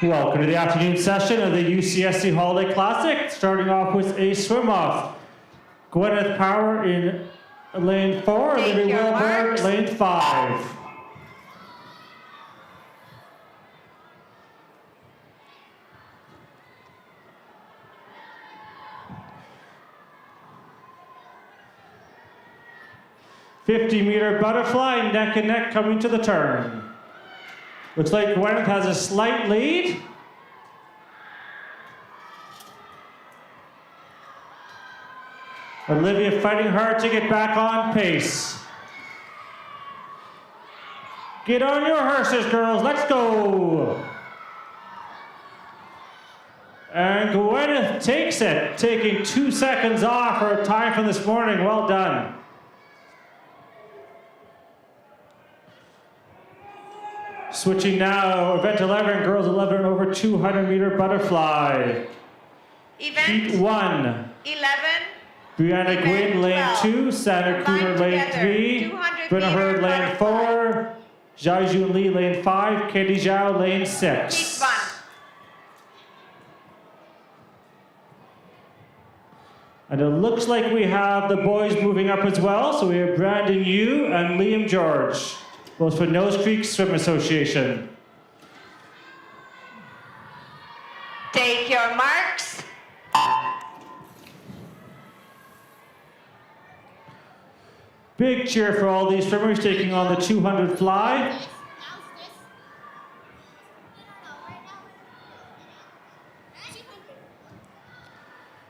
Welcome to the afternoon session of the UCSC Holiday Classic, starting off with a swim-off. Gwyneth Power in lane 4, Olivia Wilbur, lane 5. $50-meter butterfly, neck and neck coming to the turn. Looks like Gwyneth has a slight lead. Olivia fighting hard to get back on pace. Get on your horses, girls, let's go. And Gwyneth takes it, taking 2 seconds off her time from this morning. Well done. Switching now, event 11, girls 11 over 200-meter butterfly. Event Heat 1. 11. Brianna Gwynn, lane 2, Santa Cooper, lane 3, Brenna Hurd, lane 4, Jai-Jun Lee, lane 5, Katie Zhao, lane 6. Heat 1. And it looks like we have the boys moving up as well, so we have Brandon Yu and Liam George, both for Nose Creek Swim Association. Take your marks. Big cheer for all these swimmers taking on the 200 fly.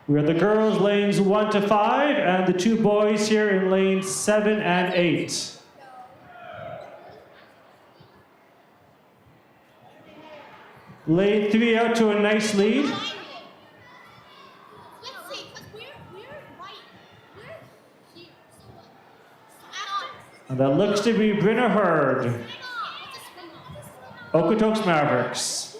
We have the girls lanes 1 to 5 and the 2 boys here in lanes 7 and 8. Lane 3 out to a nice lead. And that looks to be Brenna Hurd. Okotoks Mavericks.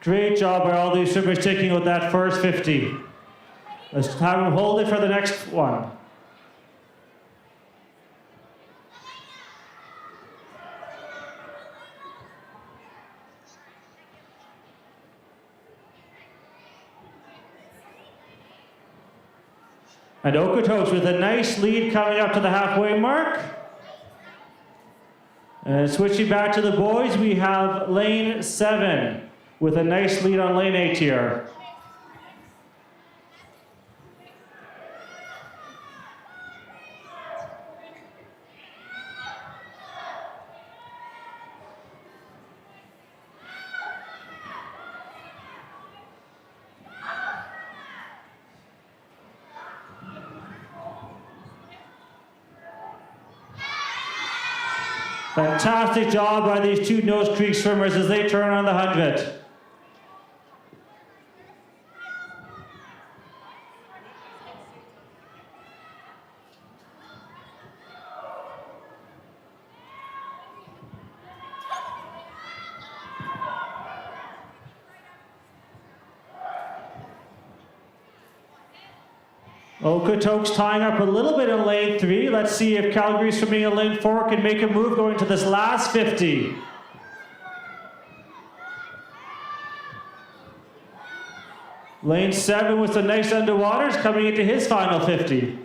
Great job by all these swimmers taking out that first 50. Let's have them hold it for the next one. And Okotoks with a nice lead coming up to the halfway mark. And switching back to the boys, we have lane 7 with a nice lead on lane 8 here. Fantastic job by these 2 Nose Creek swimmers as they turn on the 100. Okotoks tying up a little bit in lane 3. Let's see if Calgary swimming in lane 4 can make a move going to this last 50. Lane 7 with some nice underwaters coming into his final 50.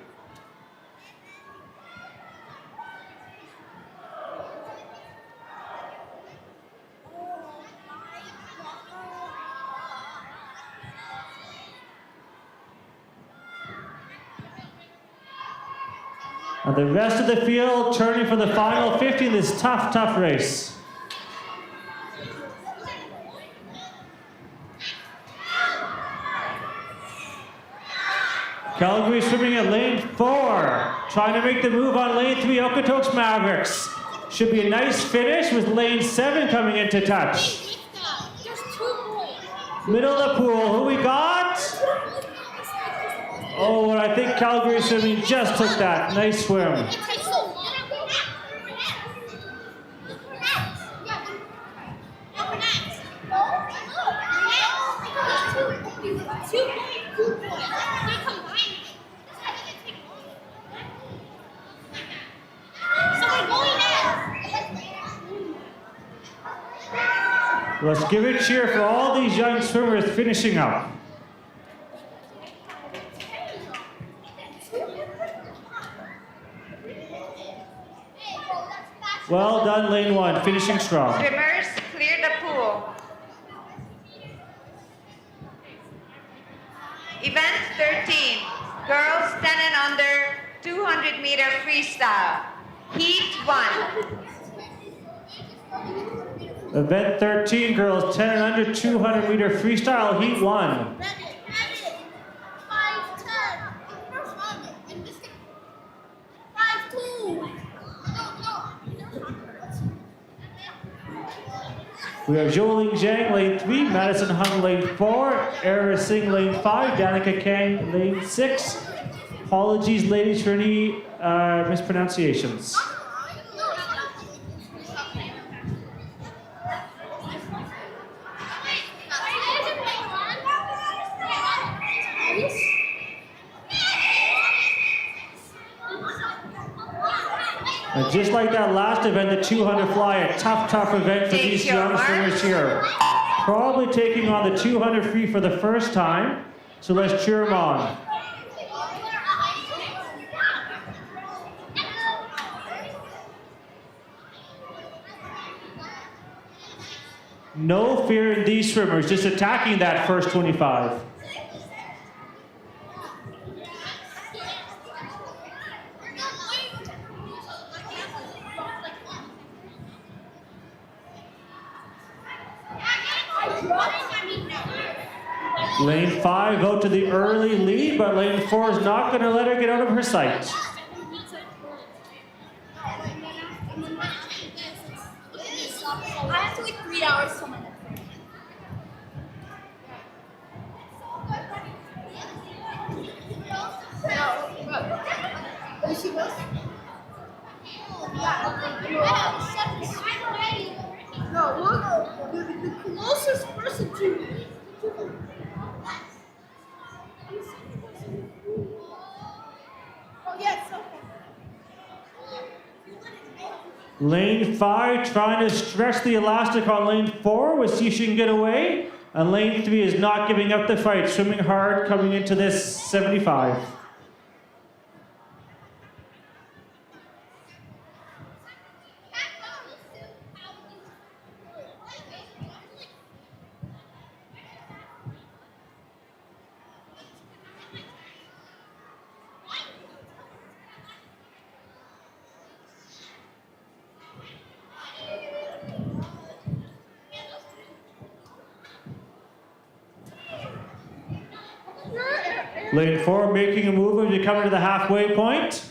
And the rest of the field turning for the final 50 in this tough, tough race. Calgary swimming at lane 4, trying to make the move on lane 3, Okotoks Mavericks. Should be a nice finish with lane 7 coming into touch. Middle of the pool, who we got? Oh, and I think Calgary swimming just took that. Nice swim. Let's give a cheer for all these young swimmers finishing up. Well done, lane 1, finishing strong. Swimmers, clear the pool. Event 13, girls 10 and under, 200-meter freestyle. Heat 1. Event 13, girls 10 and under, 200-meter freestyle, heat 1. We have Zhou Zhang, lane 3, Madison Hung, lane 4, Era Singh, lane 5, Danica Kang, lane 6. Apologies, ladies, for any mispronunciations. And just like that last event, the 200 fly, a tough event for these young swimmers here. Probably taking on the 200 free for the first time, so let's cheer them on. No fear in these swimmers, just attacking that first 25. Lane 5 out to the early lead, but lane 4 is not going to let her get out of her sight. I have to wait 3 hours till my next one. No, she goes? No, look, the closest person to oh, yes, okay. Lane 5 trying to stretch the elastic on lane 4. We'll see if she can get away. And lane 3 is not giving up the fight, swimming hard coming into this 75. Lane 4 making a move as we come to the halfway point.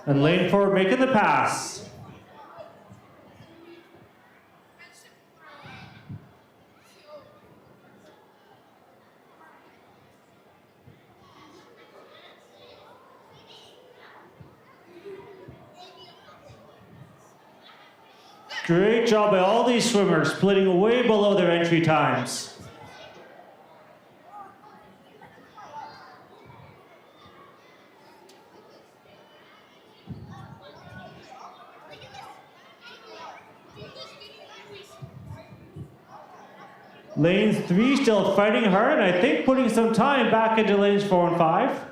And lane 4 making the pass. Great job by all these swimmers, splitting way below their entry times. Lane 3 still fighting hard, and I think putting some time back into lanes 4 and 5.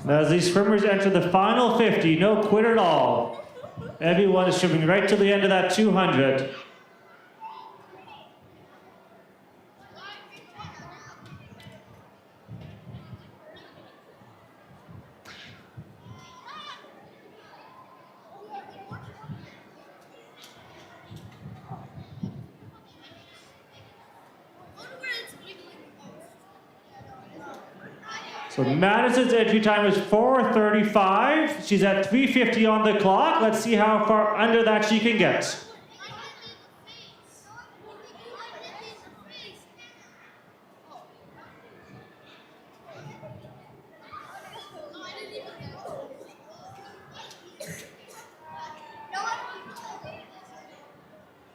As these swimmers enter the final 50, no quit at all. Everyone is swimming right to the end of that 200. So Madison's entry time is 4:35. She's at 3:50 on the clock. Let's see how far under that she can get.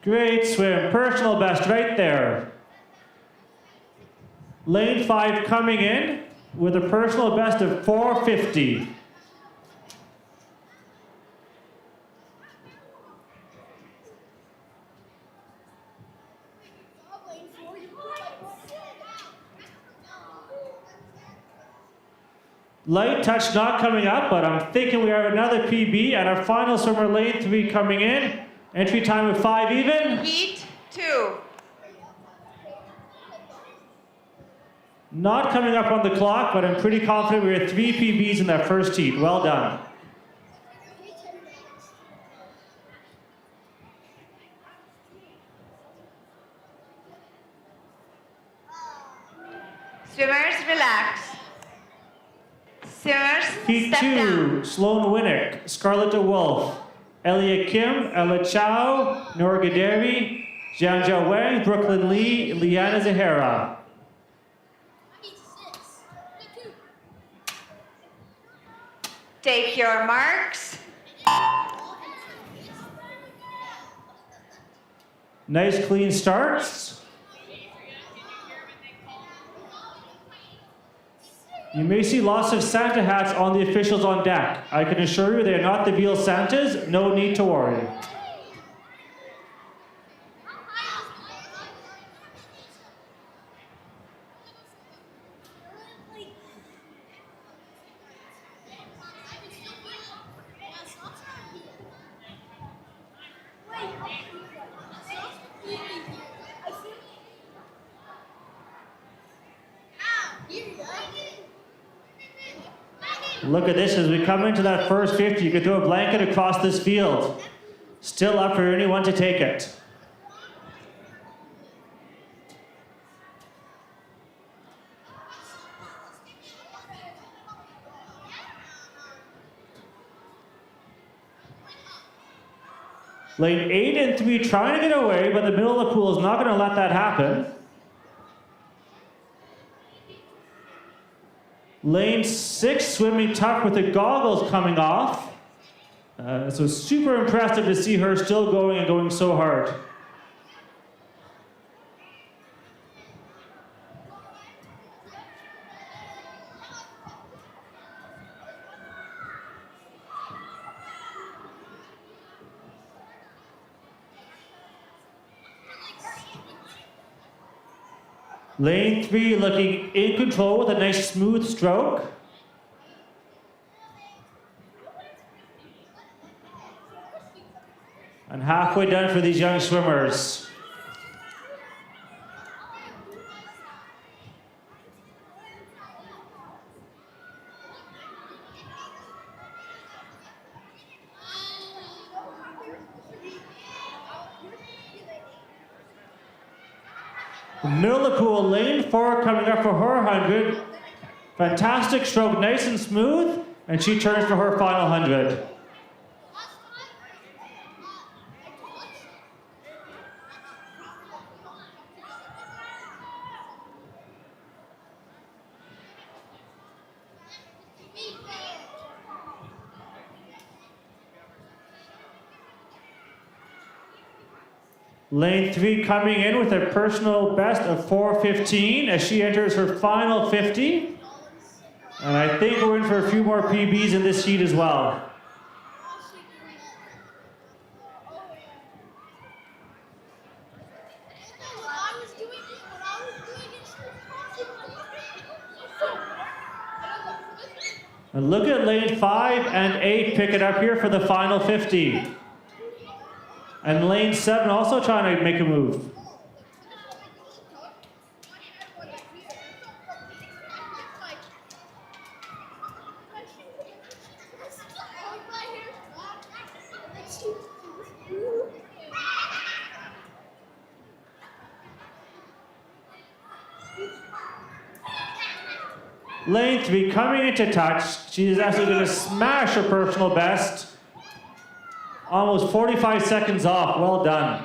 Great swim, personal best right there. Lane 5 coming in with a personal best of 4:50. Light touch not coming up, but I'm thinking we have another PB, and our final swimmer, lane 3 coming in. Entry time of 5 even. Heat 2. Not coming up on the clock, but I'm pretty confident we had 3 PBs in that first heat. Well done. Swimmers, relax. Swimmers, Heat step 2, down. Sloan Winnick, Scarlett DeWolf, Elia Kim, Ella Chow, Nora Gaderi, Jianzhou Wang, Brooklyn Lee, Liana Zahara. Take your marks. Nice clean starts. You may see lots of Santa hats on the officials on deck. I can assure you they are not the Veal Santas. No need to worry. Look at this, as we come into that first 50, you can throw a blanket across this field. Still up for anyone to take it. Lane 8 and 3 trying to get away, but the middle of the pool is not going to let that happen. Lane 6 swimming tough with the goggles coming off. So super impressive to see her still going and going so hard. Lane 3 looking in control with a nice smooth stroke. And halfway done for these young swimmers. Middle of the pool, lane 4 coming up for her 100. Fantastic stroke, nice and smooth, and she turns for her final 100. Lane 3 coming in with a personal best of 4:15 as she enters her final 50. And I think we're in for a few more PBs in this heat as well. And look at lane 5 and 8 pick it up here for the final 50. And lane 7 also trying to make a move. Lane 3 coming into touch. She is actually going to smash her personal best. Almost 45 seconds off. Well done.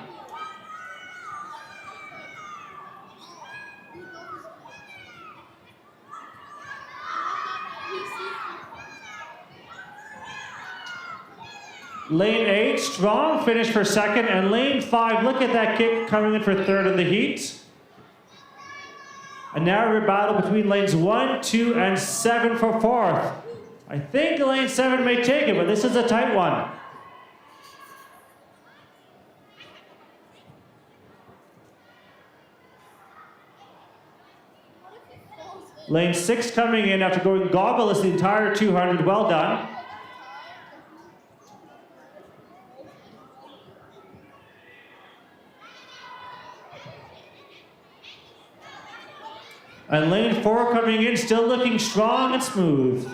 Lane 8, strong finish for second. And lane 5, look at that kick coming in for third in the heat. A narrow battle between lanes 1, 2, and 7 for fourth. I think lane 7 may take it, but this is a tight one. Lane 6 coming in after going gobbleless the entire 200. Well done. And lane 4 coming in, still looking strong and smooth.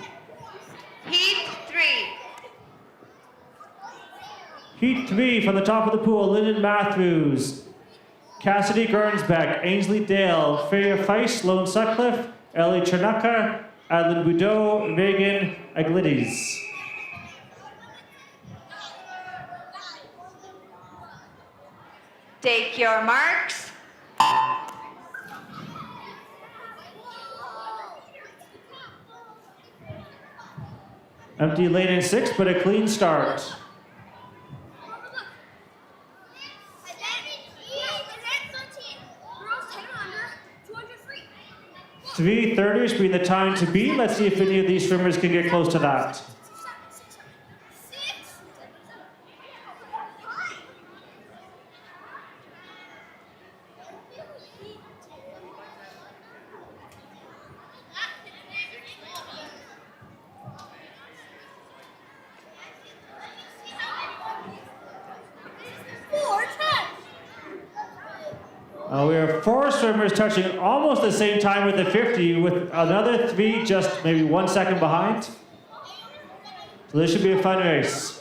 Heat 3. Heat 3 from the top of the pool, Lyndon Matthews, Cassidy Gernsbeck, Ainsley Dale, Freya Feist, Sloan Sutcliffe, Ellie Chernuka, Adeline Boudreau, Megan Aglides. Take your marks. Empty lane in 6, but a clean start. Three 30s being the time to beat. Let's see if any of these swimmers can get close to that. We have 4 swimmers touching almost the same time with the 50, with another 3 just maybe 1 second behind. So this should be a fun race.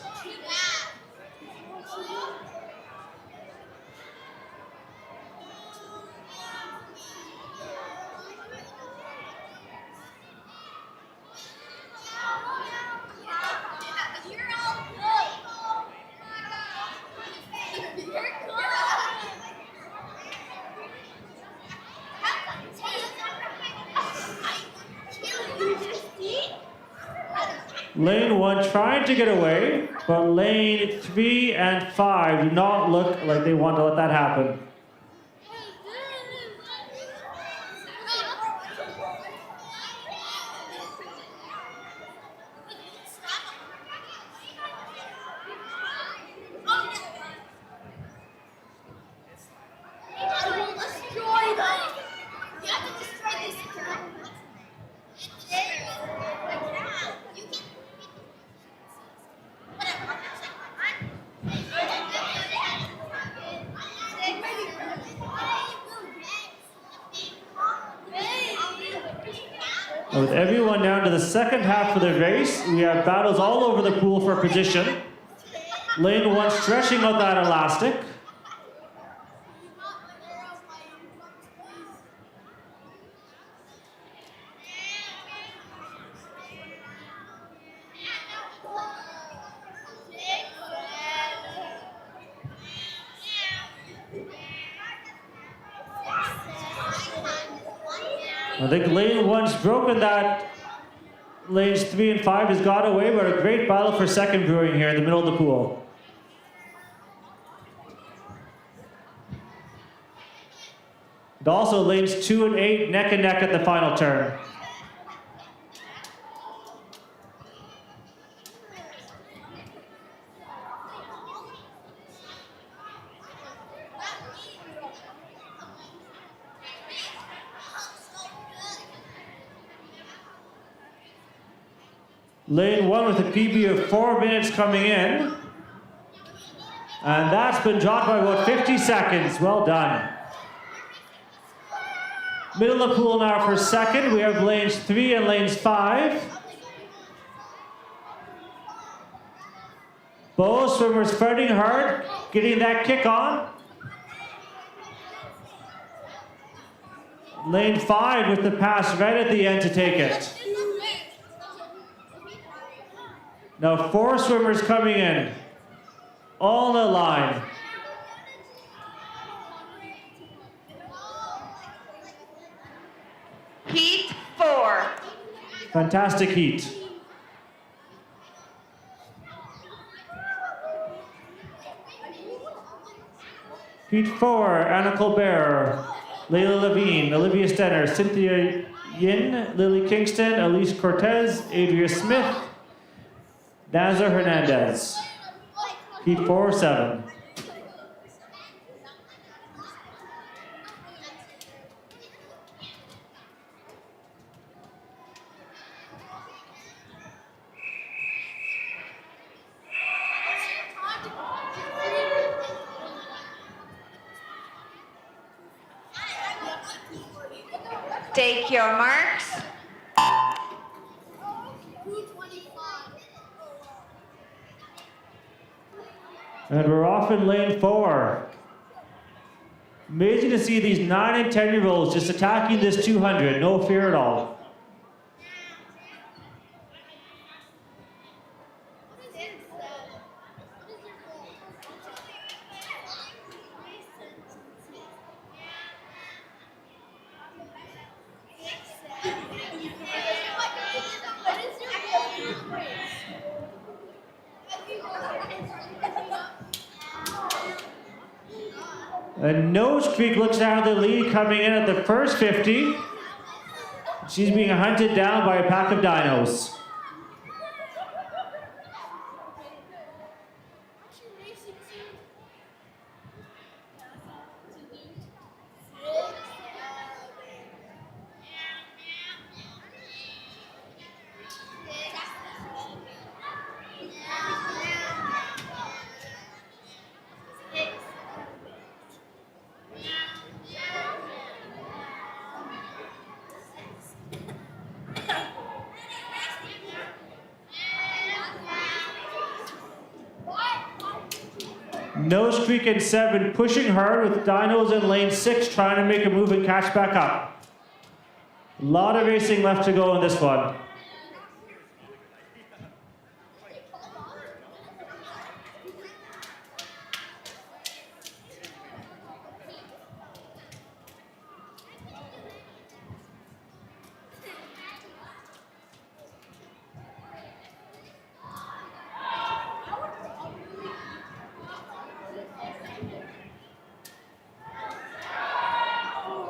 Lane 1 trying to get away, but lane 3 and 5 do not look like they want to let that happen. With everyone down to the second half of the race, we have battles all over the pool for position. Lane 1 stretching out that elastic. I think lane 1's broken that. Lanes 3 and 5 has got away, but a great battle for second brewing here in the middle of the pool. And also lanes 2 and 8 neck and neck at the final turn. Lane 1 with a PB of 4 minutes coming in. And that's been dropped by about 50 seconds. Well done. Middle of the pool now for second. We have lanes 3 and lanes 5. Both swimmers fighting hard, getting that kick on. Lane 5 with the pass right at the end to take it. Now 4 swimmers coming in. All in a line. Heat 4. Fantastic heat. Heat 4, Anna Colbert, Layla Levine, Olivia Stenner, Cynthia Yin, Lily Kingston, Elise Cortez, Adria Smith, Naza Hernandez. Heat 4-7. Take your marks. And we're off in lane 4. Amazing to see these 9 and 10-year-olds just attacking this 200, no fear at all. And Nose Creek looks to have the lead coming in at the first 50. She's being hunted down by a pack of dinos. Nose Creek in 7, pushing hard with dinos in lane 6, trying to make a move and catch back up. A lot of racing left to go in this one.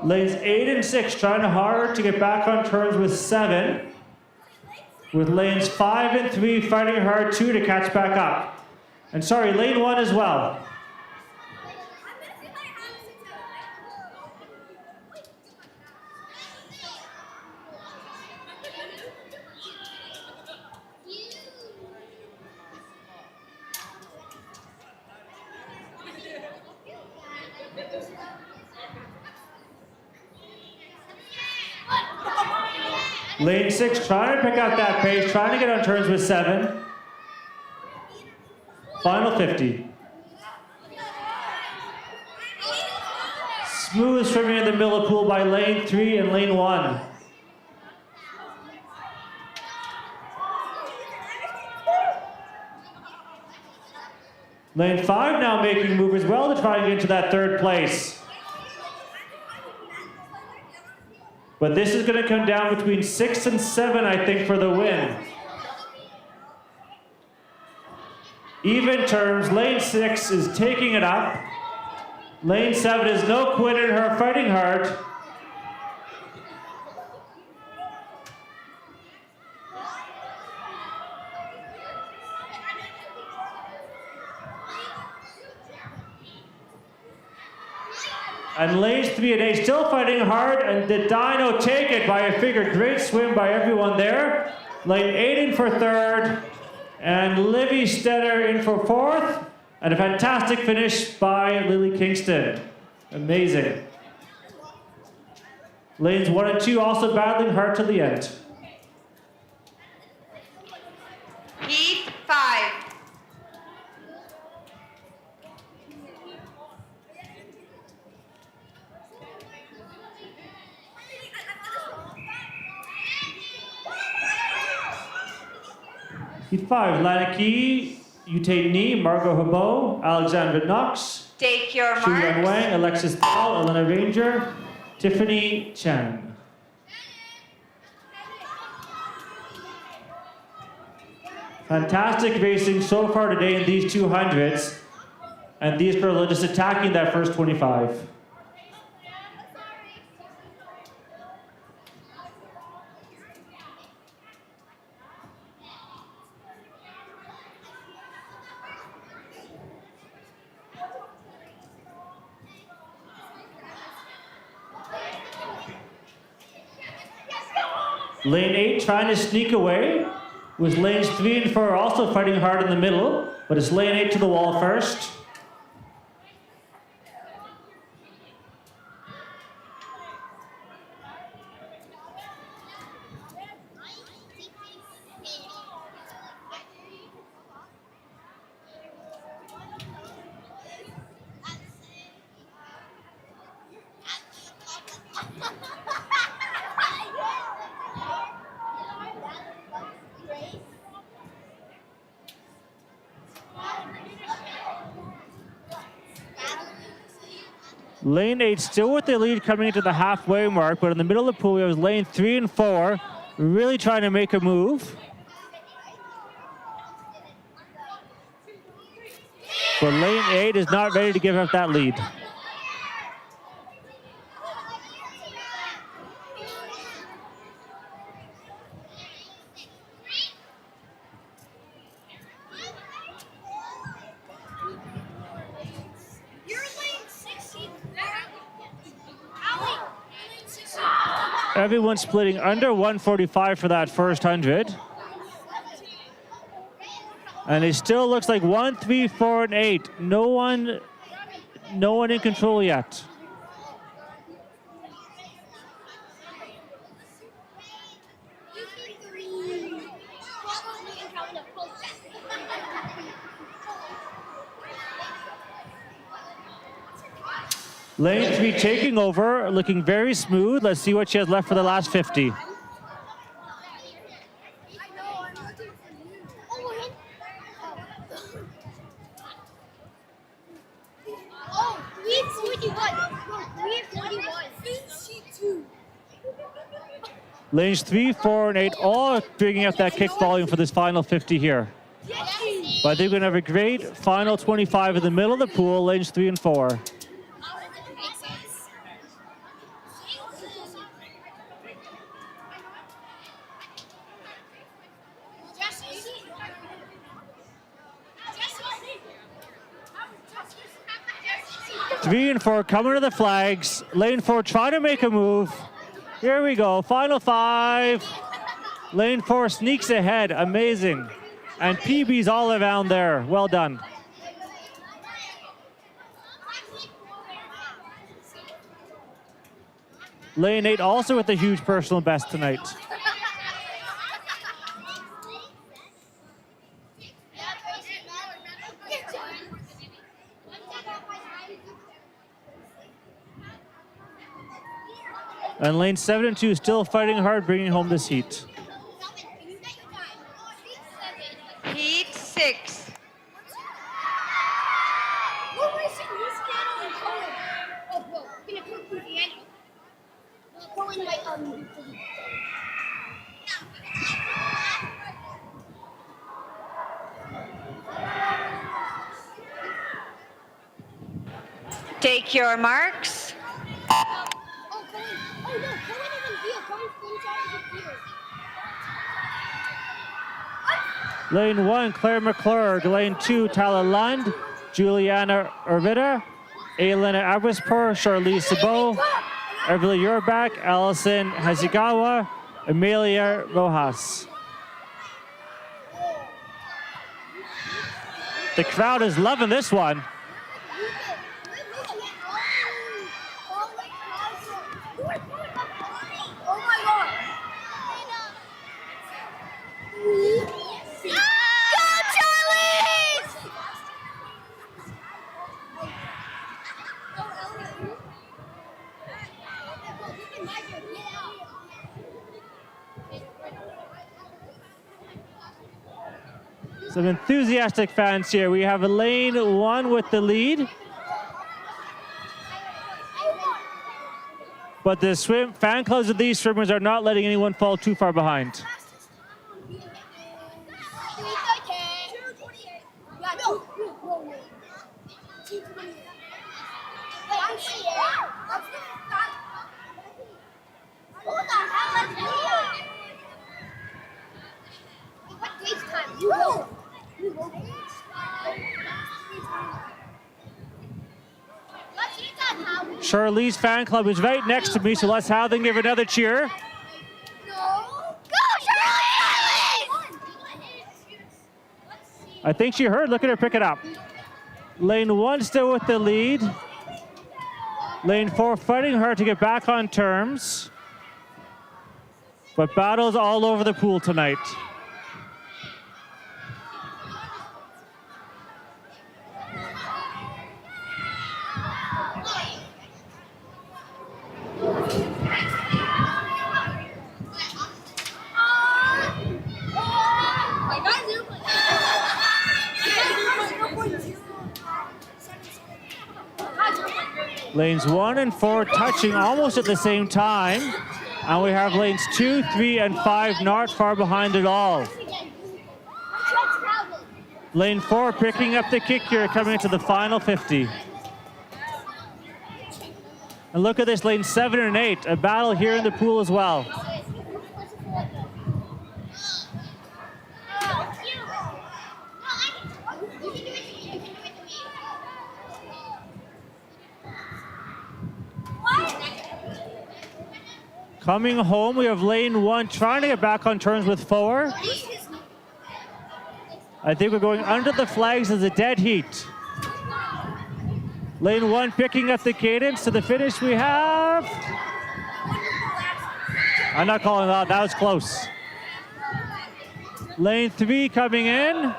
Lanes 8 and 6 trying hard to get back on turns with 7. With lanes 5 and 3 fighting hard too to catch back up. And sorry, lane 1 as well. Lane 6 trying to pick up that pace, trying to get on turns with 7. Final 50. Smooth swimming in the middle pool by lane 3 and lane 1. Lane 5 now making a move as well to try and get into that 3rd place. But this is going to come down between 6 and 7, I think, for the win. Even terms, lane 6 is taking it up. Lane 7 is no quit in her, fighting hard. And lanes 3 and 8 still fighting hard, and the Dino take it by a figure. Great swim by everyone there. Lane 8 in for 3rd, and Livy Stetter in for 4th, and a fantastic finish by Lily Kingston. Amazing. Lanes 1 and 2 also battling hard to the end. Heat 5. Heat 5, Lana Key, Yute Ni, Margot Habo, Alexandra Knox, Take your Shuyan marks. Wang, Alexis Paul, Elena Ranger, Tiffany Chan. Fantastic racing so far today in these 200s. And these girls are just attacking that first 25. Lane 8 trying to sneak away, with lanes 3 and 4 also fighting hard in the middle, but it's lane 8 to the wall first. Lane 8 still with the lead coming into the halfway mark, but in the middle of the pool, we have lane 3 and 4 really trying to make a move. But lane 8 is not ready to give up that lead. Everyone's splitting under 145 for that first 100. And it still looks like 1, 3, 4, and 8. No one in control yet. Lane 3 taking over, looking very smooth. Let's see what she has left for the last 50. Lanes 3, 4, and 8 all bringing up that kick volume for this final 50 here. But I think we're going to have a great final 25 in the middle of the pool, lanes 3 and 4. Three and 4 coming to the flags. Lane 4 trying to make a move. Here we go, final 5. Lane 4 sneaks ahead, amazing. And PB's all around there, well done. Lane 8 also with a huge personal best tonight. And lane 7 and 2 still fighting hard, bringing home this heat. Heat 6. Take your marks. Lane 1, Claire McClurg. Lane 2, Tala Lund, Juliana Urvita, Aylena Abispur, Charlize Sabo, Everly Urbach, Allison Hazigawa, Amelia Rojas. The crowd is loving this one. Some enthusiastic fans here. We have lane 1 with the lead. But the fan clubs of these swimmers are not letting anyone fall too far behind. Charlize's fan club is right next to me, so let's have them give another cheer. I think she heard. Look at her pick it up. Lane 1 still with the lead. Lane 4 fighting hard to get back on terms. But battles all over the pool tonight. Lanes 1 and 4 touching almost at the same time. And we have lanes 2, 3, and 5 not far behind at all. Lane 4 picking up the kick here, coming into the final 50. And look at this, lane 7 and 8, a battle here in the pool as well. Coming home, we have lane 1 trying to get back on terms with 4. I think we're going under the flags as a dead heat. Lane 1 picking up the cadence to the finish we have. I'm not calling that, that was close. Lane 3 coming in.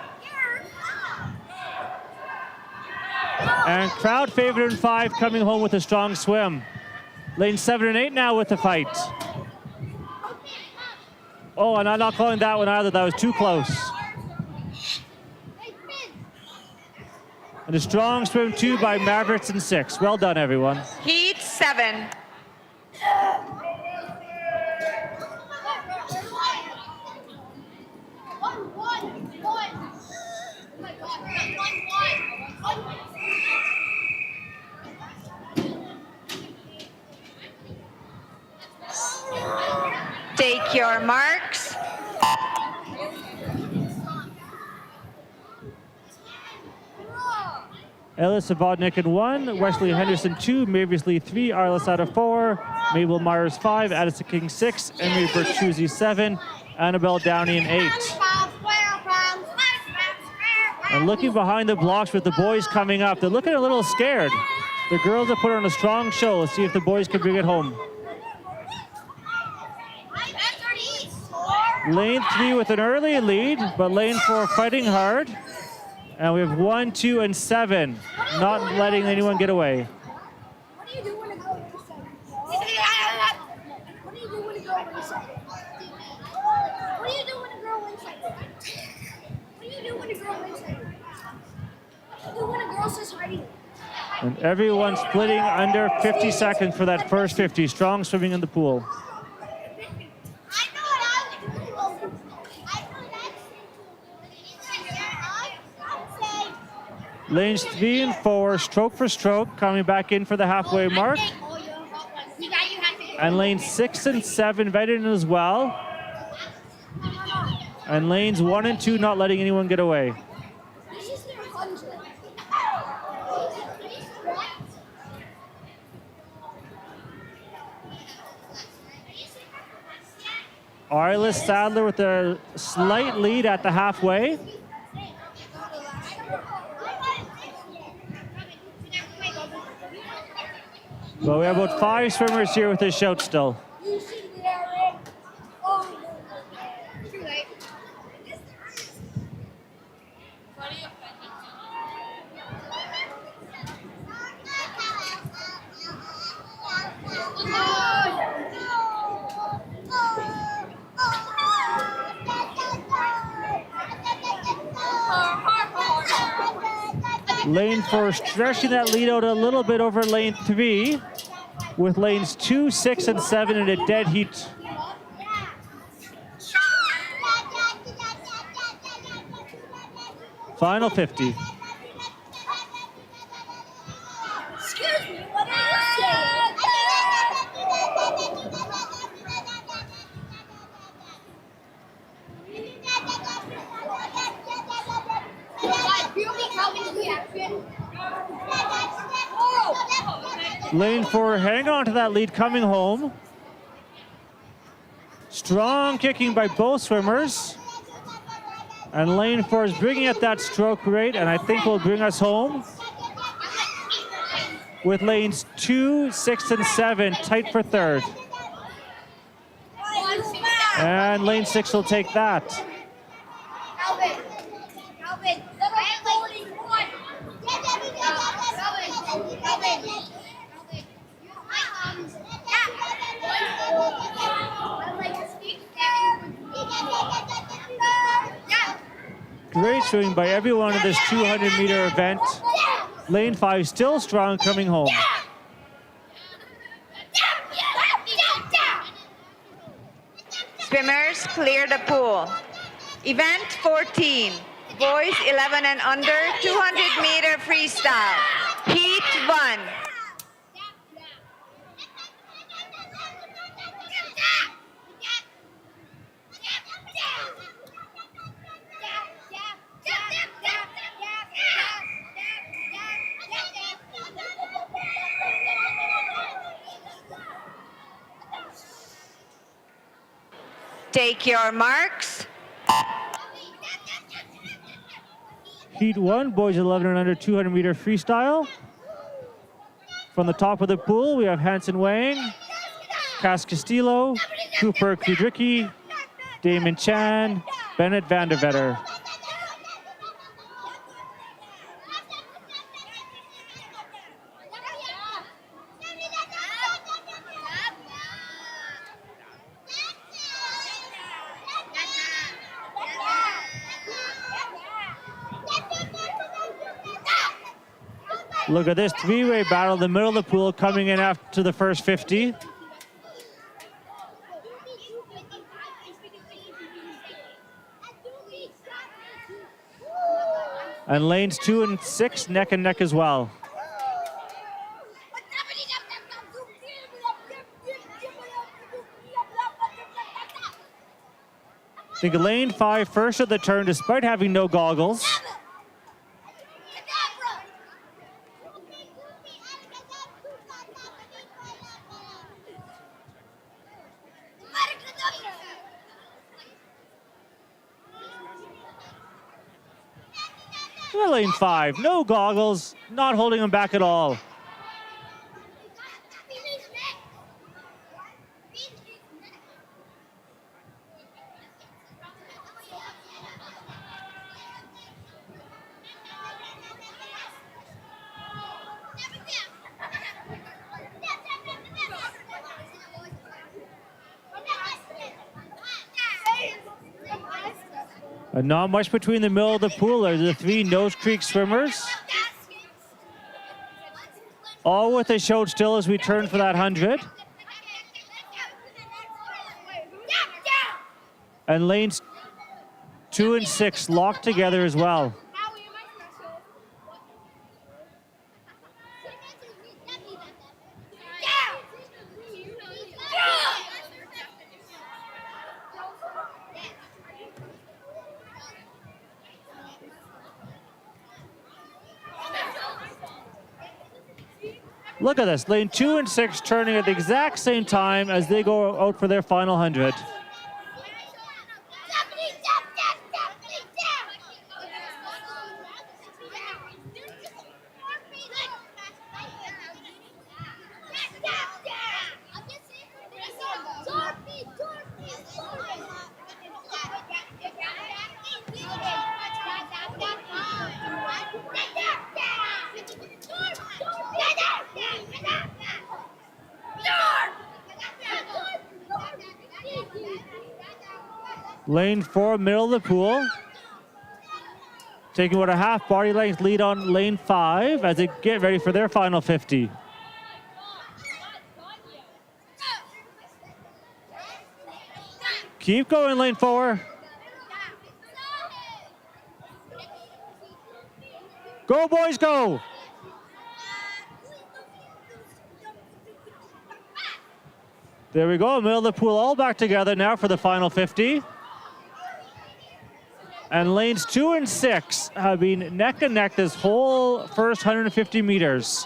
And crowd favorite in 5 coming home with a strong swim. Lane 7 and 8 now with the fight. Oh, and I'm not calling that one either. That was too close. And a strong swim too by Mavericks in 6. Well done, everyone. Heat 7. Take your marks. Ellis Savodnik in 1, Wesley Henderson 2, Mavis Lee 3, Arla Sada 4, Mabel Myers 5, Addison King 6, Emily Bertuzzi 7, Annabelle Downey in 8. And looking behind the blocks with the boys coming up, they're looking a little scared. The girls have put on a strong show. Let's see if the boys can bring it home. Lane 3 with an early lead, but lane 4 fighting hard. And we have 1, 2, and 7, not letting anyone get away. What do you do when a girl wins second? What do you do when a girl wins second? What do you do when a girl wins second? What do you do when a girl wins second? What do you do when a girl says ready? And everyone splitting under 50 seconds for that first 50. Strong swimming in the pool. Lanes 3 and 4, stroke for stroke, coming back in for the halfway mark. And lanes 6 and 7 right in as well. And lanes 1 and 2 not letting anyone get away. Arliss Sadler with a slight lead at the halfway. But we have about 5 swimmers here with a shout still. Lane 4 stretching that lead out a little bit over lane 3 with lanes 2, 6, and 7 in a dead heat. Final 50. Excuse me, what are you saying? Lane 4 hanging on to that lead, coming home. Strong kicking by both swimmers. And lane 4 is bringing up that stroke rate, and I think will bring us home with lanes 2, 6, and 7 tight for third. And lane 6 will take that. Great swimming by everyone in this 200-meter event. Lane 5 still strong, coming home. Swimmers clear the pool. Event 14, boys 11 and under, 200-meter freestyle. Heat 1. Take your marks. Heat 1, boys 11 and under, 200-meter freestyle. From the top of the pool, we have Hanson Wang, Cass Castillo, Cooper Kudricki, Damon Chan, Bennett Vandervetter. Look at this three-way battle in the middle of the pool coming in after the first 50. And lanes 2 and 6 neck and neck as well. I think lane 5 first of the turn despite having no goggles. Lane 5, no goggles, not holding him back at all. And not much between the middle of the pool. There's the three Nose Creek swimmers. All with a shout still as we turn for that 100. And lanes 2 and 6 locked together as well. Look at this, lane 2 and 6 turning at the exact same time as they go out for their final 100. Lane 4, middle of the pool. taking about a half body length lead on lane 5 as they get ready for their final 50. Keep going, lane 4. Go, boys, go. There we go, middle of the pool all back together now for the final 50. And lanes 2 and 6 have been neck and neck this whole first 150 meters.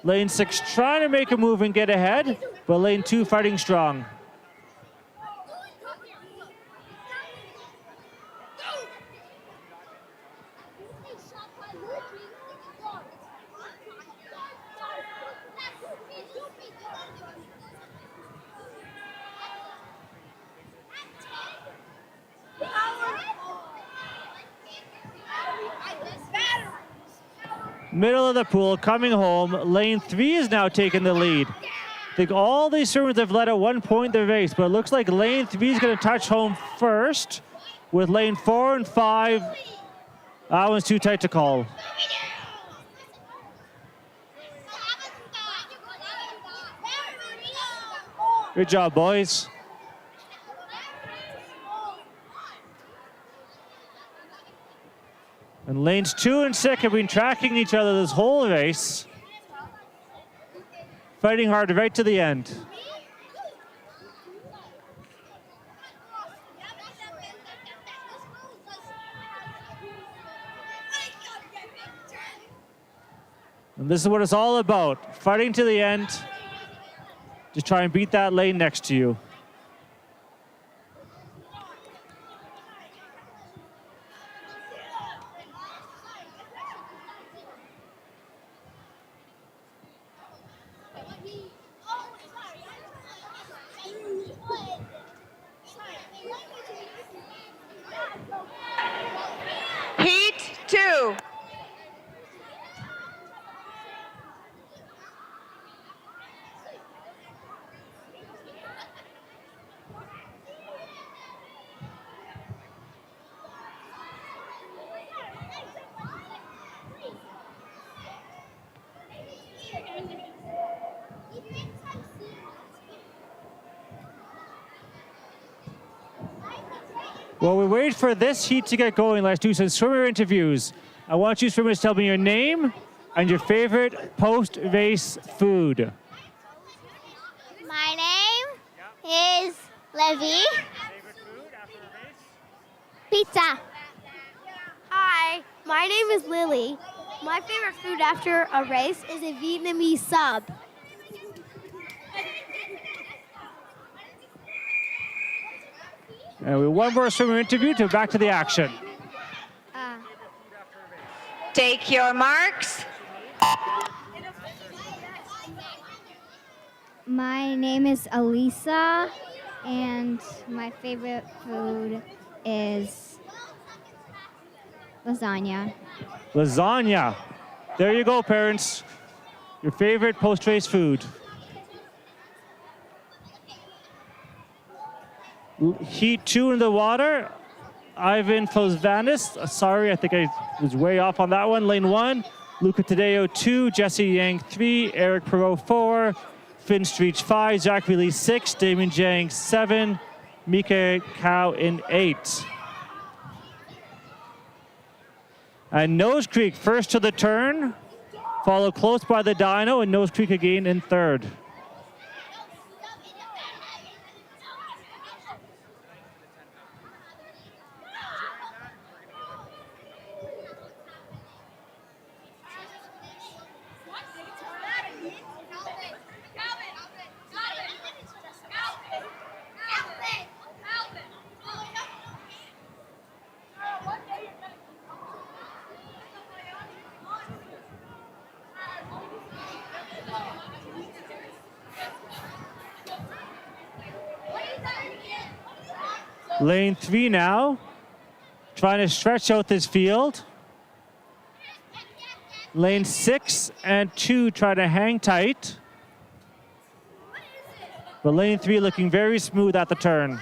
Lane 6 trying to make a move and get ahead, but lane 2 fighting strong. Middle of the pool, coming home. Lane 3 is now taking the lead. I think all these swimmers have led at one point in the race, but it looks like lane 3 is going to touch home first with lane 4 and 5. That one's too tight to call. Good job, boys. And lanes 2 and 6 have been tracking each other this whole race. Fighting hard right to the end. And this is what it's all about. Fighting to the end to try and beat that lane next to you. Heat 2. While we wait for this heat to get going, let's do some swimmer interviews. I want you swimmers to tell me your name and your favorite post-race food. My name is Levy. Favorite food after a race? Pizza. Hi, my name is Lily. My favorite food after a race is a Vietnamese sub. And we have one more swimmer interview to back to the action. Take your marks. My name is Elisa, and my favorite food is lasagna. Lasagna. There you go, parents. Your favorite post-race food. Heat 2 in the water. Ivan Fosvanis. Sorry, I think I was way off on that one. Lane 1. Luca Tadeo 2. Jesse Yang 3. Eric Perot 4. Finn Streech 5. Zachary Lee 6. Damon Jang 7. Mika Cow in 8. And Nose Creek first to the turn. Followed close by the Dino, and Nose Creek again in third. Lane 3 now, trying to stretch out this field. Lane 6 and 2 try to hang tight. But lane 3 looking very smooth at the turn.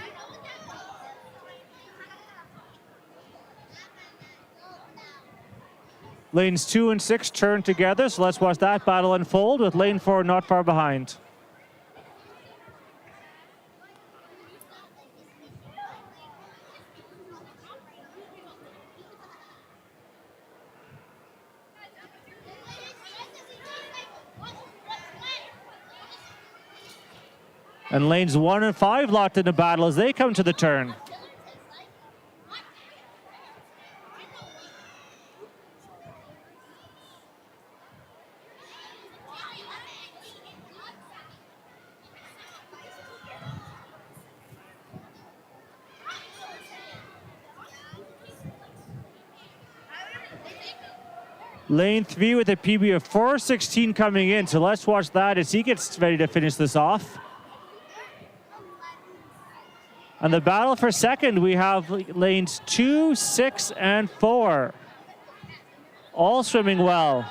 Lanes 2 and 6 turn together, so let's watch that battle unfold with lane 4 not far behind. And lanes 1 and 5 locked in a battle as they come to the turn. Lane 3 with a PB of 4:16 coming in, so let's watch that as he gets ready to finish this off. And the battle for second, we have lanes 2, 6, and 4. All swimming well.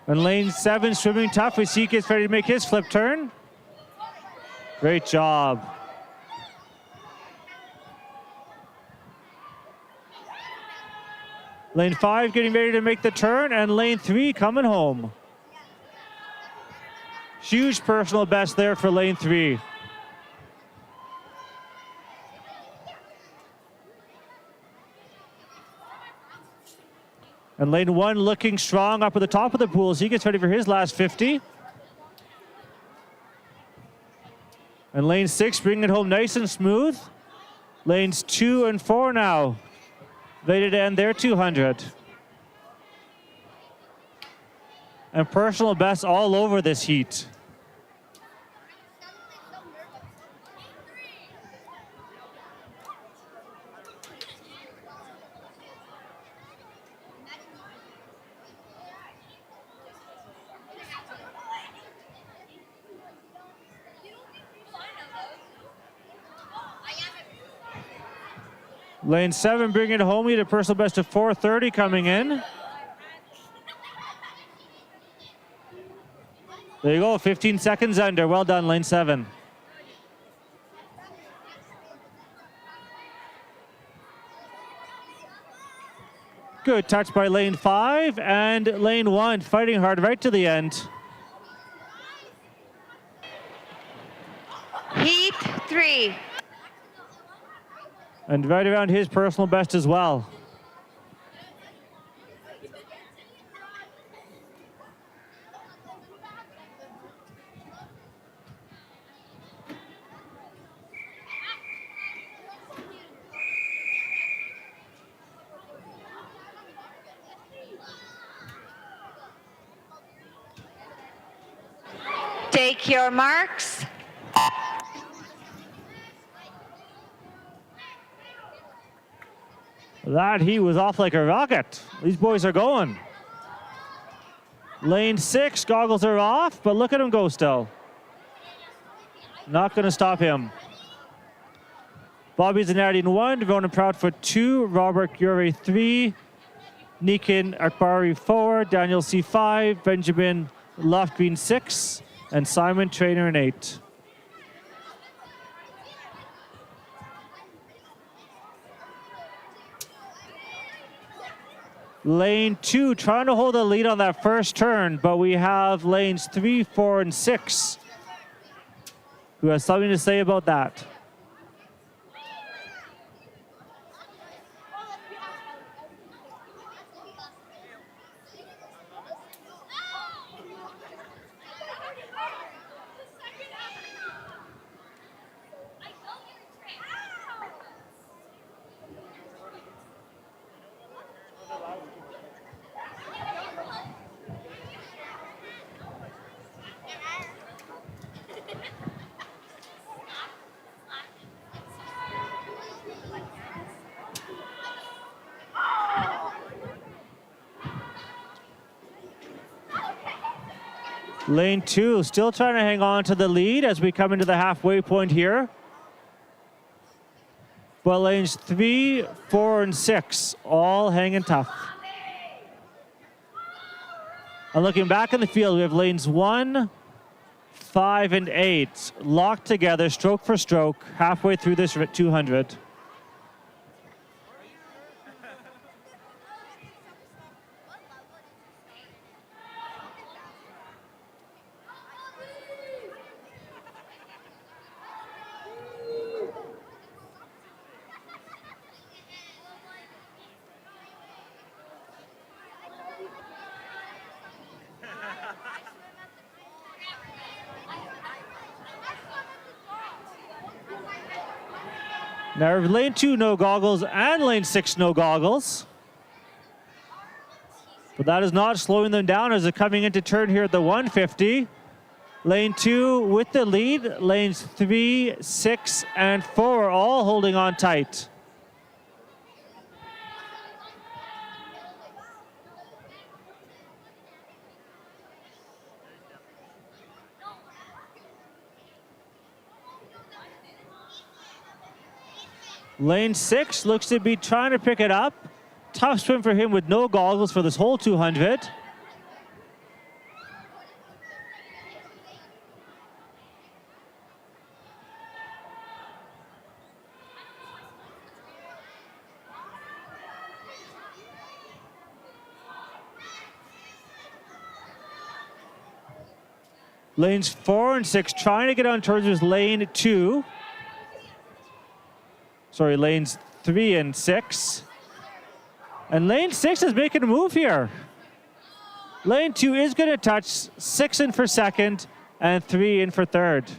And lane 7 swimming tough as he gets ready to make his flip turn. Great job. Lane 5 getting ready to make the turn, and lane 3 coming home. Huge personal best there for lane 3. And lane 1 looking strong up at the top of the pool as he gets ready for his last 50. And lane 6 bringing it home nice and smooth. Lanes 2 and 4 now ready to end their 200. And personal best all over this heat. Lane 7 bringing it home. He had a personal best of 4:30 coming in. There you go, 15 seconds under. Well done, lane 7. Good touch by lane 5 and lane 1 fighting hard right to the end. Heat 3. And right around his personal best as well. Take your marks. That heat was off like a rocket. These boys are going. Lane 6, goggles are off, but look at him go still. Not going to stop him. Bobby Zanardi in 1, Devon Proudfoot 2, Robert Ure 3, Nikin Akbari 4, Daniel C 5, Benjamin Loftgreen 6, and Simon Trainer in 8. Lane 2 trying to hold the lead on that first turn, but we have lanes 3, 4, and 6 who has something to say about that. Lane 2 still trying to hang on to the lead as we come into the halfway point here. But lanes 3, 4, and 6 all hanging tough. And looking back in the field, we have lanes 1, 5, and 8 locked together, stroke for stroke, halfway through this 200. Now, lane 2, no goggles, and lane 6, no goggles. But that is not slowing them down as they're coming into turn here at the 150. Lane 2 with the lead. Lanes 3, 6, and 4 all holding on tight. Lane 6 looks to be trying to pick it up. Tough swim for him with no goggles for this whole 200. Lanes 4 and 6 trying to get on towards lane 2. Sorry, lanes 3 and 6. And lane 6 is making a move here. Lane 2 is going to touch, 6 in for second and 3 in for third.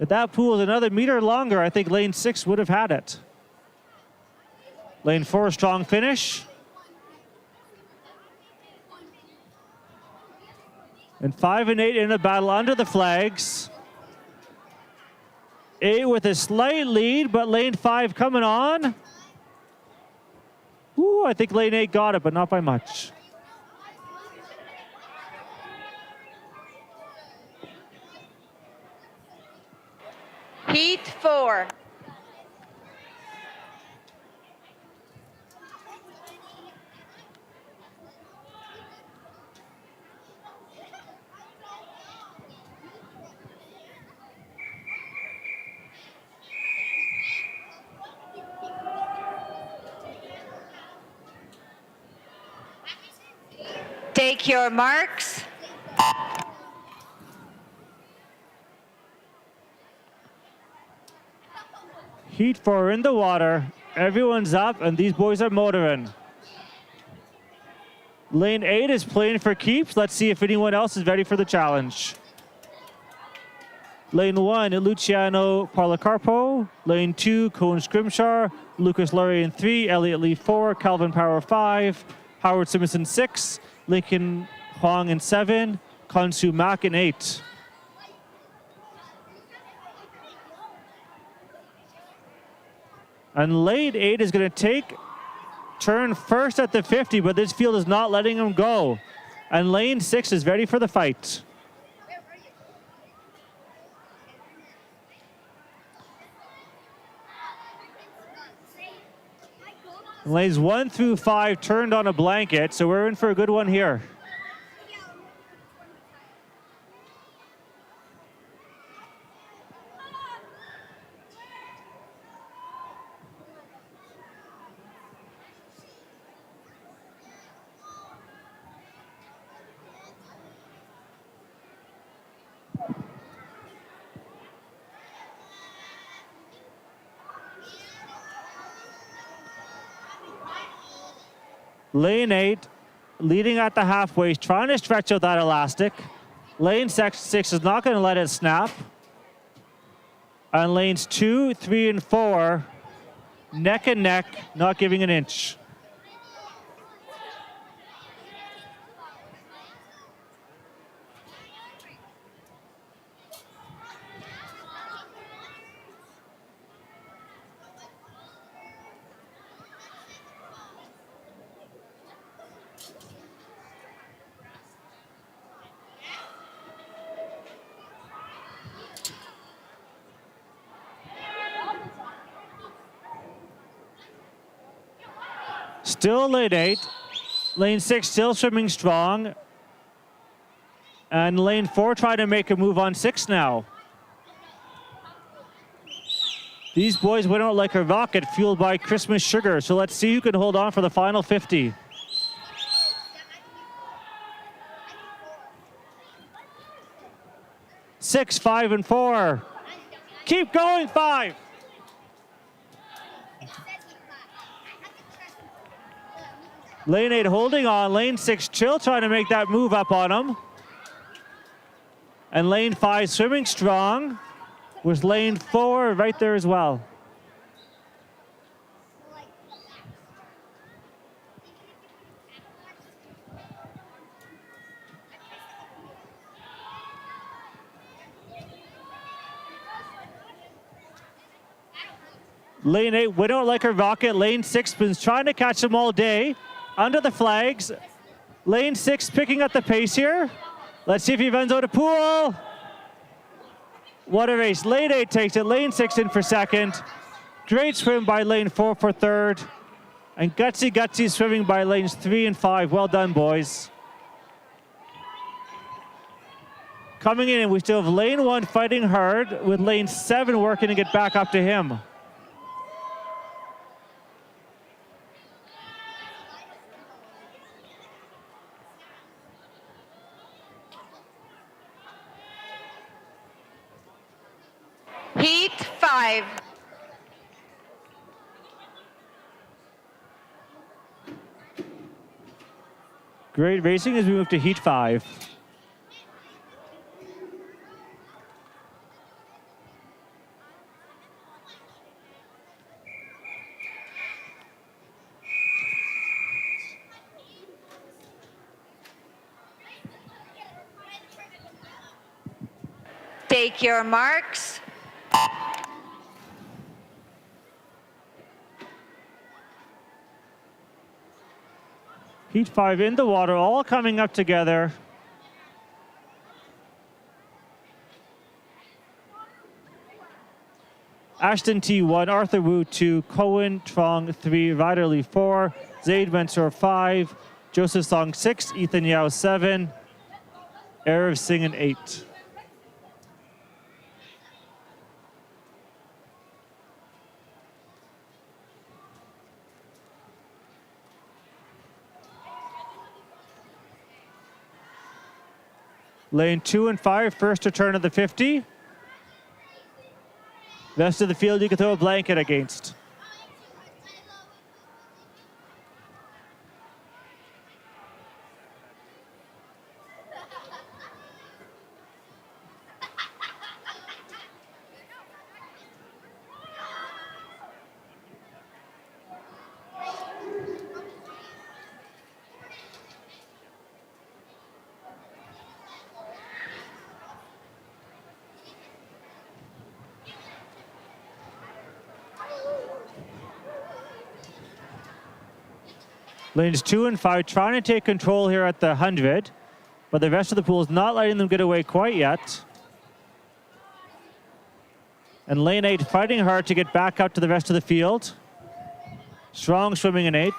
If that pool is another meter longer, I think lane 6 would have had it. Lane 4, strong finish. And 5 and 8 in a battle under the flags. 8 with a slight lead, but lane 5 coming on. Ooh, I think lane 8 got it, but not by much. Heat 4. Take your marks. Heat 4 in the water. Everyone's up, and these boys are motoring. Lane 8 is playing for keeps. Let's see if anyone else is ready for the challenge. Lane 1, Luciano Parlacarpo. Lane 2, Cohen Scrimshar. Lucas Lurie in 3. Elliot Lee 4. Calvin Power 5. Howard Simpson 6. Lincoln Huang in 7. Kansu Mak in 8. And lane 8 is going to take turn first at the 50, but this field is not letting him go. And lane 6 is ready for the fight. Lanes 1 through 5 turned on a blanket, so we're in for a good one here. Lane 8 leading at the halfway, trying to stretch out that elastic. Lane 6 is not going to let it snap. And lanes 2, 3, and 4, neck and neck, not giving an inch. Still lane 8. Lane 6 still swimming strong. And lane 4 trying to make a move on 6 now. These boys went out like a rocket, fueled by Christmas sugar. So let's see who can hold on for the final 50. Six, 5, and 4. Keep going, 5. Lane 8 holding on. Lane 6 chill, trying to make that move up on him. And lane 5 swimming strong. With lane 4 right there as well. Lane 8 went out like a rocket. Lane 6 been trying to catch them all day. Under the flags. Lane 6 picking up the pace here. Let's see if he runs out of pool. What a race. Lane 8 takes it. Lane 6 in for second. Great swim by lane 4 for third. And gutsy swimming by lanes 3 and 5. Well done, boys. Coming in, we still have lane 1 fighting hard with lane 7 working to get back up to him. Heat 5. Great racing as we move to heat 5. Take your marks. Heat 5 in the water, all coming up together. Ashton T 1, Arthur Wu 2, Cohen Trong 3, Ryder Lee 4, Zaid Mansour 5, Joseph Song 6, Ethan Yao 7, Arav Singh 8. Lane 2 and 5, first to turn of the 50. Rest of the field you can throw a blanket against. Lanes 2 and 5 trying to take control here at the 100, but the rest of the pool is not letting them get away quite yet. And lane 8 fighting hard to get back out to the rest of the field. Strong swimming in 8.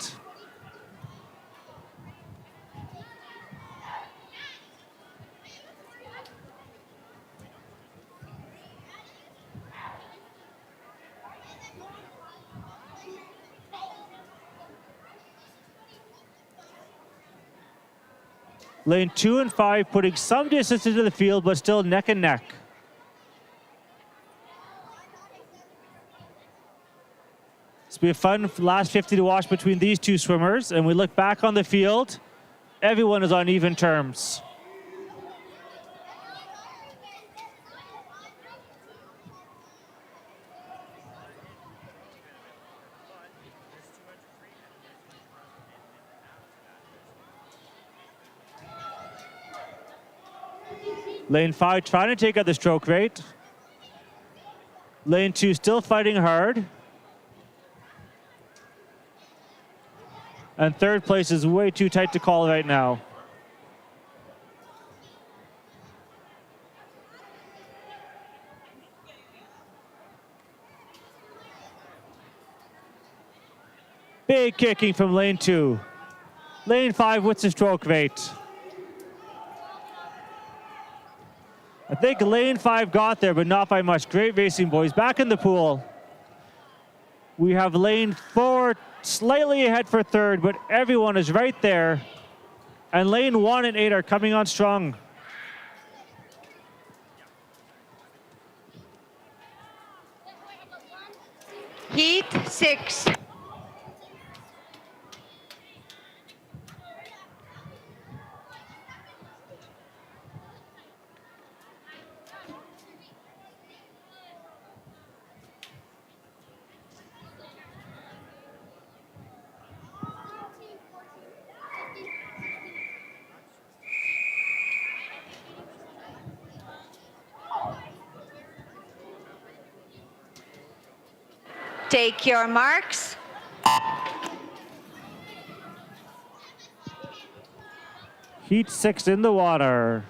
Lane 2 and 5 putting some distance into the field, but still neck and neck. It's been a fun last 50 to watch between these two swimmers, and we look back on the field, everyone is on even terms. Lane 5 trying to take out the stroke rate. Lane 2 still fighting hard. And third place is way too tight to call right now. Big kicking from lane 2. Lane 5 with the stroke rate. I think lane 5 got there, but not by much. Great racing, boys. Back in the pool. We have lane 4 slightly ahead for third, but everyone is right there. And lane 1 and 8 are coming on strong. Heat 6. Take your marks. Heat 6 in the water.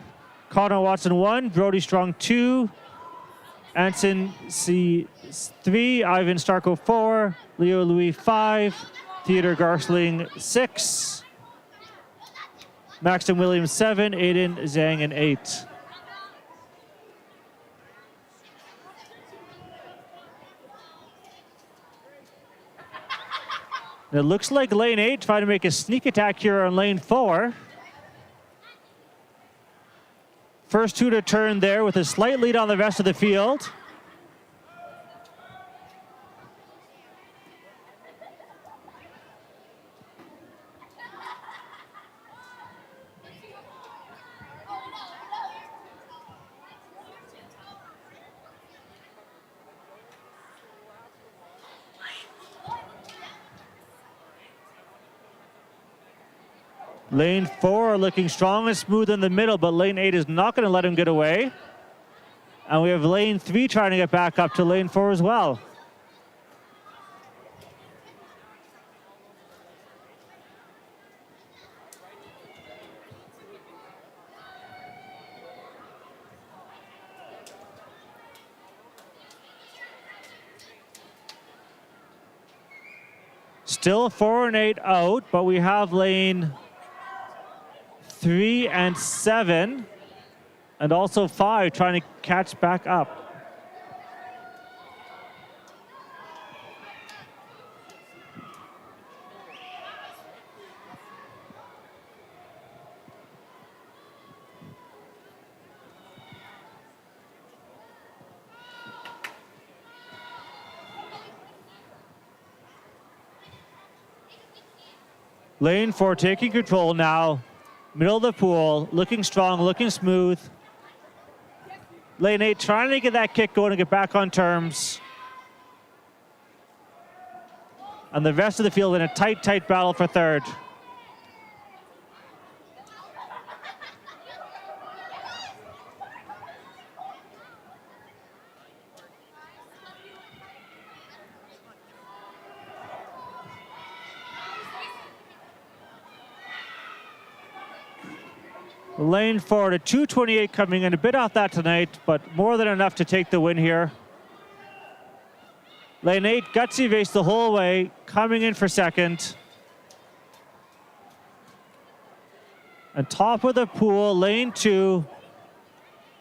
Connor Watson 1, Brody Strong 2, Anson C 3, Ivan Starko 4, Leo Louis 5, Theodore Garsling 6, Maxton Williams 7, Aiden Zhang and 8. It looks like lane 8 trying to make a sneak attack here on lane 4. First two to turn there with a slight lead on the rest of the field. Lane 4 are looking strong and smooth in the middle, but lane 8 is not going to let him get away. And we have lane 3 trying to get back up to lane 4 as well. Still 4 and 8 out, but we have lane 3 and 7, and also 5 trying to catch back up. Lane 4 taking control now. Middle of the pool, looking strong, looking smooth. Lane 8 trying to get that kick going and get back on terms. And the rest of the field in a tight, tight battle for third. Lane 4 to 228 coming in, a bit off that tonight, but more than enough to take the win here. Lane 8, gutsy race the whole way, coming in for second. And top of the pool, lane 2,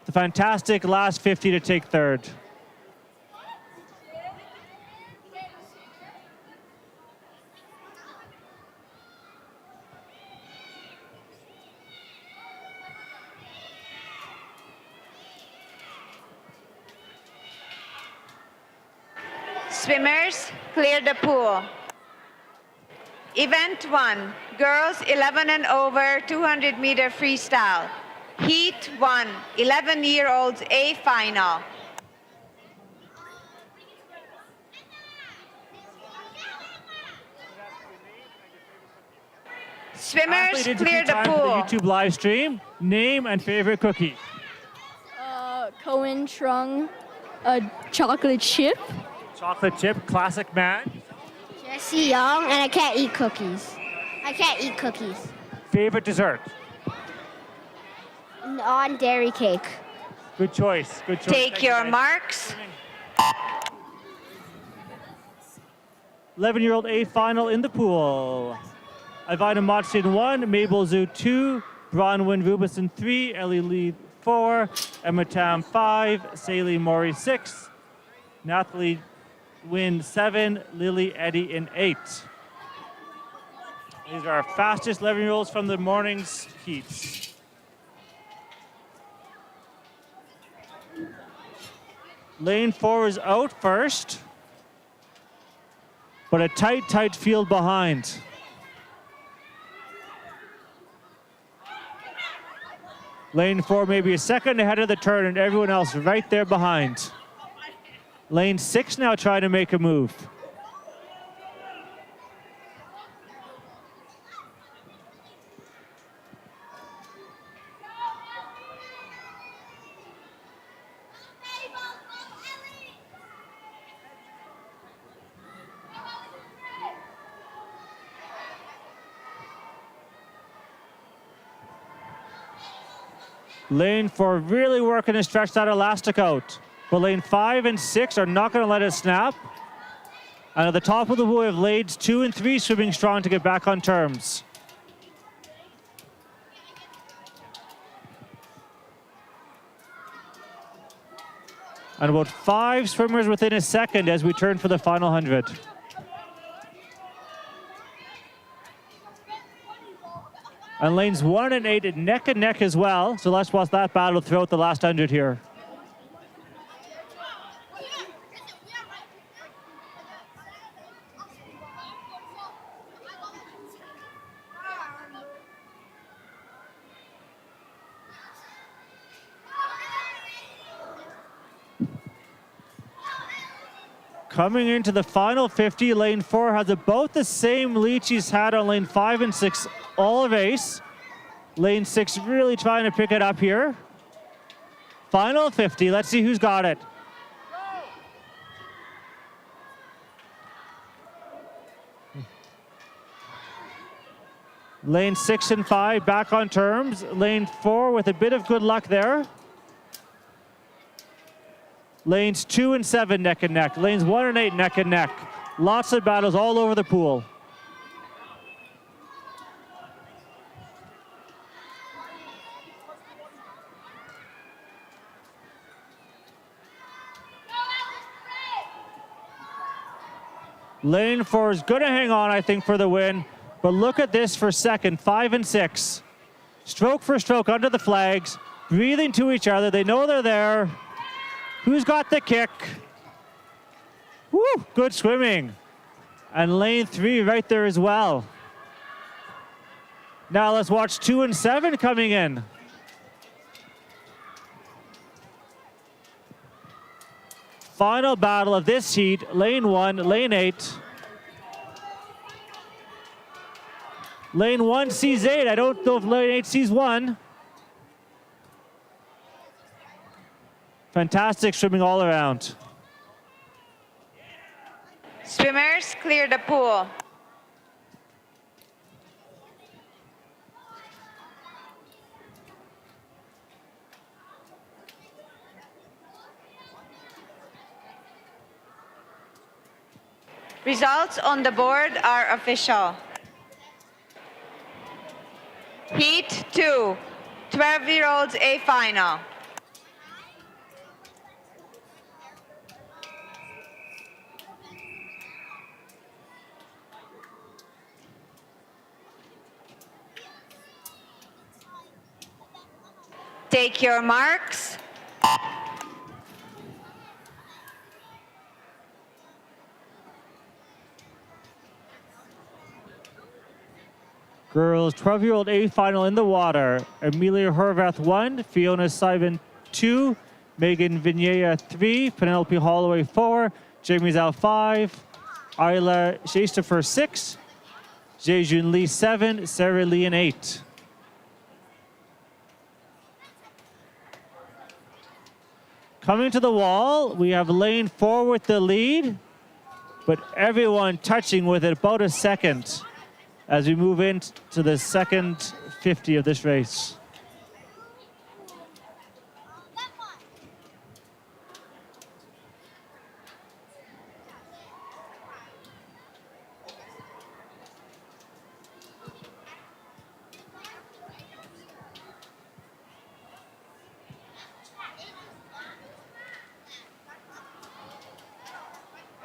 the fantastic last 50 to take third. Swimmers, clear the pool. Event 1, girls 11 and over, 200-meter freestyle. Heat 1, 11-year-olds A final. Swimmers, clear the pool. The YouTube live stream, name and favorite cookie. Cohen Trung, a chocolate chip. Chocolate chip, classic man. Jesse Young, and I can't eat cookies. I can't eat cookies. Favorite dessert. Non-dairy cake. Good choice. Good choice. Take your marks. 11-year-old A final in the pool. Ivana Motsin 1, Mabel Zhu 2, Bronwyn Rubison 3, Ellie Lee 4, Emma Tam 5, Saley Mori 6, Nathalie Wynn 7, Lily Eddy in 8. These are our fastest 11-year-olds from the morning's heats. Lane 4 is out first, but a tight field behind. Lane 4 maybe a second ahead of the turn and everyone else right there behind. Lane 6 now trying to make a move. Lane 4 really working to stretch that elastic out. But lane 5 and 6 are not going to let it snap. And at the top of the pool, we have lanes 2 and 3 swimming strong to get back on terms. And about 5 swimmers within a second as we turn for the final 100. And lanes 1 and 8 neck and neck as well. So let's watch that battle throughout the last 100 here. Coming into the final 50, lane 4 has about the same lead she's had on lane 5 and 6 all of ace. Lane 6 really trying to pick it up here. Final 50, let's see who's got it. Lane 6 and 5 back on terms. Lane 4 with a bit of good luck there. Lanes 2 and 7 neck and neck. Lanes 1 and 8 neck and neck. Lots of battles all over the pool. Lane 4 is going to hang on, I think, for the win. But look at this for second, 5 and 6. Stroke for stroke under the flags, breathing to each other. They know they're there. Who's got the kick? Woo, good swimming. And lane 3 right there as well. Now let's watch 2 and 7 coming in. Final battle of this heat, lane 1, lane 8. Lane 1 sees 8. I don't know if lane 8 sees 1. Fantastic swimming all around. Swimmers, clear the pool. Results on the board are official. Heat 2, 12-year-olds A final. Take your marks. Girls 12-year-old A final in the water. Amelia Horvath 1, Fiona Simon 2, Megan Vigneya 3, Penelope Holloway 4, Jamie Zhao 5, Isla Shastopher 6, Jaejun Lee 7, Sarah Lee 8. Coming to the wall, we have lane 4 with the lead, but everyone touching with it about a second as we move into the second 50 of this race.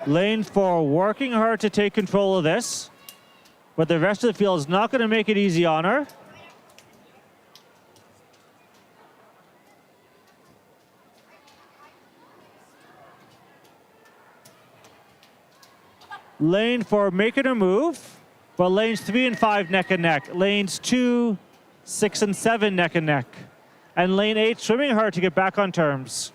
Lane 4 working hard to take control of this, but the rest of the field is not going to make it easy on her. Lane 4 making her move, but lanes 3 and 5 neck and neck. Lanes 2, 6, and 7 neck and neck. And lane 8 swimming hard to get back on terms.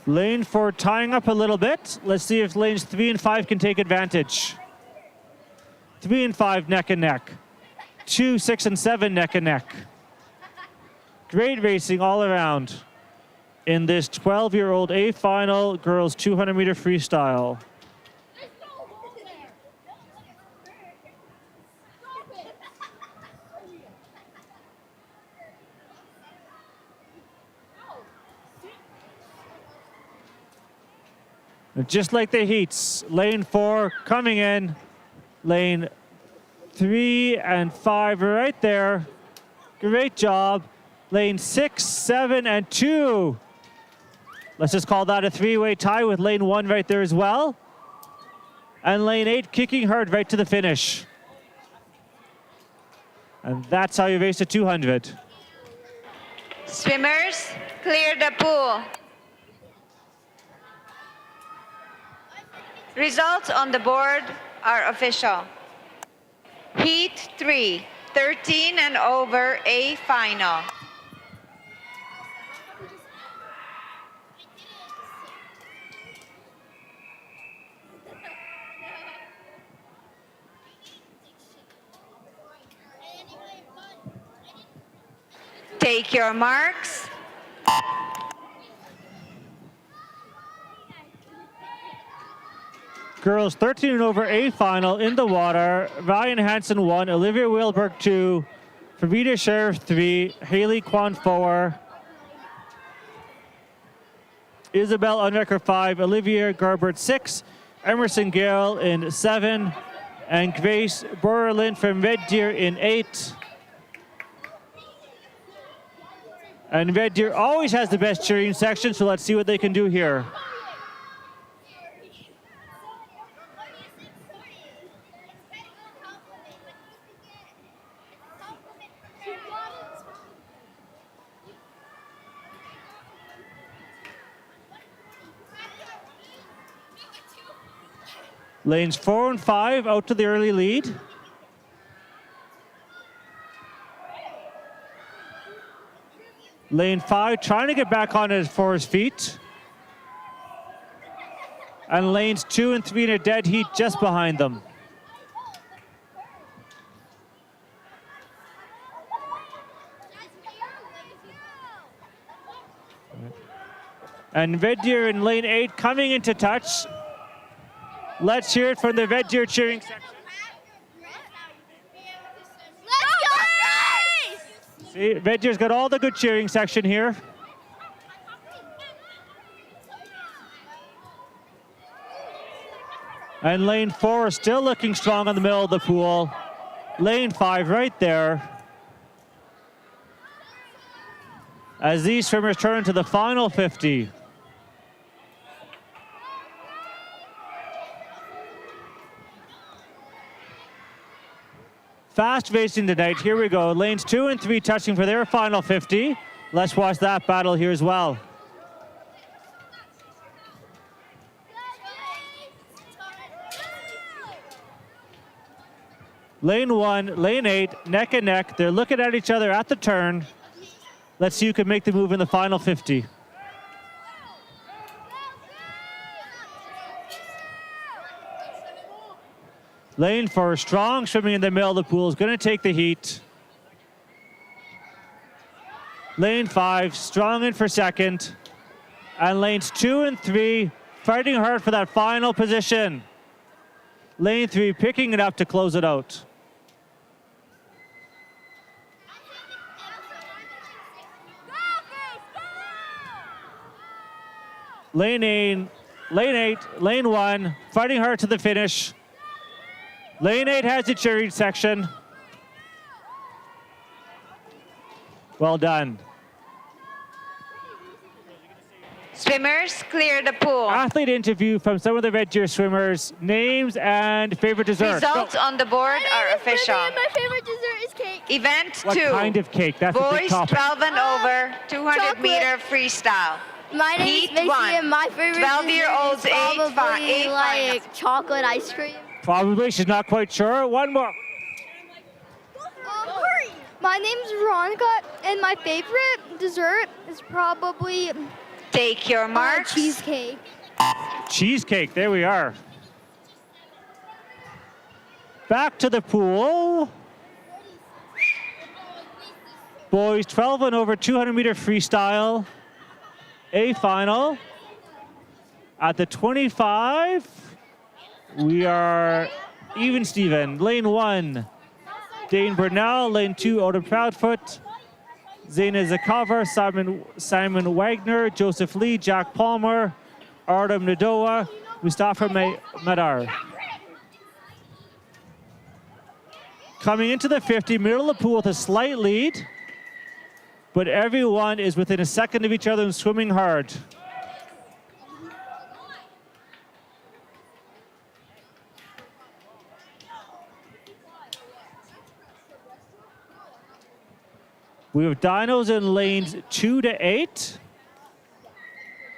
Lane 4 tying up a little bit. Let's see if lanes 3 and 5 can take advantage. 3 and 5 neck and neck. 2, 6, and 7 neck and neck. Great racing all around in this 12-year-old A final girls 200-meter freestyle. Just like the heats, lane 4 coming in, lane 3 and 5 right there. Great job. Lane 6, 7, and 2. Let's just call that a three-way tie with lane 1 right there as well. And lane 8 kicking hard right to the finish. And that's how you race a 200. Swimmers, clear the pool. Results on the board are official. Heat 3, 13 and over A final. Take your marks. Girls 13 and over A final in the water. Ryan Hansen 1, Olivia Wilberg 2, Favita Sheriff 3, Haley Kwan 4, Isabel Unrecker 5, Olivia Garbert 6, Emerson Gale in 7, and Grace Berlin from Red Deer in 8. And Red Deer always has the best cheering section, so let's see what they can do here. Lanes 4 and 5 out to the early lead. Lane 5 trying to get back on his 4's feet. And lanes 2 and 3 in a dead heat just behind them. And Red Deer in lane 8 coming into touch. Let's hear it from the Red Deer cheering section. See, Red Deer's got all the good cheering section here. And lane 4 is still looking strong in the middle of the pool. Lane 5 right there. As these swimmers turn to the final 50. Fast racing tonight. Here we go. Lanes 2 and 3 touching for their final 50. Let's watch that battle here as well. Lane 1, lane 8, neck and neck. They're looking at each other at the turn. Let's see who can make the move in the final 50. Lane 4, strong, swimming in the middle of the pool, is going to take the heat. Lane 5, strong in for second. And lanes 2 and 3, fighting hard for that final position. Lane 3, picking it up to close it out. Lane 8, lane 1, fighting hard to the finish. Lane 8 has the cheering section. Well done. Swimmers, clear the pool. Athlete interview from some of the red gear swimmers. Names and favorite dessert. Results on the board are official. My favorite dessert is cake. Event What 2. kind of cake? That's a big Boys topic. 12 and over, 200 chocolate. meter freestyle. My name Heat is Macy, 1. and my favorite 12-year-olds, dessert is eight probably like finals. chocolate ice cream. Probably, she's not quite sure. One more. My name's Veronica, and my favorite dessert is probably Take your marks. cheesecake. Cheesecake, there we are. Back to the pool. Boys 12 and over 200 meter freestyle. A final. At the 25, we are even Steven. Lane 1, Dane Burnell. Lane 2, Odin Proudfoot. Zaina Zakova, Simon Wagner, Joseph Lee, Jack Palmer, Artem Nadoa, Mustafa Madar. Coming into the 50, middle of the pool with a slight lead, but everyone is within a second of each other and swimming hard. We have dinos in lanes 2 to 8.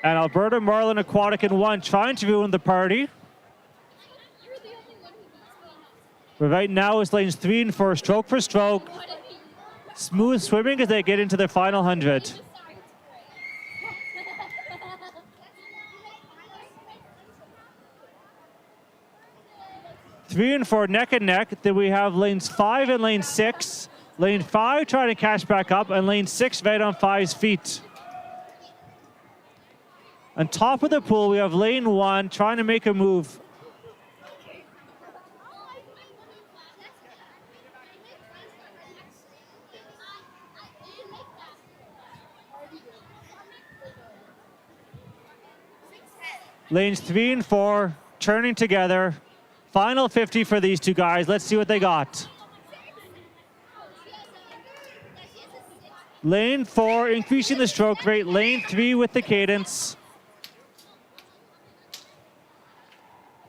And Alberta Marlin Aquatic in 1 trying to ruin the party. But right now it's lanes 3 and 4, stroke for stroke. Smooth swimming as they get into the final 100. Three and 4 neck and neck. Then we have lanes 5 and lane 6. Lane 5 trying to catch back up, and lane 6 right on 5's feet. On top of the pool, we have lane 1 trying to make a move. Lanes 3 and 4 turning together. Final 50 for these two guys. Let's see what they got. Lane 4 increasing the stroke rate. Lane 3 with the cadence.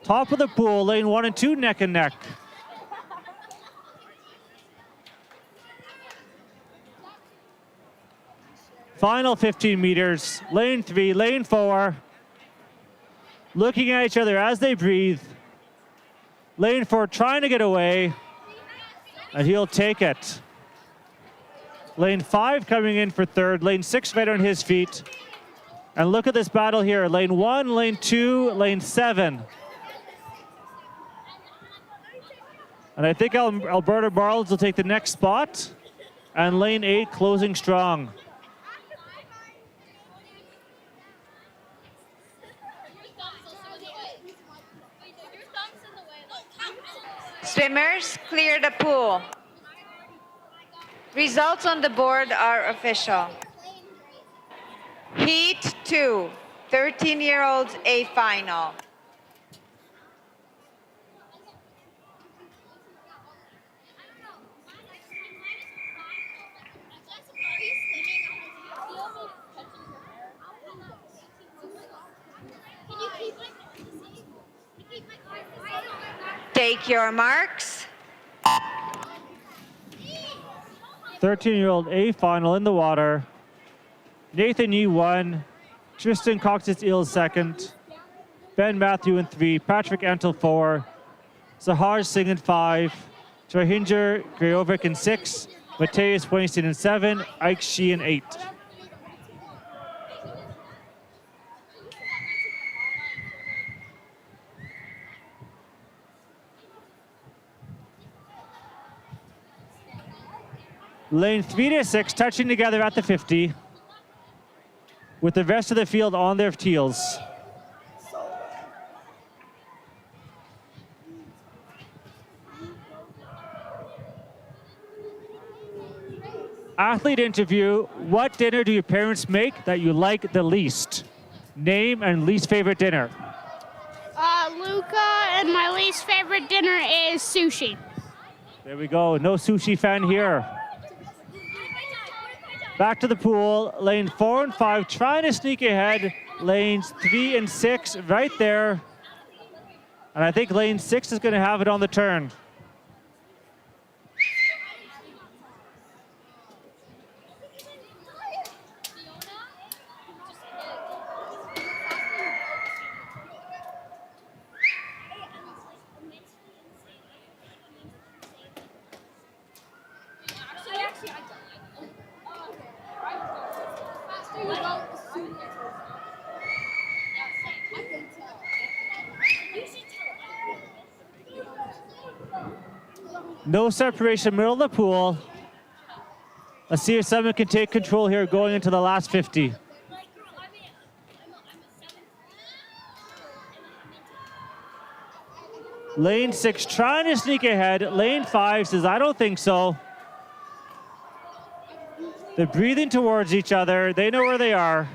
Top of the pool, lane 1 and 2 neck and neck. Final 15 meters. Lane 3, lane 4. Looking at each other as they breathe. Lane 4 trying to get away. And he'll take it. Lane 5 coming in for third. Lane 6 right on his feet. And look at this battle here. Lane 1, lane 2, lane 7. And I think Alberta Marlins will take the next spot. And lane 8 closing strong. Swimmers, clear the pool. Results on the board are official. Heat 2, 13-year-olds A final. Take your marks. 13-year-old A final in the water. Nathan Yee 1. Tristan Coxis-Eel 2nd. Ben Matthew in 3. Patrick Antle 4. Sahaj Singh in 5. Trahinger Grajovic in 6. Mateus Weinstein in 7. Ike Shee in 8. Lane 3 to 6 touching together at the 50 with the rest of the field on their heels. Athlete interview. What dinner do your parents make that you like the least? Name and least favorite dinner. Luca, and my least favorite dinner is sushi. There we go. No sushi fan here. Back to the pool. Lane 4 and 5 trying to sneak ahead. Lanes 3 and 6 right there. And I think lane 6 is going to have it on the turn. No separation, middle of the pool. Let's see if someone can take control here going into the last 50. Lane 6 trying to sneak ahead. Lane 5 says, I don't think so. They're breathing towards each other. They know where they are.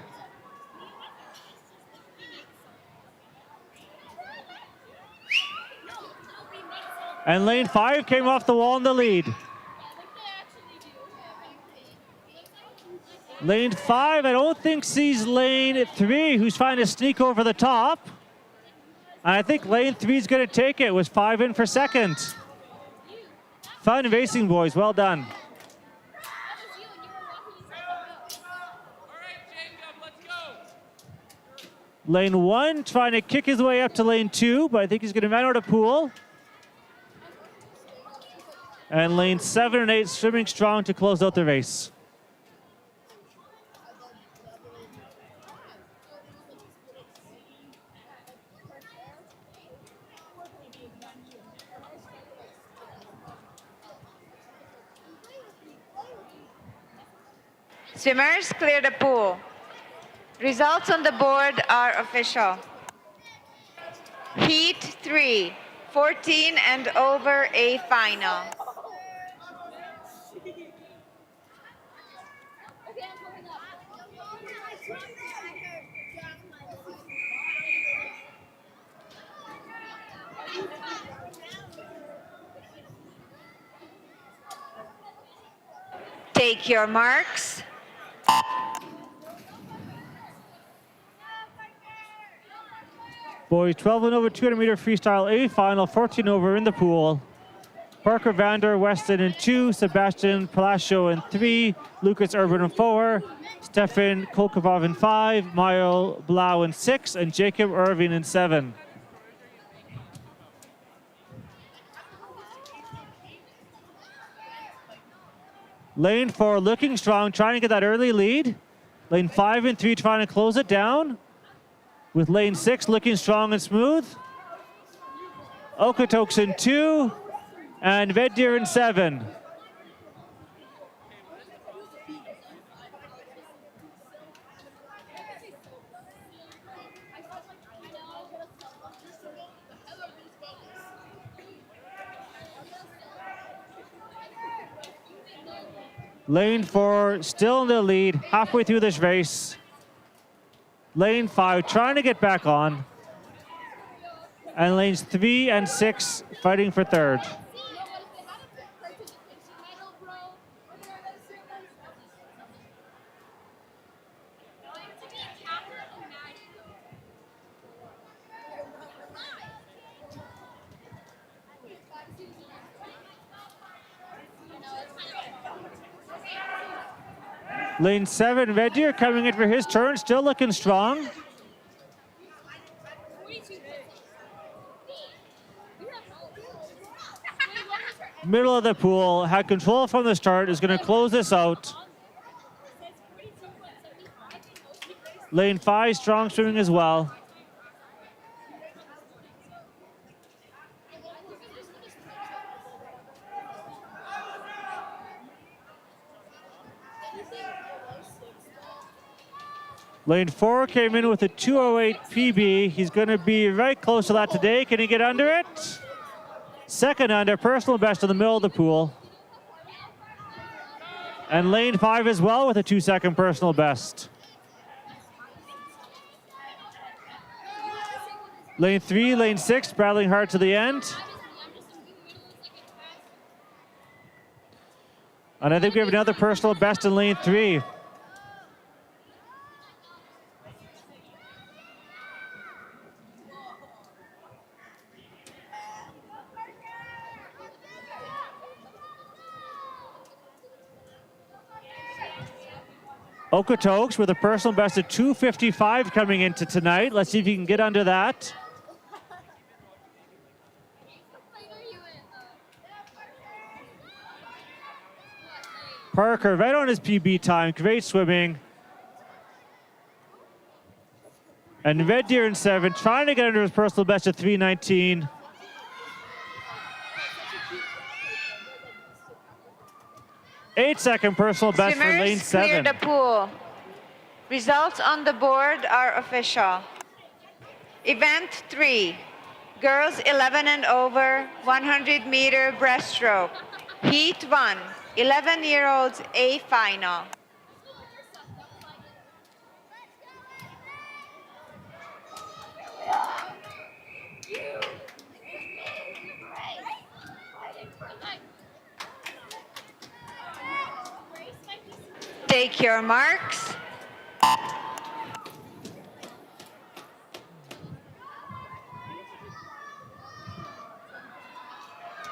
And lane 5 came off the wall in the lead. Lane 5, I don't think sees lane 3, who's trying to sneak over the top. And I think lane 3 is going to take it, with 5 in for second. Fun racing, boys. Well done. Lane 1 trying to kick his way up to lane 2, but I think he's going to run out of pool. And lane 7 and 8 swimming strong to close out the race. Swimmers, clear the pool. Results on the board are official. Heat 3, 14 and over A final. Take your marks. Boys, 12 and over 200 meter freestyle A final, 14 over in the pool. Parker Vander Weston in 2, Sebastian Palacio in 3, Lucas Urban in 4, Stefan Kolkovov in 5, Mayo Blau in 6, and Jacob Irving in 7. Lane 4 looking strong, trying to get that early lead. Lane 5 and 3 trying to close it down. With lane 6 looking strong and smooth. Okotoks in 2 and Veddir in 7. Lane 4 still in the lead halfway through this race. Lane 5 trying to get back on. And lanes 3 and 6 fighting for third. Lane 7, Veddir coming in for his turn, still looking strong. Middle of the pool, had control from the start, is going to close this out. Lane 5, strong swimming as well. Lane 4 came in with a 2:08 PB. He's going to be right close to that today. Can he get under it? Second under, personal best in the middle of the pool. And lane 5 as well with a 2-second personal best. Lane 3, lane 6, battling hard to the end. And I think we have another personal best in lane 3. Okotoks with a personal best of 2:55 coming into tonight. Let's see if you can get under that. Parker right on his PB time. Great swimming. And Red Deer in 7, trying to get under his personal best of 3:19. Eight-second personal best for lane Swimmers clear 7. the pool. Results on the board are official. Event 3, girls 11 and over, 100-meter breaststroke. Heat 1, 11-year-olds A final. Take your marks.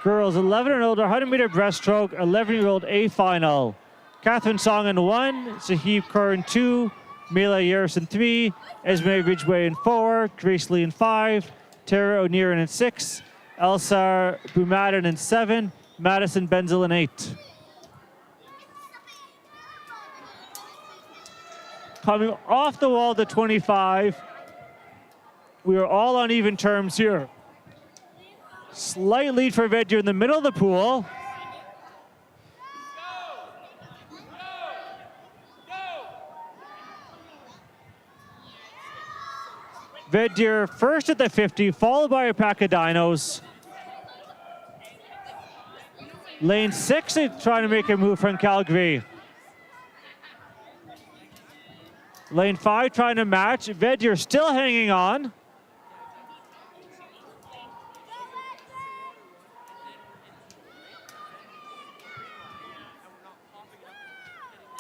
Girls 11 and older, 100-meter breaststroke, 11-year-old A final. Catherine Song in 1, Sahib Kaur in 2, Mila Yeris in 3, Esme Ridgway in 4, Grace Lee in 5, Tara O'Nearan in 6, Elsa Bumadan in 7, Madison Benzel in 8. Coming off the wall to 25, we are all on even terms here. Slight lead for Red Deer in the middle of the pool. Red Deer first at the 50, followed by a pack of dinos. Lane 6 is trying to make a move from Calgary. Lane 5 trying to match. Red Deer still hanging on.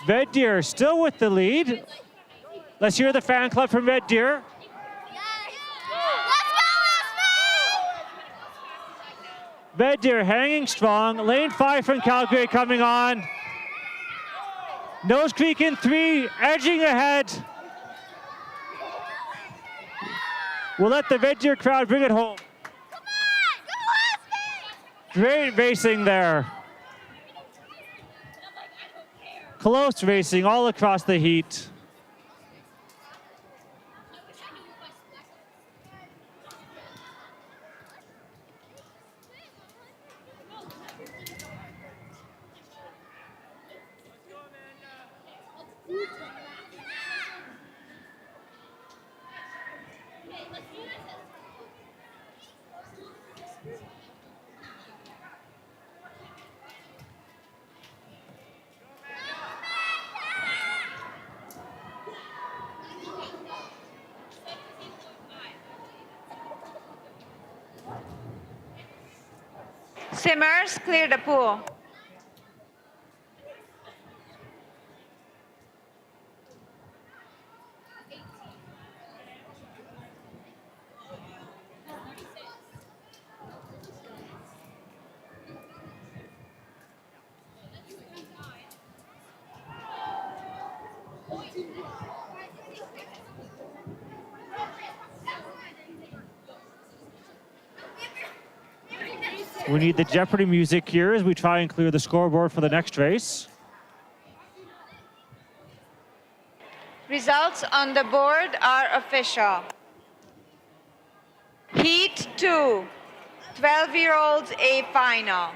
Red Deer still with the lead. Let's hear the fan club from Red Deer. Red Deer hanging strong. Lane 5 from Calgary coming on. Nose Creek in 3, edging ahead. We'll let the Red Deer crowd bring it home. Great racing there. Close racing all across the heat. Swimmers clear the pool. We need the Jeopardy music here as we try and clear the scoreboard for the next race. Results on the board are official. Heat 2, 12-year-olds A final.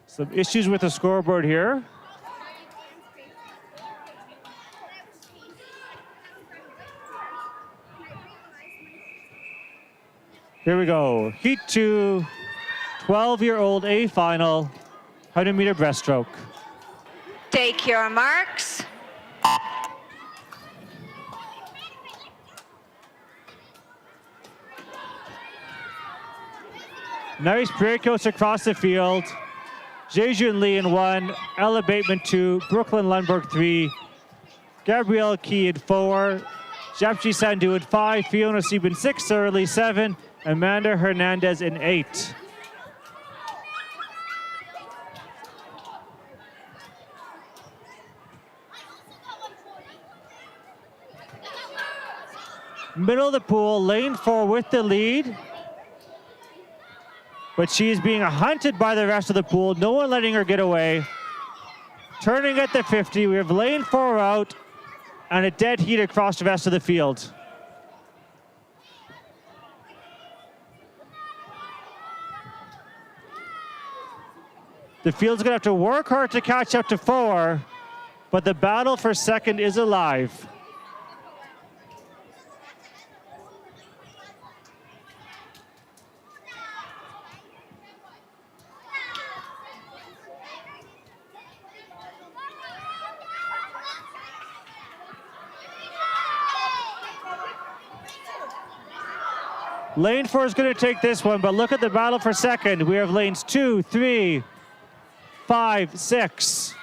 Some issues with the scoreboard here. Here we go. Heat 2, 12-year-old A final, 100-meter breaststroke. Take your marks. Nice breakouts across the field. Jejun Lee in 1, Ella Bateman 2, Brooklyn Lundberg 3, Gabrielle Key in 4, Japji Sandhu in 5, Fiona Sieben 6, Sarah Lee 7, Amanda Hernandez in 8. Middle of the pool, lane 4 with the lead. But she's being hunted by the rest of the pool. No one letting her get away. Turning at the 50, we have lane 4 out and a dead heat across the rest of the field. The field's gonna have to work hard to catch up to 4, but the battle for second is alive. Lane 4 is going to take this one, but look at the battle for second. We have lanes 2, 3, 5, 6.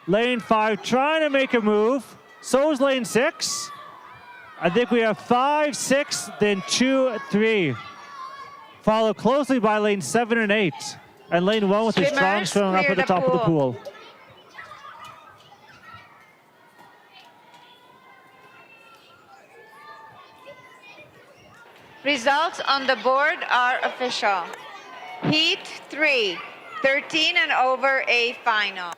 Lane 5 trying to make a move. So is lane 6. I think we have 5, 6, then 2, 3. Followed closely by lane 7 and 8. And lane 1 with a strong swing up at the top of the pool. Results on the board are official. Heat 3, 13 and over A final.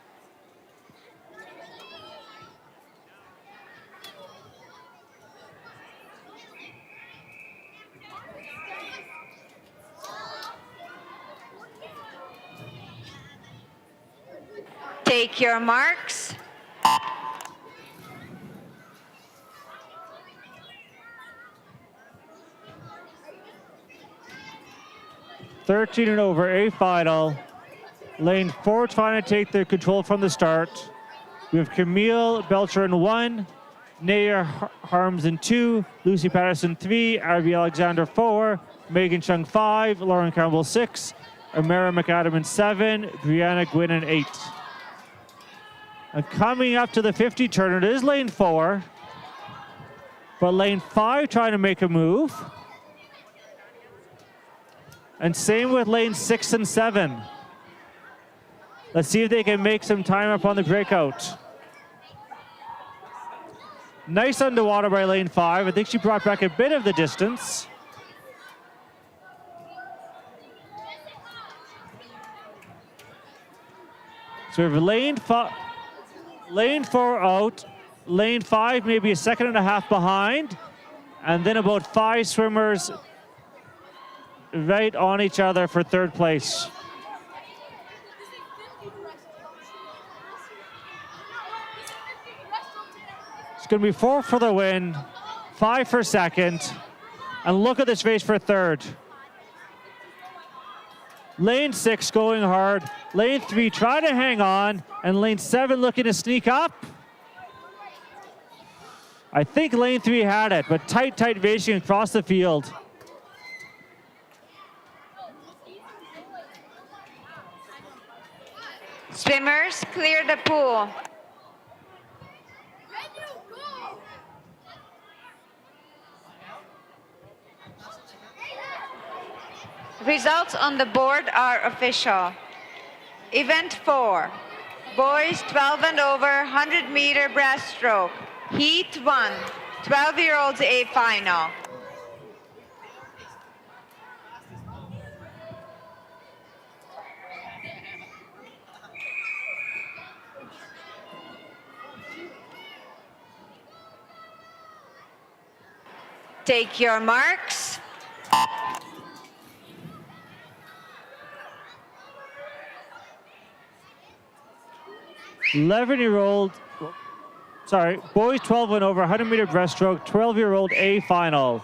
Take your marks. 13 and over, A final. Lane 4 trying to take the control from the start. We have Camille Belcher in 1, Naya Harms in 2, Lucy Patterson 3, Abby Alexander 4, Megan Chung 5, Lauren Campbell 6, Amara McAdam in 7, Brianna Gwynn in 8. And coming up to the 50 turn, it is lane 4, but lane 5 trying to make a move. And same with lane 6 and 7. Let's see if they can make some time up on the breakout. Nice underwater by lane 5. I think she brought back a bit of the distance. So we have lane 4 out. Lane 5 maybe a second and a half behind. And then about 5 swimmers right on each other for third place. It's going to be 4 for the win, 5 for second, and look at this race for third. Lane 6 going hard, lane 3 trying to hang on, and lane 7 looking to sneak up. I think lane 3 had it, but tight racing across the field. Swimmers, clear the pool. Results on the board are official. Event 4, boys 12 and over, 100-meter breaststroke. Heat 1, 12-year-olds A final. Take your marks. Boys 12 and over, 100-meter breaststroke, 12-year-old A final.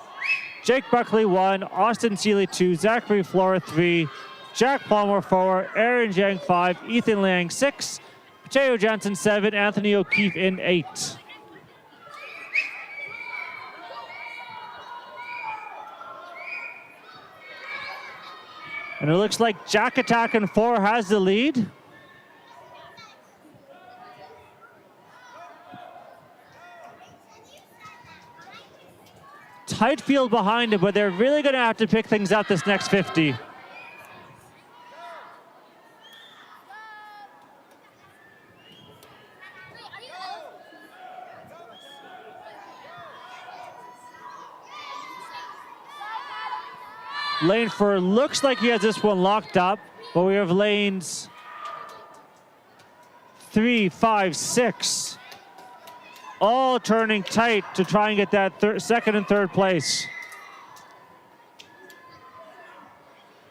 Jake Buckley 1, Austin Seeley 2, Zachary Flora 3, Jack Palmer 4, Aaron Zhang 5, Ethan Lang 6, Mateo Johnson 7, Anthony O'Keefe in 8. And it looks like Jack Attack in 4 has the lead. Tight field behind him, but they're really going to have to pick things up this next 50. Lane 4 looks like he has this one locked up, but we have lanes 3, 5, 6, all turning tight to try and get that second and third place.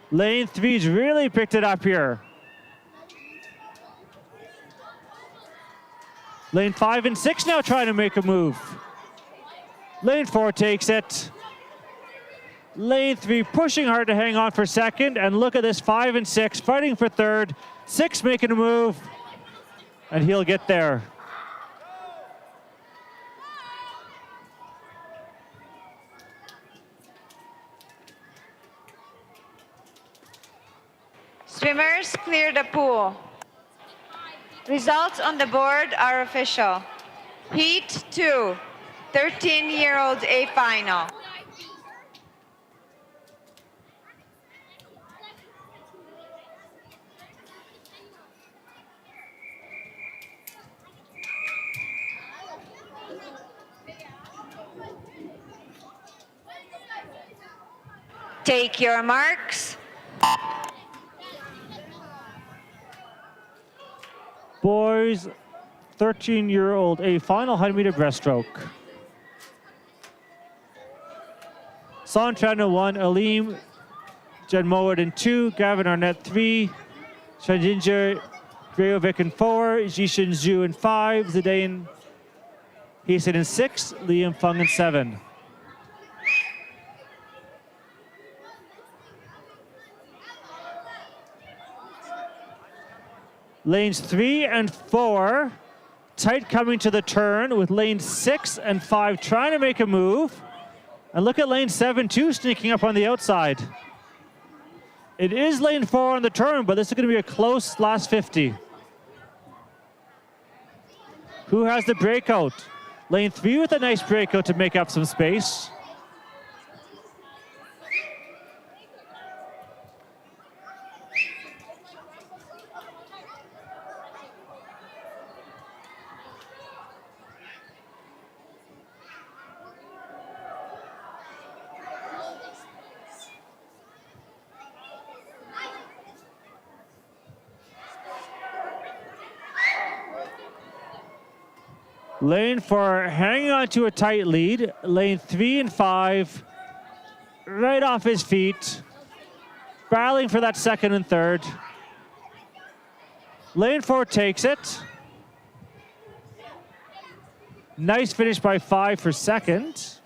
Lane 3's really picked it up here. Lane 5 and 6 now trying to make a move. Lane 4 takes it. Lane 3 pushing hard to hang on for second, and look at this, 5 and 6 fighting for third. 6 making a move, and he'll get there. Swimmers clear the pool. Results on the board are official. Heat 2, 13-year-old A final. Take your marks. Boys, 13-year-old A final 100-meter breaststroke. Santrano 1, Aleem Janmoed in 2, Gavin Arnett 3, Shanjinja Brejovic in 4, Jishin Zhu in 5, Zidane Heason in 6, Liam Fung in 7. Lanes 3 and 4, tight coming to the turn with lanes 6 and 5 trying to make a move. And look at lane 7 too, sneaking up on the outside. It is lane 4 on the turn, but this is going to be a close last 50. Who has the breakout? Lane 3 with a nice breakout to make up some space. Lane 4 hanging on to a tight lead. Lane 3 and 5 right off his feet, battling for that second and third. Lane 4 takes it. Nice finish by 5 for second.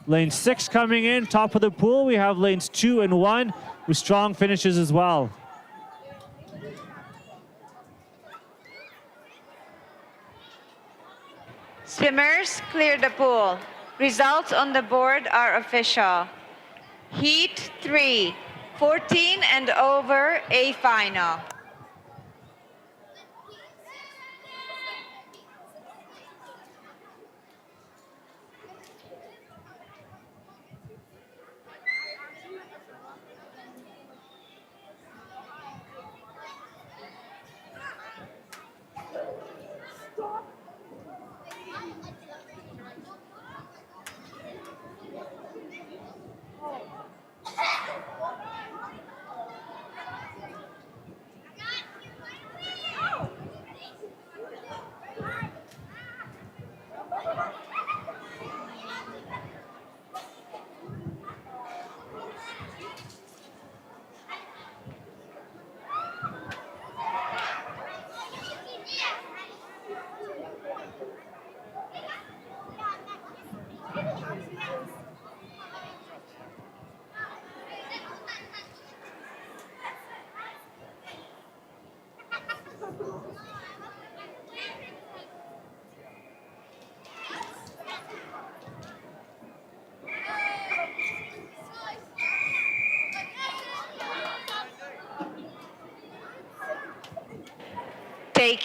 Lane 6 coming in, top of the pool. We have lanes 2 and 1 with strong finishes as well. Swimmers clear the pool. Results on the board are official. Heat 3, 14 and over, A final.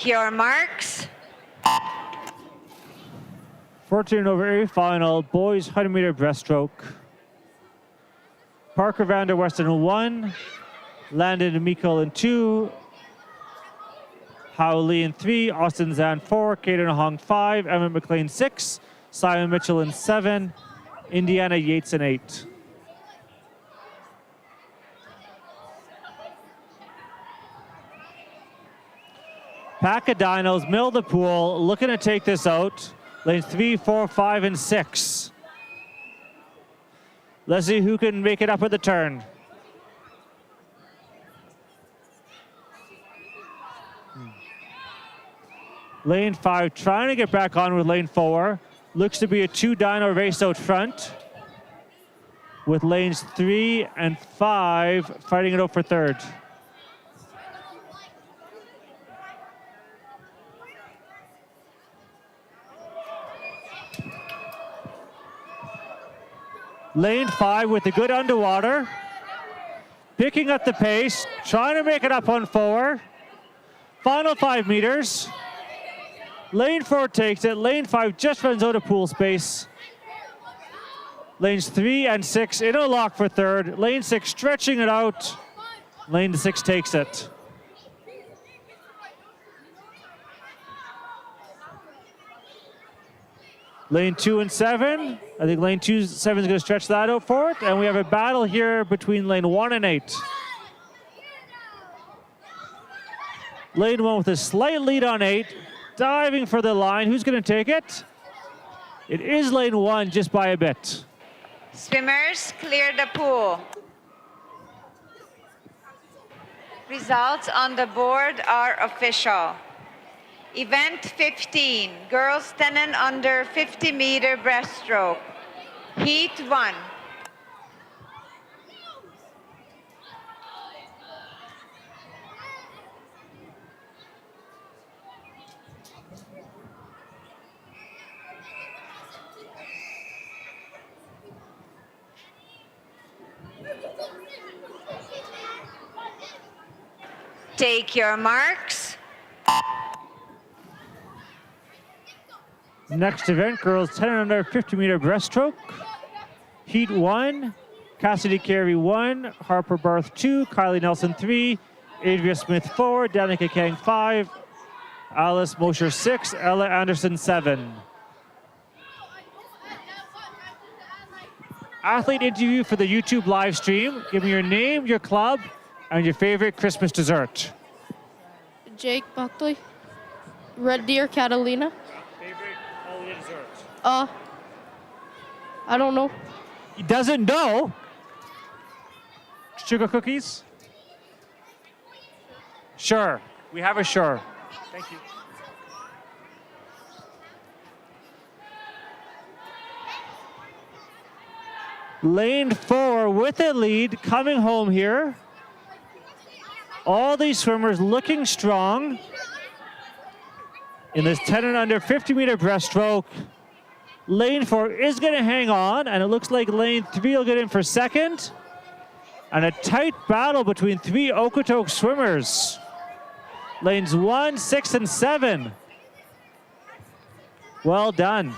Take your marks. 14 over 8 final, boys 100-meter breaststroke. Parker van der Westen in 1, Landon Mikkel in 2, Hao Lee in 3, Austin Zan 4, Caden Hong 5, Emmett McLean 6, Simon Mitchell in 7, Indiana Yates in 8. Pack of dinos, middle of the pool, looking to take this out. Lanes 3, 4, 5, and 6. Let's see who can make it up at the turn. Lane 5 trying to get back on with lane 4. Looks to be a 2-dino race out front, with lanes 3 and 5 fighting it out for third. Lane 5 with a good underwater. Picking up the pace, trying to make it up on 4. Final 5 meters. Lane 4 takes it. Lane 5 just runs out of pool space. Lanes 3 and 6 in a lock for third. Lane 6 stretching it out. Lane 6 takes it. Lane 2 and 7. I think lane 7 is going to stretch that out for it. And we have a battle here between lane 1 and 8. Lane 1 with a slight lead on 8. Diving for the line. Who's going to take it? It is lane 1 just by a bit. Swimmers clear the pool. Results on the board are official. Event 15, girls 10 and under 50-meter breaststroke. Heat 1. Take your marks. Next event, girls 10 and under 50-meter breaststroke. Heat 1, Cassidy Carey 1, Harper Barth 2, Kylie Nelson 3, Adria Smith 4, Danica Kang 5, Alice Mosher 6, Ella Anderson 7. Athlete interview for the YouTube live stream. Give me your name, your club, and your favorite Christmas dessert. Jake Buckley. Red Deer Catalina. Favorite holiday dessert? I don't know. He doesn't know. Sugar cookies? Sure. We have a sure. Thank you. Lane 4 with a lead, coming home here. All these swimmers looking strong in this 10 and under 50-meter breaststroke. Lane 4 is going to hang on, and it looks like lane 3 will get in for second. And a tight battle between 3 Okotoks swimmers. Lanes 1, 6, and 7. Well done.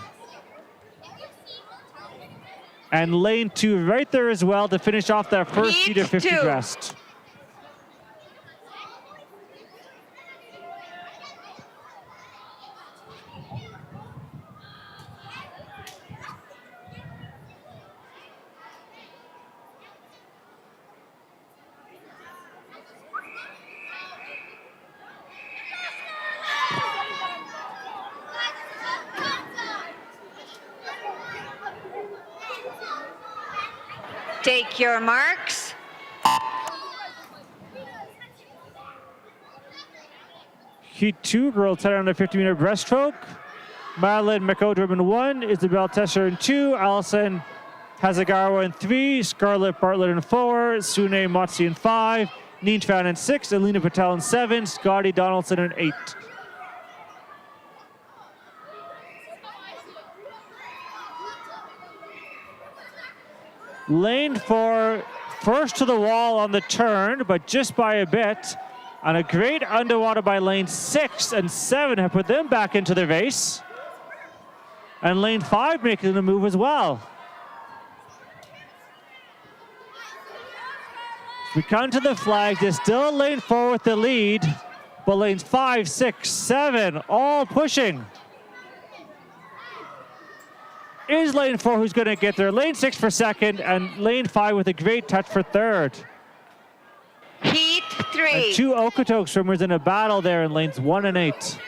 And lane 2 right there as well to finish off that first heat of 50 breast. Take your marks. Heat 2, girls 10 under 50-meter breaststroke. Madeline McOdrum in 1, Isabel Tesser in 2, Allison Hazagawa in 3, Scarlett Bartlett in 4, Sune Motsi in 5, Neen Fan in 6, Alina Patel in 7, Scotty Donaldson in 8. Lane 4, first to the wall on the turn, but just by a bit. And a great underwater by lane 6 and 7 have put them back into the race. And lane 5 making a move as well. We come to the flag. There's still lane 4 with the lead, but lanes 5, 6, 7 all pushing. Is lane 4 who's going to get there. Lane 6 for second, and lane 5 with a great touch for third. Heat 3. And 2 Okotoks swimmers in a battle there in lanes 1 and 8.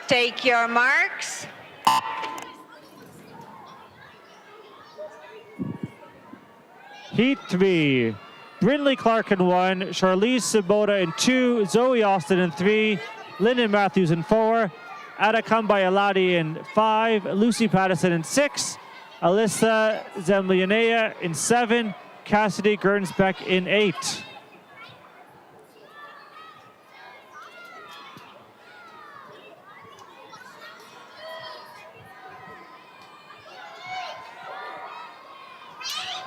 Take your marks. Heat 3. Brindley Clark in 1, Charlize Sabota in 2, Zoe Austin in 3, Lyndon Matthews in 4, Ada Kambayaladi in 5, Lucy Patterson in 6, Alyssa Zemlianea in 7, Cassidy Gernsbeck in 8.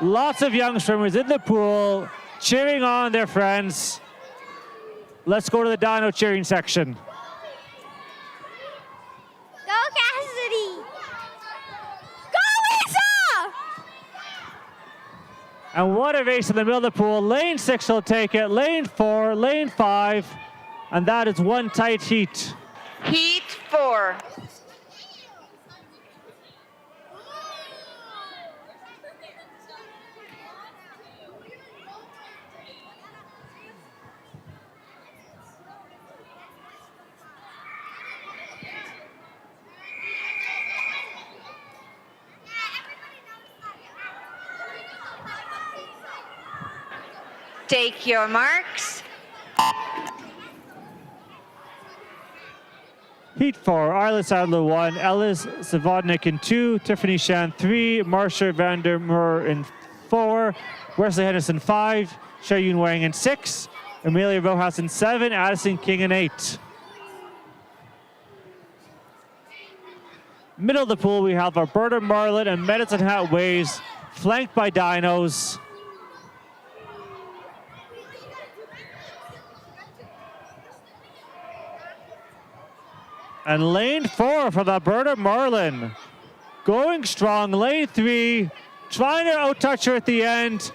Lots of young swimmers in the pool cheering on their friends. Let's go to the dyno cheering section. Go Cassidy! Go Lisa! And what a race in the middle of the pool. Lane 6 will take it, lane 4, lane 5, and that is one tight heat. Heat 4. Take your marks. Heat 4, Arla Sadler 1, Ellis Savodnik in 2, Tiffany Shan 3, Marsha Vandermeer in 4, Wesley Henderson 5, Xiaoyun Wang in 6, Amelia Rojas in 7, Addison King in 8. Middle of the pool, we have Alberta Marlin and Medicine Hat Waves, flanked by dynos. And lane 4 for the Alberta Marlin. Going strong. Lane 3, trying to out-touch her at the end.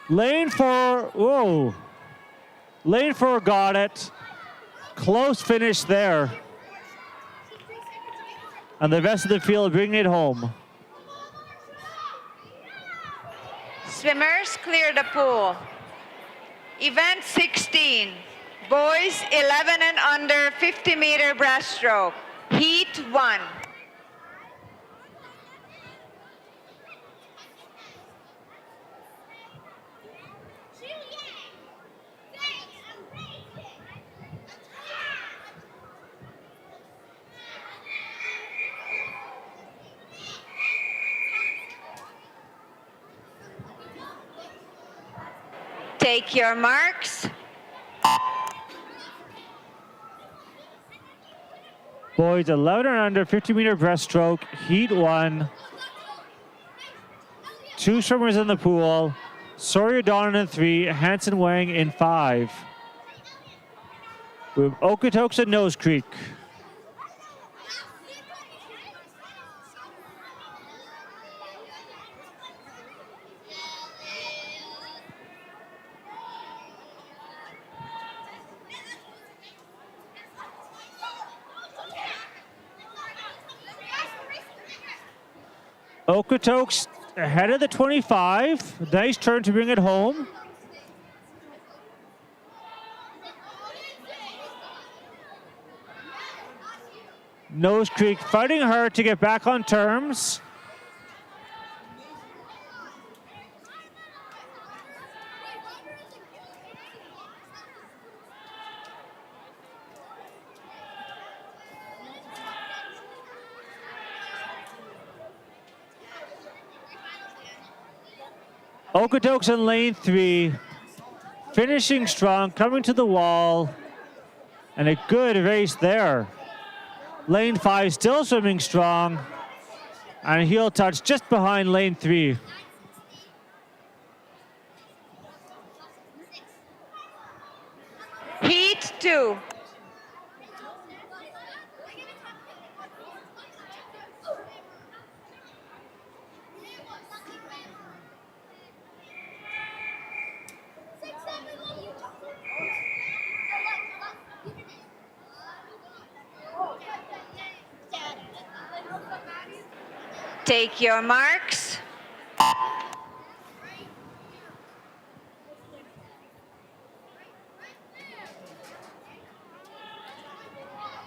Lane 4, whoa. Lane 4 got it. Close finish there. And the rest of the field bringing it home. Swimmers clear the pool. Event 16. Boys 11 and under 50-meter breaststroke. Heat 1. Take your marks. Boys 11 and under 50-meter breaststroke, heat 1. 2 swimmers in the pool. Sawyer Donnan in 3, Hanson Wang in 5. We have Okotoks and Nose Creek. Okotoks ahead of the 25. Nice turn to bring it home. Nose Creek fighting hard to get back on terms. Okotoks in lane 3, finishing strong, coming to the wall, and a good race there. Lane 5 still swimming strong, and heel touch just behind lane 3. Heat 2. Take your marks.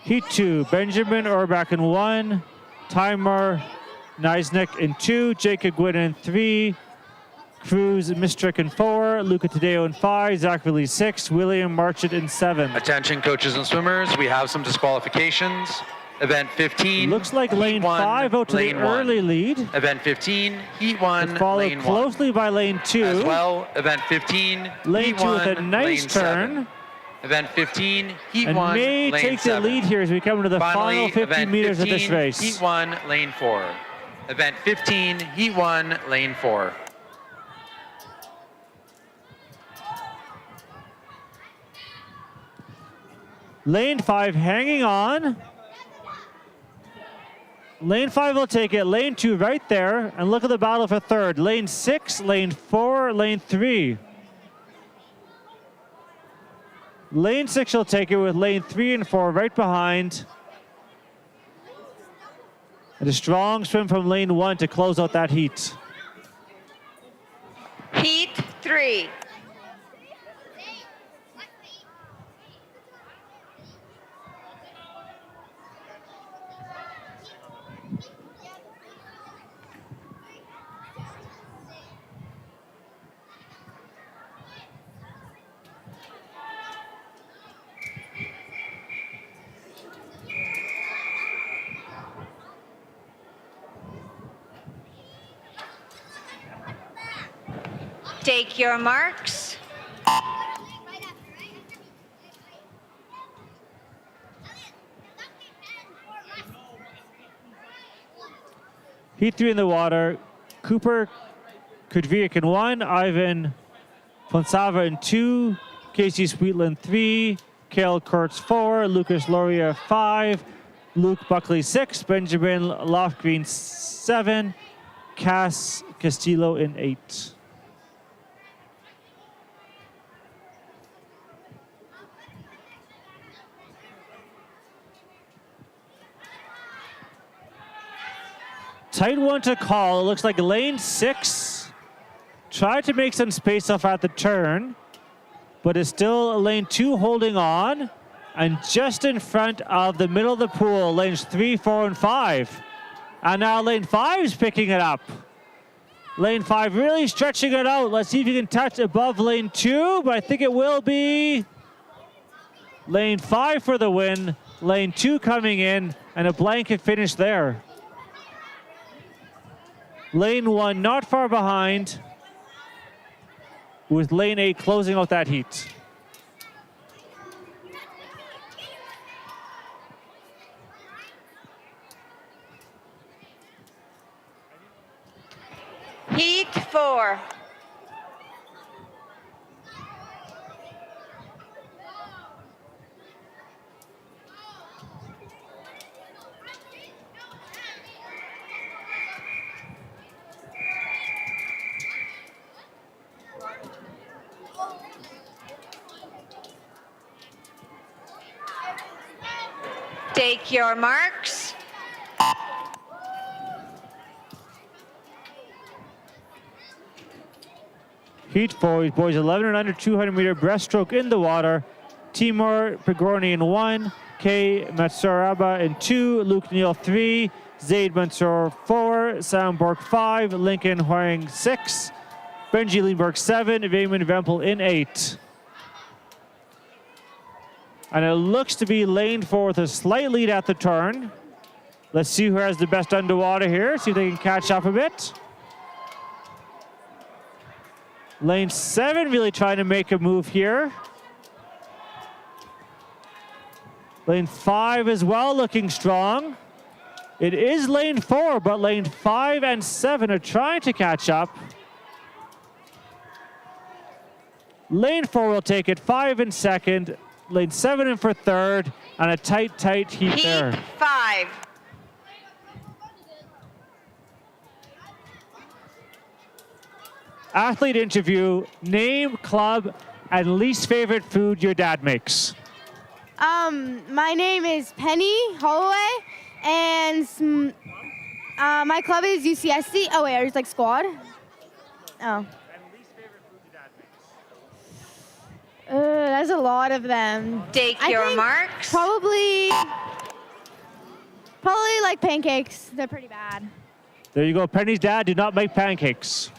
Heat 2, Benjamin Urbach in 1, Timur Neisnick in 2, Jacob Gwynn in 3, Cruz Mistrick in 4, Luca Tadeo in 5, Zach Lee 6, William Marchant in 7. Attention coaches and swimmers, we have some disqualifications. Event 15. Looks like lane 5 out to the early lead. Event 15, Heat 1, Followed lane 1. closely by lane 2. As well, Event 15, Lane Heat 2 1, with a nice lane turn. 7. Event 15, Heat And 1, may lane take 7. the lead here as we come into the Finally, final 50 event meters 15, of this race. Heat 1, lane 4. Event 15, Heat 1, lane 4. Lane 5 hanging on. Lane 5 will take it. Lane 2 right there. And look at the battle for third. Lane 6, lane 4, lane 3. Lane 6 will take it with lane 3 and 4 right behind. And a strong swim from lane 1 to close out that heat. Heat 3. Take your marks. Heat 3 in the water. Cooper Kudviak in 1. Ivan Fonsava in 2. Casey Sweetland 3. Kale Kurtz 4. Lucas Loria 5. Luke Buckley 6. Benjamin Lofgreen 7. Cass Castillo in 8. Tight one to call. It looks like lane 6 tried to make some space off at the turn, but is still lane 2 holding on. And just in front of the middle of the pool, lanes 3, 4, and 5. And now lane 5 is picking it up. Lane 5 really stretching it out. Let's see if you can touch above lane 2, but I think it will be lane 5 for the win. Lane 2 coming in, and a blanket finish there. Lane 1 not far behind, with lane 8 closing out that heat. Heat 4. Take your marks. Heat 4, boys 11 and under 200 meter breaststroke in the water. Timur Pegorni in 1, Kay Matsuraba in 2, Luke Neal 3, Zaid Mansour 4, Sam Bork 5, Lincoln Huang 6, Benji Lindbergh 7, Vayman Vempel in 8. And it looks to be lane 4 with a slight lead at the turn. Let's see who has the best underwater here, see if they can catch up a bit. Lane 7 really trying to make a move here. Lane 5 as well, looking strong. It is lane 4, but lane 5 and 7 are trying to catch up. Lane 4 will take it, 5 in second. Lane 7 in for third, and a tight heat there. Heat 5. Athlete interview, name, club, and least favorite food your dad makes. My name is Penny Holloway, and my club is UCSC. Oh wait, it's like squad. Oh. There's a lot of them. Take I your think marks. Probably like pancakes. They're pretty bad. There you go. Penny's dad did not make pancakes.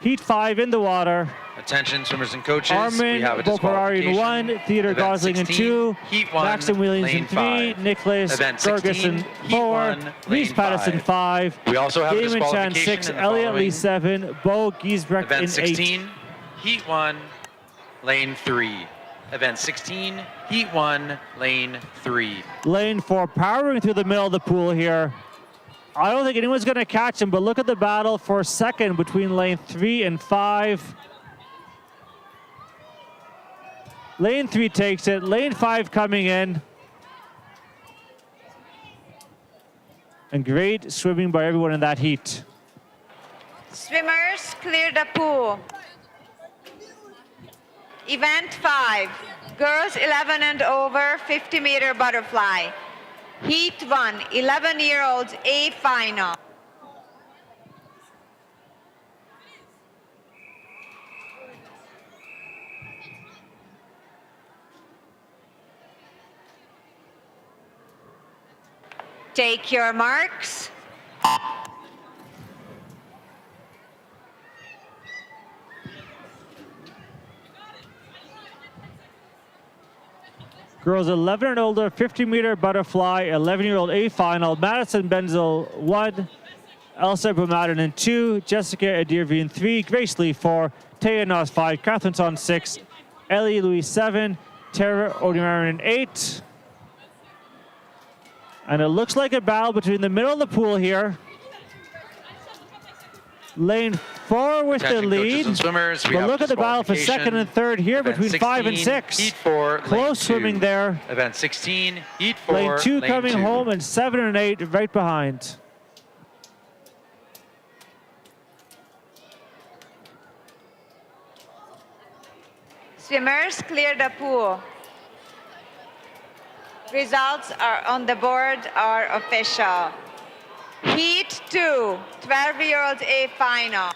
Heat 5 in the water. Attention, swimmers and coaches. Armin we have a Boparari in disqualification. 1, Theodore Event Gosling in 16, 2, Heat 1, Maxim Williams in lane 3, 5. Nicholas Event Ferguson 16, Heat 4, 1, Reese lane Patterson 5. 5, We also have a Damon Chan disqualification 6, in the Elliot Lee following. 7, Bo Giesbrecht in Event 16, 8. Heat 1, lane 3. Event 16, Heat 1, lane 3. Lane 4 powering through the middle of the pool here. I don't think anyone's going to catch him, but look at the battle for second between lane 3 and 5. Lane 3 takes it. Lane 5 coming in. And great swimming by everyone in that heat. Swimmers, clear the pool. Event 5, girls 11 and over, 50-meter butterfly. Heat 1, 11-year-olds A final. Take your marks. Girls 11 and older, 50-meter butterfly, 11-year-old A final. Madison Benzel 1, Elsa Bumadin in 2, Jessica Adirvi in 3, Grace Lee 4, Taya Nos 5, Catherine Son 6, Ellie Louise 7, Tara Odimarin in 8. And it looks like a battle between the middle of the pool here. Lane 4 with Attention, the coaches lead. and swimmers, we But have look at the battle for second and third here Event between 5 and 16, 6. Heat 4, lane Close 2. swimming there. Event 16, Heat 4, Lane 2 lane coming 2. home, and 7 and 8 right behind. Swimmers, clear the pool. Results are on the board are official. Heat 2, 12-year-olds A final.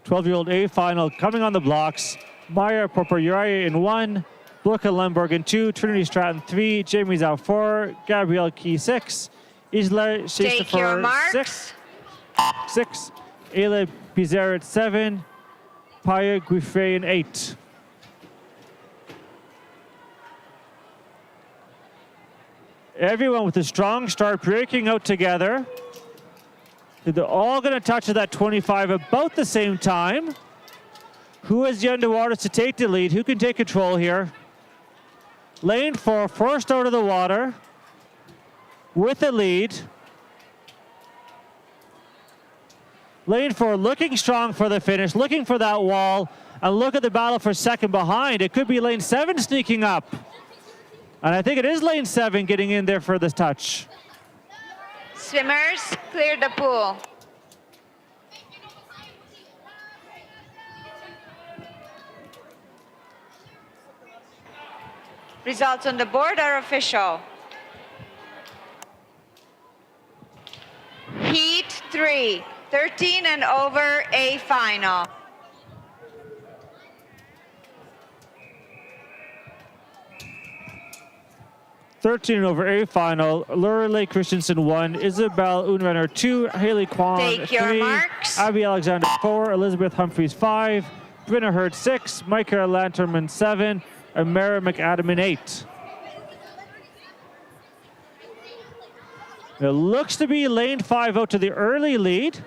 12-year-old A final coming on the blocks. Maya Popoyari in 1, Blurka Lemberg in 2, Trinity Stratton 3, Jamie Zhao 4, Gabrielle Key 6, Isla Take your Shastafur marks. 6, Ayla Bizarre 7, Paya Guifre in 8. Everyone with a strong start breaking out together. They're all going to touch at that 25 about the same time. Who has the underwaters to take the lead? Who can take control here? Lane 4, first out of the water with the lead. Lane 4 looking strong for the finish, looking for that wall. And look at the battle for second behind. It could be lane 7 sneaking up. And I think it is lane 7 getting in there for this touch. Swimmers, clear the pool. Results on the board are official. Heat 3, 13 and over A final. '13 over A final. Lorelei Christensen 1, Isabel Unrenner 2, Haley Kwan Take your 3, marks. Abby Alexander 4, Elizabeth Humphreys 5, Brenna Hurd 6, Micah Lanterman 7, and Mara McAdam in 8. It looks to be lane 5 out to the early lead,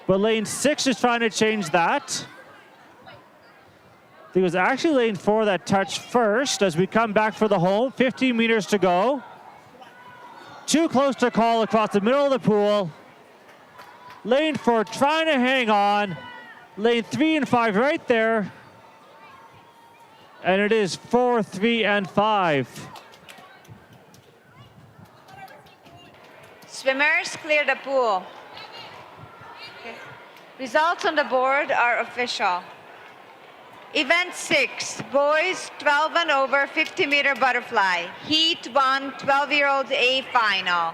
but lane 6 is trying to change that. I think it was actually lane 4 that touched first as we come back for the home. 15 meters to go. Too close to call across the middle of the pool. Lane 4 trying to hang on. Lane 3 and 5 right there. And it is 4, 3, and 5. Swimmers clear the pool. Okay. Results on the board are official. Event 6, boys 12 and over 50-meter butterfly. Heat 1, 12-year-old A final.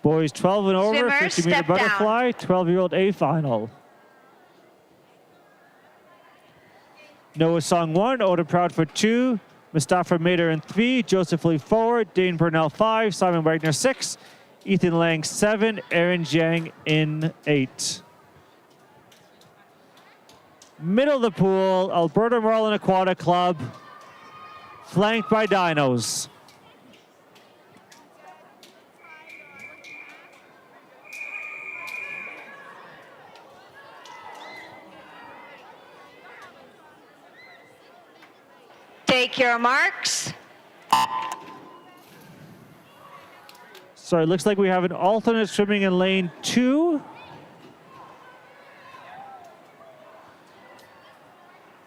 Boys 12 and over, Swimmers, 50-meter step down. butterfly, 12-year-old A final. Noah Song 1, Oda Proudfoot 2, Mustafa Mader in 3, Joseph Lee 4, Dane Burnell 5, Simon Wagner 6, Ethan Lang 7, Aaron Jiang in 8. Middle of the pool, Alberta Marlin Aquatic Club, flanked by dinos. Take your marks. So it looks like we have an alternate swimming in lane 2.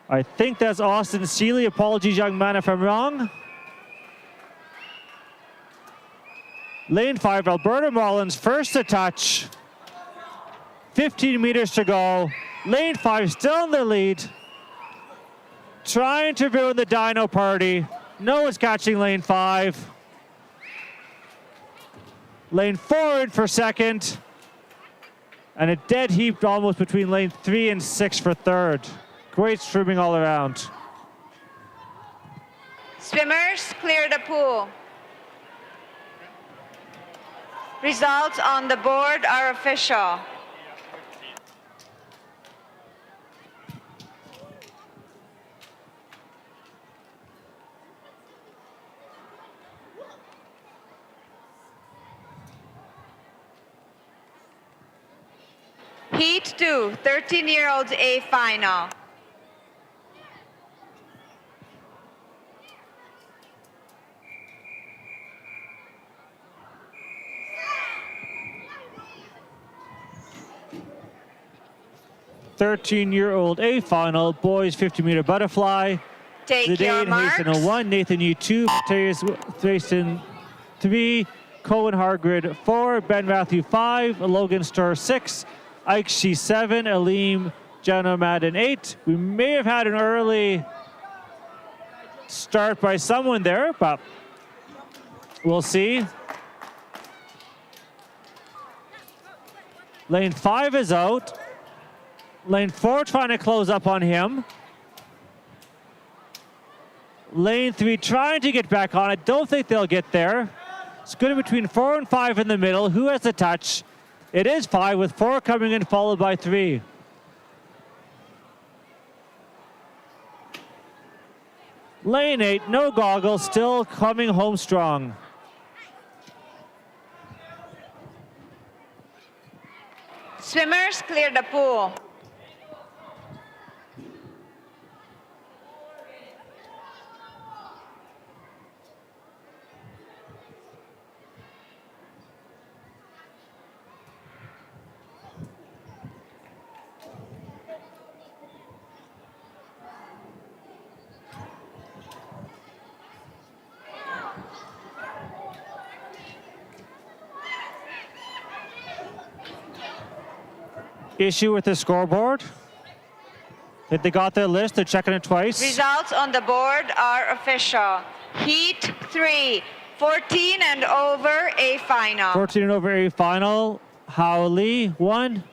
I think that's Austin Seeley. Apologies, young man, if I'm wrong. Lane 5, Alberta Marlins, first to touch. 15 meters to go. Lane 5 still in the lead. Trying to ruin the dino party. Noah's catching lane 5. Lane 4 in for second. And a dead heap almost between lane 3 and 6 for third. Great swimming all around. Swimmers clear the pool. Results on the board are official. Heat 2, 13-year-olds A final. Thirteen-year-old A final, boys 50-meter butterfly. Take your Zidane marks. Hasten 1, Nathan Yu 2, Materius Thrasten 3, Cohen Hargrid 4, Ben Matthew 5, Logan Star 6, Ike Shee 7, Aleem Janomadin 8. We may have had an early start by someone there, but we'll see. Lane 5 is out. Lane 4 trying to close up on him. Lane 3 trying to get back on it. Don't think they'll get there. It's good between 4 and 5 in the middle. Who has the touch? It is 5 with 4 coming in, followed by 3. Lane 8, no goggles, still coming home strong. Swimmers clear the pool. Issue with the scoreboard. If they got their list, they're checking it twice. Results on the board are official. Heat 3, 14 and over A final. 14 and over A final. Hao Lee 1.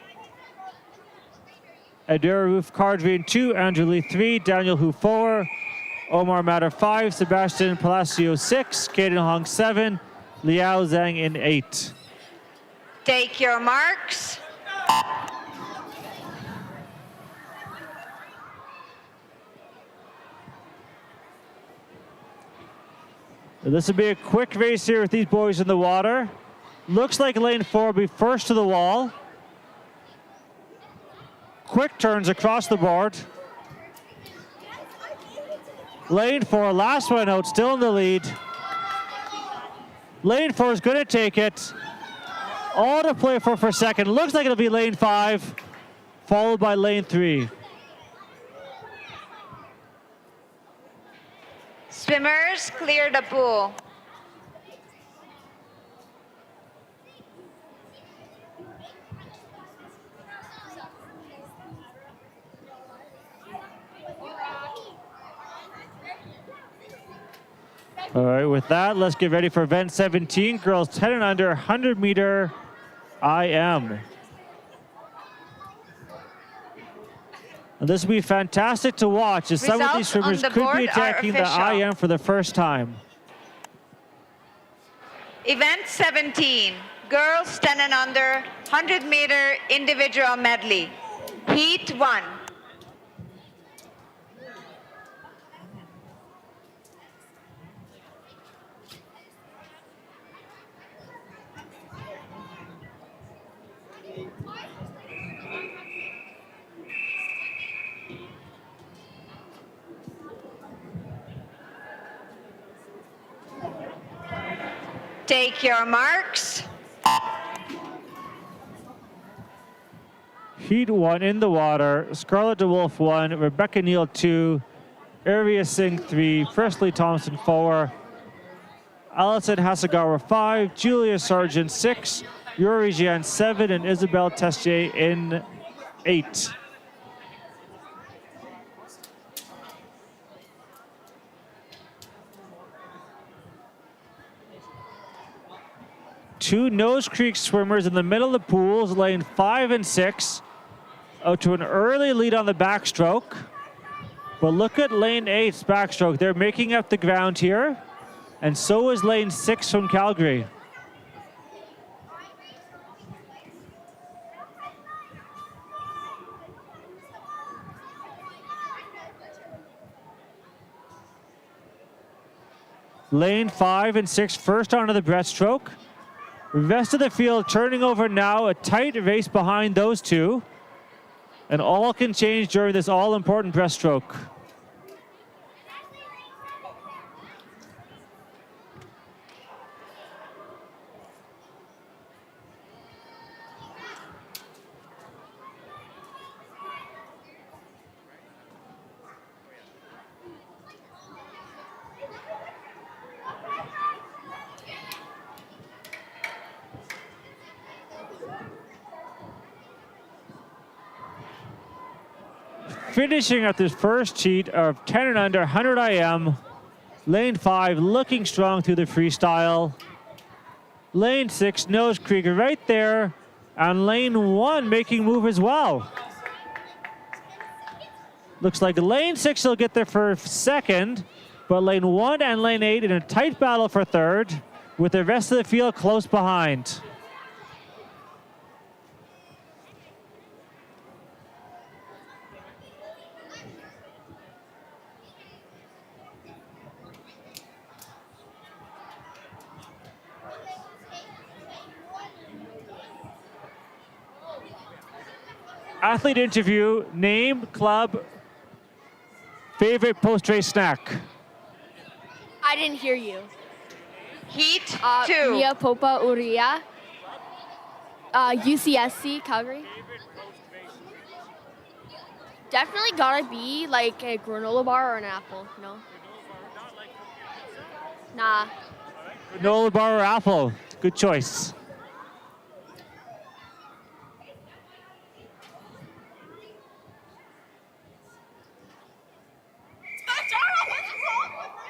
Adira Roof Cardrian 2. Andrew Lee 3. Daniel Hu 4. Omar Matter 5. Sebastian Palacio 6. Caden Hong 7. Liao Zhang in 8. Take your marks. This will be a quick race here with these boys in the water. Looks like lane 4 will be first to the wall. Quick turns across the board. Lane 4, last one out, still in the lead. Lane 4 is going to take it. All to play for second. Looks like it'll be lane 5, followed by lane 3. Swimmers clear the pool. All right, with that, let's get ready for event 17, girls 10 and under, 100-meter IM. And this will be fantastic to watch as some of these swimmers could be attacking the IM for the first time. Event 17, girls 10 and under, 100-meter individual medley. Heat 1. Take your marks. Heat 1 in the water. Scarlett DeWolf 1, Rebecca Neal 2, Arya Singh 3, Presley Thompson 4, Allison Hasegawa 5, Julia Sargent 6, Yuri Jian 7, and Isabel Tessier in 8. Two Nose Creek swimmers in the middle of the pools, lane 5 and 6, out to an early lead on the backstroke. But look at lane 8's backstroke. They're making up the ground here, and so is lane 6 from Calgary. Lane 5 and 6 first onto the breaststroke. Rest of the field turning over now, a tight race behind those two. And all can change during this all-important breaststroke. Finishing up this first heat of 10 and under, 100 IM. Lane 5 looking strong through the freestyle. Lane 6, Nose Creek right there. And lane 1 making move as well. Looks like lane 6 will get there for second, but lane 1 and lane 8 in a tight battle for third, with the rest of the field close behind. Athlete interview, name, club, favorite post-race snack. I didn't hear you. Heat 2. Mia Popa Uria. UCSC, Calgary. Definitely gotta be like a granola bar or an apple, no? Nah. Granola bar or apple, good choice.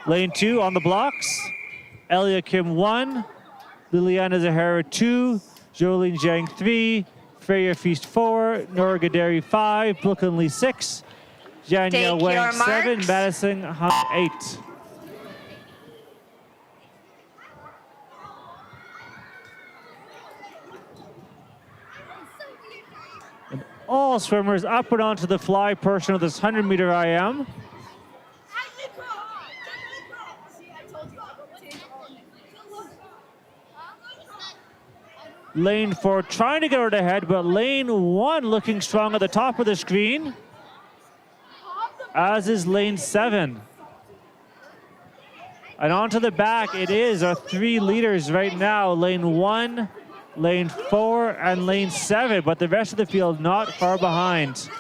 Lane 2 on the blocks. Elia Kim 1, Liliana Zahara 2, Jolene Zhang 3, Freya Feast 4, Nora Gaderi 5, Brooklyn Lee 6, Danielle Wang 7, Madison Hunt 8. And all swimmers up and onto the fly portion of this 100-meter IM. Lane 4 trying to get out ahead, but lane 1 looking strong at the top of the screen, as is lane 7. And onto the back, it is our 3 leaders right now, lane 1, lane 4, and lane 7, but the rest of the field not far behind.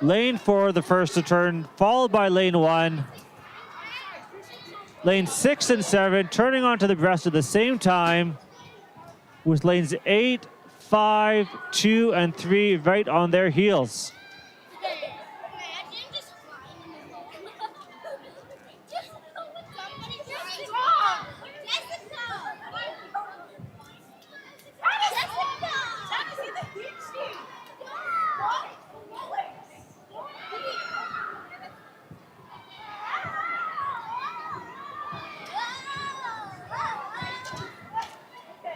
Lane 4, the first to turn, followed by lane 1. Lane 6 and 7 turning onto the breast at the same time, with lanes 8, 5, 2, and 3 right on their heels.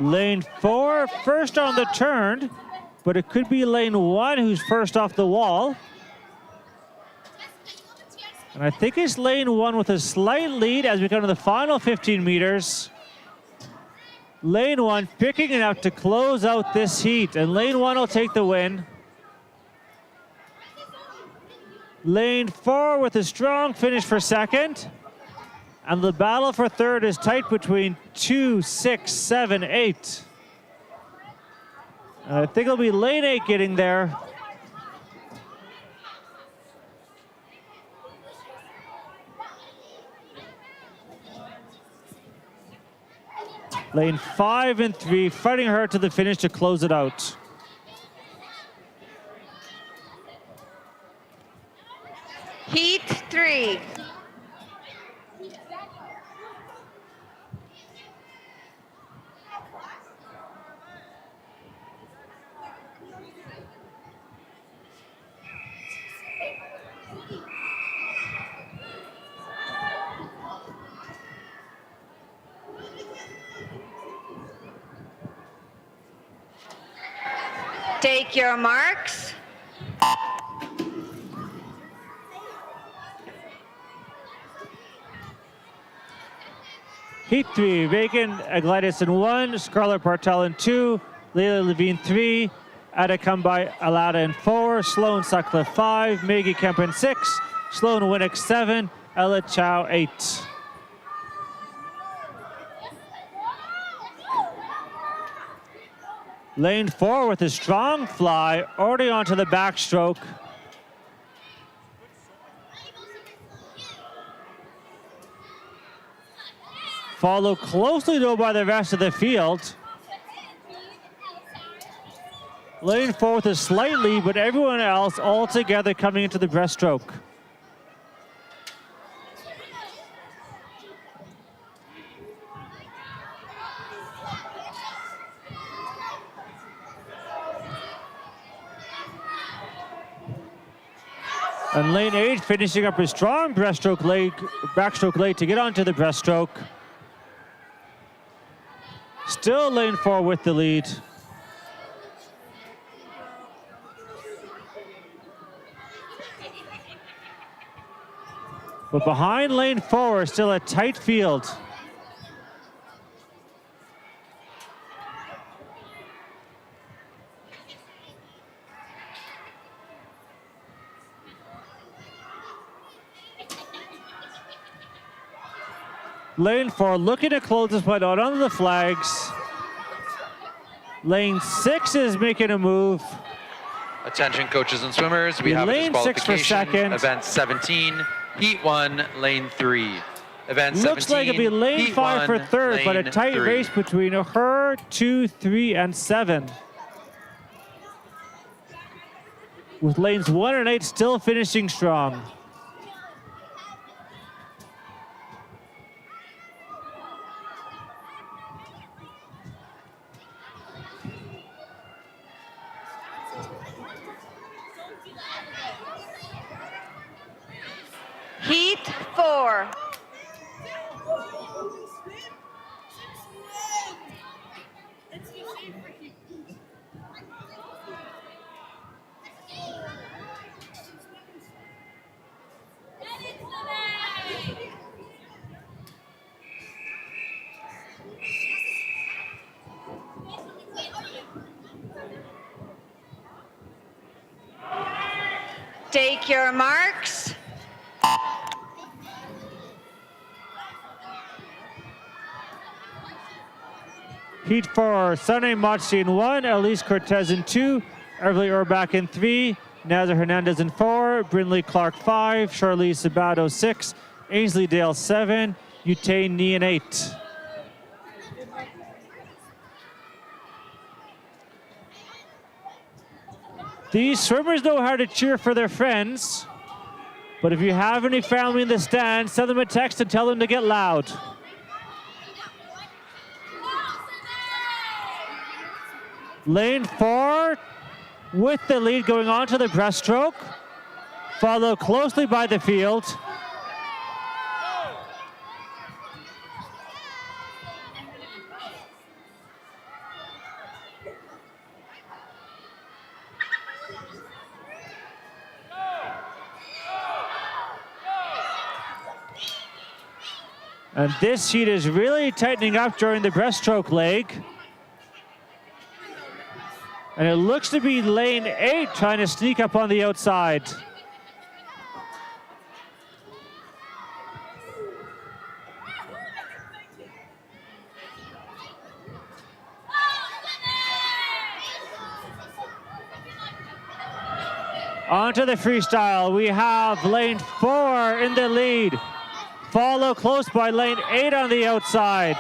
Lane 4 first on the turn, but it could be lane 1 who's first off the wall. And I think it's lane 1 with a slight lead as we come to the final 15 meters. Lane 1 picking it up to close out this heat, and lane 1 will take the win. Lane 4 with a strong finish for second. And the battle for third is tight between 2, 6, 7, 8. And I think it'll be lane 8 getting there. Lane 5 and 3 fighting her to the finish to close it out. Heat 3. Take your marks. Heat 3, Reagan Aglidis in 1, Scarlett Bartel in 2, Leila Levine 3, Adekumbai Alada in 4, Sloan Sutcliffe 5, Maggie Kemp in 6, Sloan Winnick 7, Ella Chow 8. Lane 4 with a strong fly, already onto the backstroke. Followed closely though by the rest of the field. Lane 4 with a slight lead, but everyone else all together coming into the breaststroke. And lane 8 finishing up a strong backstroke leg to get onto the breaststroke. Still lane 4 with the lead. But behind lane 4 is still a tight field. Lane 4 looking to close this point out under the flags. Lane 6 is making a move. Attention coaches and swimmers, we have a Lane 6 for disqualification. second. Event 17, Heat 1, Lane 3. Event 17, Looks like it'll be lane Heat 5 for 1, third, but a Lane tight 3. race between her, 2, 3, and 7. With lanes 1 and 8 still finishing strong. Heat 4. Take your marks. Heat 4, Sunny Machi in 1, Elise Cortez in 2, Everly Urbach in 3, Nazar Hernandez in 4, Brindley Clark 5, Charlize Sabato 6, Ainsley Dale 7, Utane Ni in 8. These swimmers know how to cheer for their friends, but if you have any family in the stands, send them a text and tell them to get loud. Lane 4 with the lead going on to the breaststroke, followed closely by the field. And this heat is really tightening up during the breaststroke leg. And it looks to be lane 8 trying to sneak up on the outside. Onto the freestyle, we have lane 4 in the lead. Follow close by lane 8 on the outside.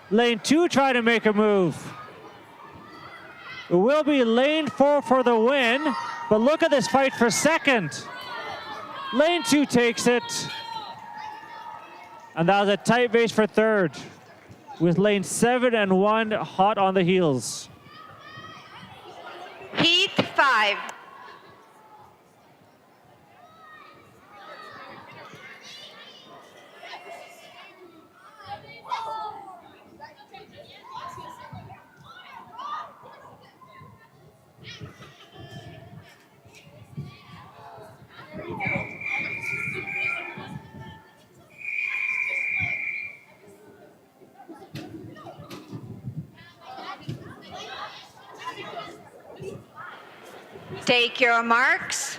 Lane 2 trying to make a move. It will be lane 4 for the win, but look at this fight for second. Lane 2 takes it. And that was a tight race for third, with lane 7 and 1 hot on the heels. Heat 5. Take your marks.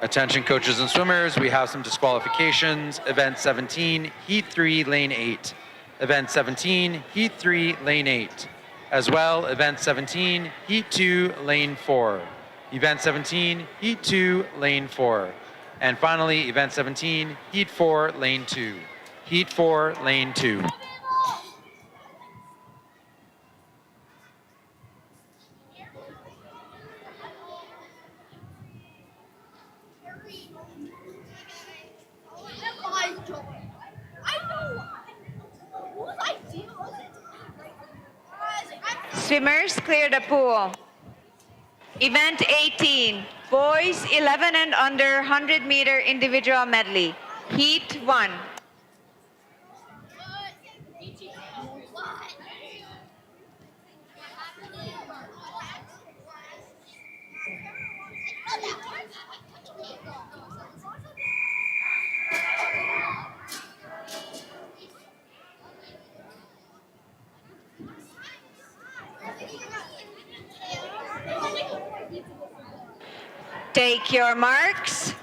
Attention coaches and swimmers, we have some disqualifications. Event 17, Heat 3, Lane 8. Event 17, Heat 3, Lane 8. As well, Event 17, Heat 2, Lane 4. Event 17, Heat 2, Lane 4. And finally, Event 17, Heat 4, Lane 2. Heat 4, Lane 2. Swimmers clear the pool. Event 18, boys 11 and under 100-meter individual medley. Heat 1. Take your marks.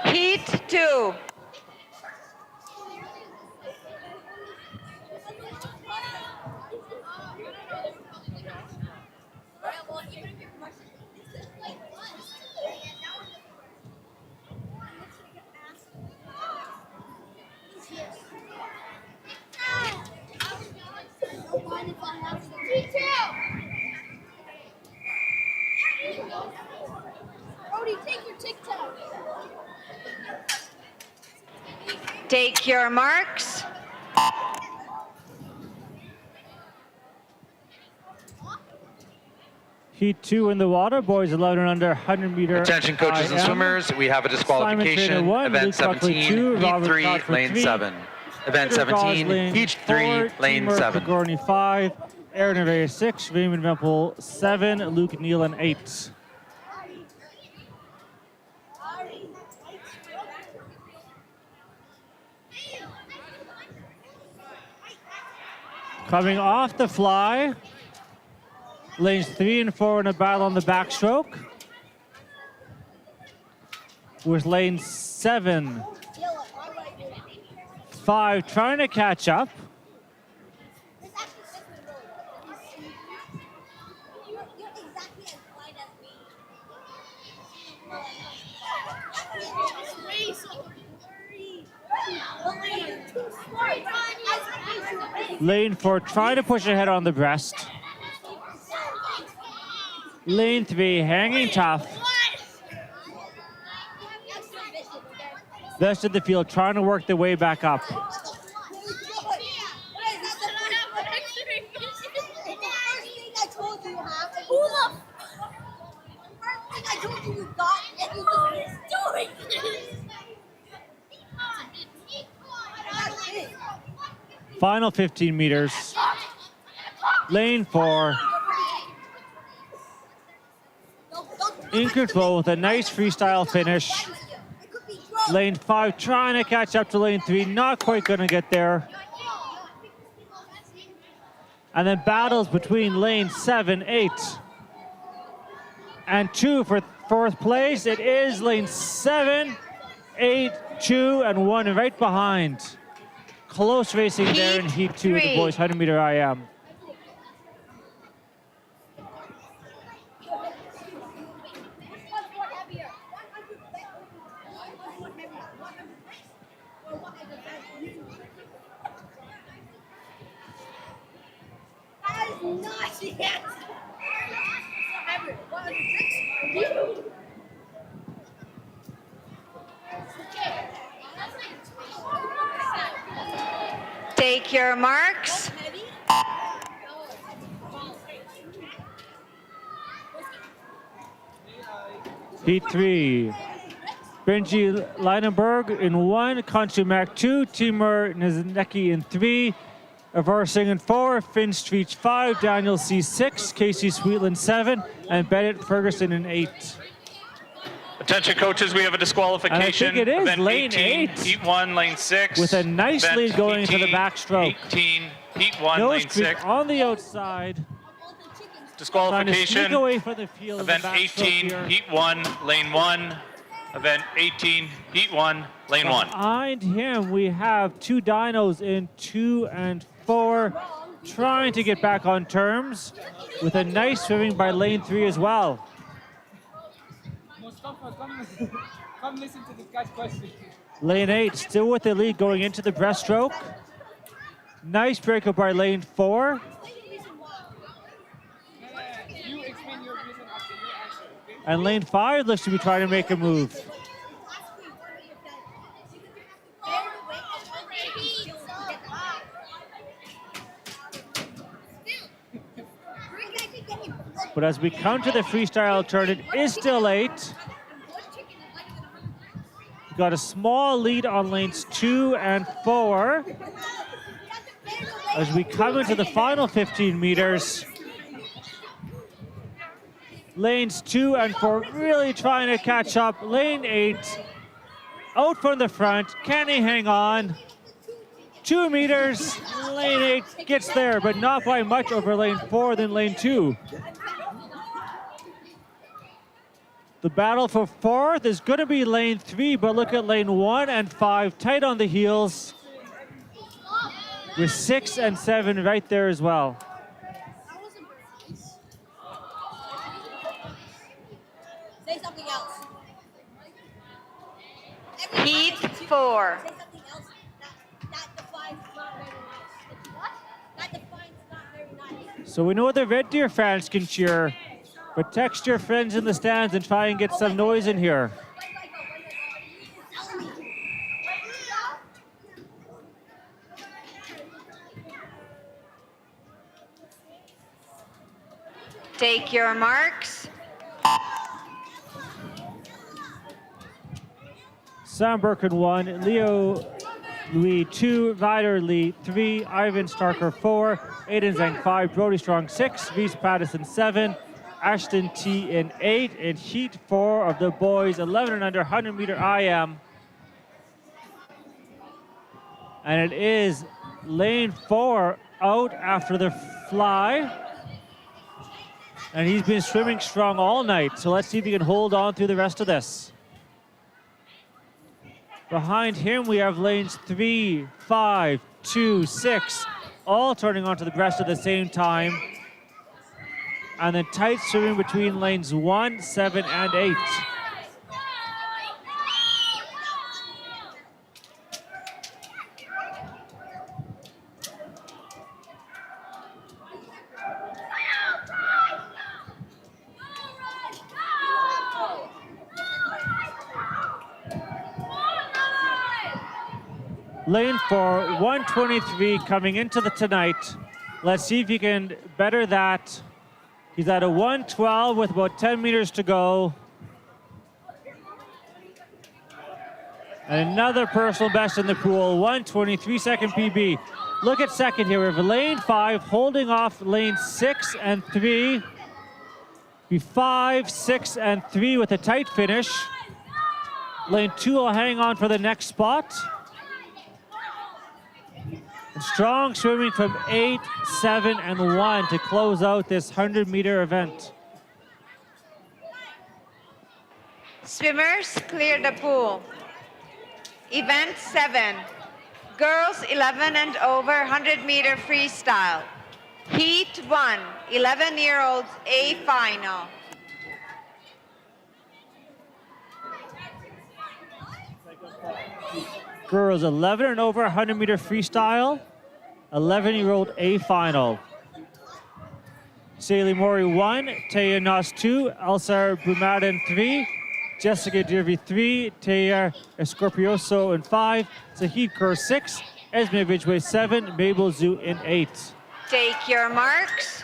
Heat 2. Brody, take your TikTok. Take your marks. Heat 2 in the water, boys 11 and under 100 meter. Attention coaches and IM. swimmers, we have a disqualification. Simon Trainer 1, Event Luke Buckley 17, 2, Heat Robert 3, Crawford Lane 3, 7. Event Peter 17, Gosling Heat 3, 4, Lane Timur 7. Pagorny 5, Aaron Rivera 6, Raymond Vempel 7, Luke Nealon 8. Coming off the fly, lanes 3 and 4 in a battle on the backstroke. With lane 7, 5 trying to catch up. Lane 4 trying to push ahead on the breast. Lane 3 hanging tough. Rest of the field trying to work their way back up. Final 15 meters. Lane 4. In control with a nice freestyle finish. Lane 5 trying to catch up to lane 3, not quite going to get there. And then battles between lane 7, 8, and 2 for fourth place. It is lane 7, 8, 2, and 1, and right behind. Close racing there in Heat 2 of the boys 100-meter IM. Take your marks. Heat 3. Benji Leinenberg in 1, Konsumak 2, Timur Niznecki in 3, Avar Singh in 4, Finn Street 5, Daniel C 6, Casey Sweetland 7, and Bennett Ferguson in 8. Attention coaches, we have a disqualification. And I think it is Event lane 18, 8. Heat 1, lane 6. With a nice Event lead going into the 18, backstroke. 18, Heat 1, Nose lane creep 6. on the outside. Trying to Disqualification. sneak away from the field in the Event backstroke 18, here. Heat 1, lane 1. Event 18, Heat 1, lane 1. Behind him, we have 2 dynos in 2 and 4, trying to get back on terms, with a nice swimming by lane 3 as well. Come listen to this guy's question. Lane 8 still with the lead going into the breaststroke. Nice breakup by lane 4. You explain your reason after your answer, okay? And lane 5 looks to be trying to make a move. But as we come to the freestyle turn, it is still 8. We've got a small lead on lanes 2 and 4. As we come into the final 15 meters, lanes 2 and 4 really trying to catch up. Lane 8 out from the front. Can he hang on? 2 meters. Lane 8 gets there, but not by much over lane 4 than lane 2. The battle for 4th is going to be lane 3, but look at lane 1 and 5 tight on the heels, with 6 and 7 right there as well. Say something else. Heat 4. Say something else that defines not very nice. What? That defines not very nice. So we know the Red Deer fans can cheer, but text your friends in the stands and try and get some noise in here. Take your marks. Sam Birkin 1, Leo Louis 2, Ryder Lee 3, Ivan Starker 4, Aiden Zhang 5, Brody Strong 6, Reese Patterson 7, Ashton T in 8, and Heat 4 of the boys 11 and under 100-meter IM. And it is lane 4 out after the fly. And he's been swimming strong all night, so let's see if he can hold on through the rest of this. Behind him, we have lanes 3, 5, 2, 6, all turning onto the breast at the same time. And then tight swimming between lanes 1, 7, and 8. Lane 4, 123 coming into the tonight. Let's see if he can better that. He's at a 112 with about 10 meters to go. And another personal best in the pool, 123 second PB. Look at second here. We have lane 5 holding off lane 6 and 3. Be 5, 6, and 3 with a tight finish. Lane 2 will hang on for the next spot. And strong swimming from 8, 7, and 1 to close out this 100-meter event. Swimmers clear the pool. Event 7. Girls 11 and over 100-meter freestyle. Heat 1, 11-year-olds A final. Girls 11 and over 100-meter freestyle. 11-year-old A final. Saley Mori 1, Taya Nos 2, Elsa Bumadin 3, Jessica Dirvey 3, Taya Escorpioso in 5, Zahid Kerr 6, Esme Ridgway 7, Mabel Zhu in 8. Take your marks.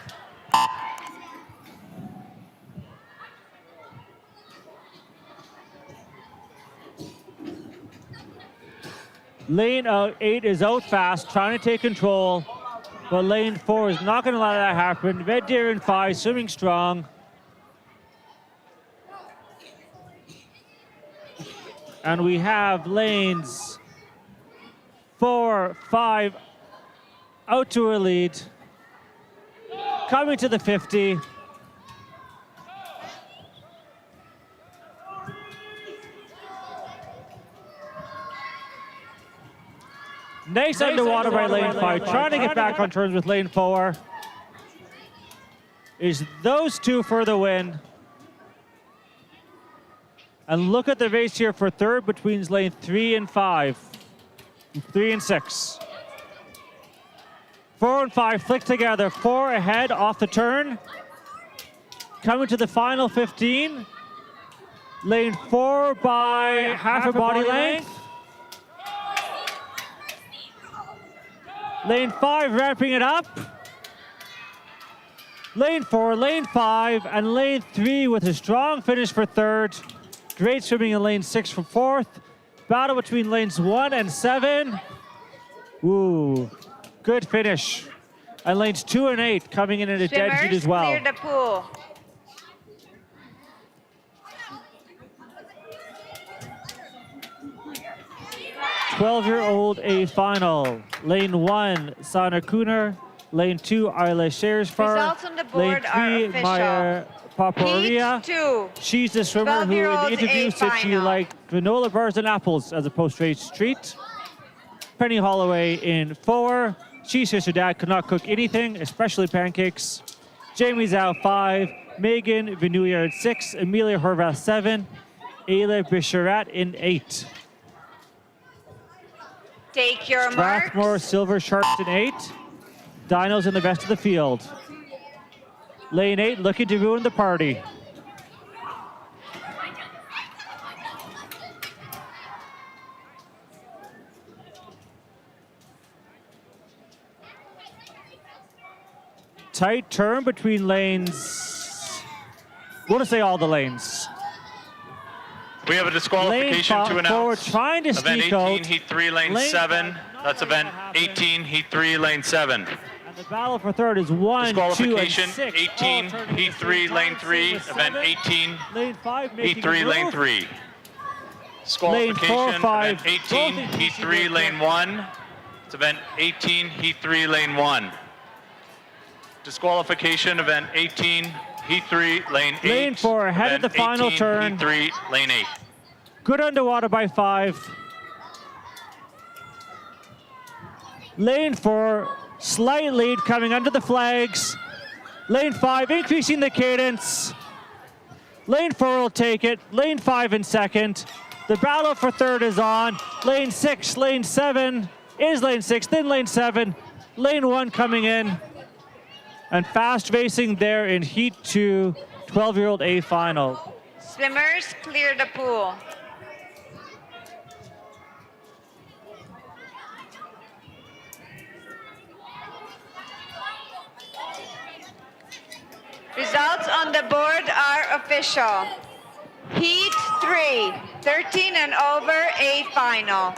Lane 8 is out fast, trying to take control, but lane 4 is not going to let that happen. Red Deer in 5, swimming strong. And we have lanes 4, 5 out to a lead. Coming to the 50. Nice underwater by lane 5, trying to get back on terms with lane 4. Is those two for the win. And look at the race here for third between lane 3 and 5. 3 and 6. 4 and 5 flick together. 4 ahead off the turn. Coming to the final 15. Lane 4 by half a body length. Lane 5 wrapping it up. Lane 4, lane 5, and lane 3 with a strong finish for third. Great swimming in lane 6 for fourth. Battle between lanes 1 and 7. Ooh, good finish. And lanes 2 and 8 coming in at a dead heat as well. Clear the pool. "12-year-old A final. Lane 1, Sana Kuner. Lane 2, Ayla Shersfar. Results on the Lane board are 3, official. Maya Paparia. Heat 2. She's the swimmer who 12-year-old introduced that she A-final. liked granola bars and apples as a post-race treat. Penny Holloway in 4. She says her dad could not cook anything, especially pancakes. Jamie Zhao 5. Megan Venuya in 6. Amelia Horvath 7. Ayla Bisharat in 8. Take your marks. Strathmore Silver Sharks in 8. Dinos in the rest of the field. Lane 8 looking to ruin the party. Tight turn between lanes. We'll just say all the lanes. We have a disqualification to announce. Trying to Event sneak 18, out. Heat 3, Lane 7. That's event 18, Heat 3, Lane 7. And the battle for third is 1, 2, and Disqualification 6. 18, All turning Heat to 3, six. Lane 3. Six, Event seven. 18, Lane 5 making Heat 3, a Lane move. 3. Disqualification, 4, 5, event 18, both in Heat 3, GC Lane 1. It's event 18, Heat 3, Lane 1. Disqualification, event 18, Heat 3, Lane 8. Lane 4 ahead of event the final 18, turn. Heat 3, Lane 8. Good underwater by 5. Lane 4, slight lead coming under the flags. Lane 5 increasing the cadence. Lane 4 will take it. Lane 5 in second. The battle for third is on. Lane 6, Lane 7 is Lane 6, then Lane 7. Lane 1 coming in. And fast racing there in Heat 2, 12-year-old A final. Swimmers clear the pool. Results on the board are official. Heat 3, 13 and over A final.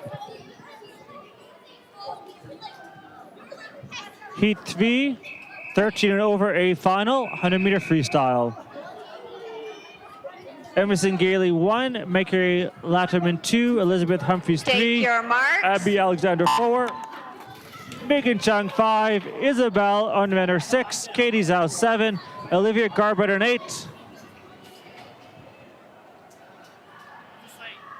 Heat 3, 13 and over A final, 100-meter freestyle. Emerson Gailey 1, Mercury Latterman 2, Elizabeth Humphreys 3, Take your marks. Abby Alexander 4, Megan Chung 5, Isabel Onvenner 6, Katie Zhao 7, Olivia Garbutt 8.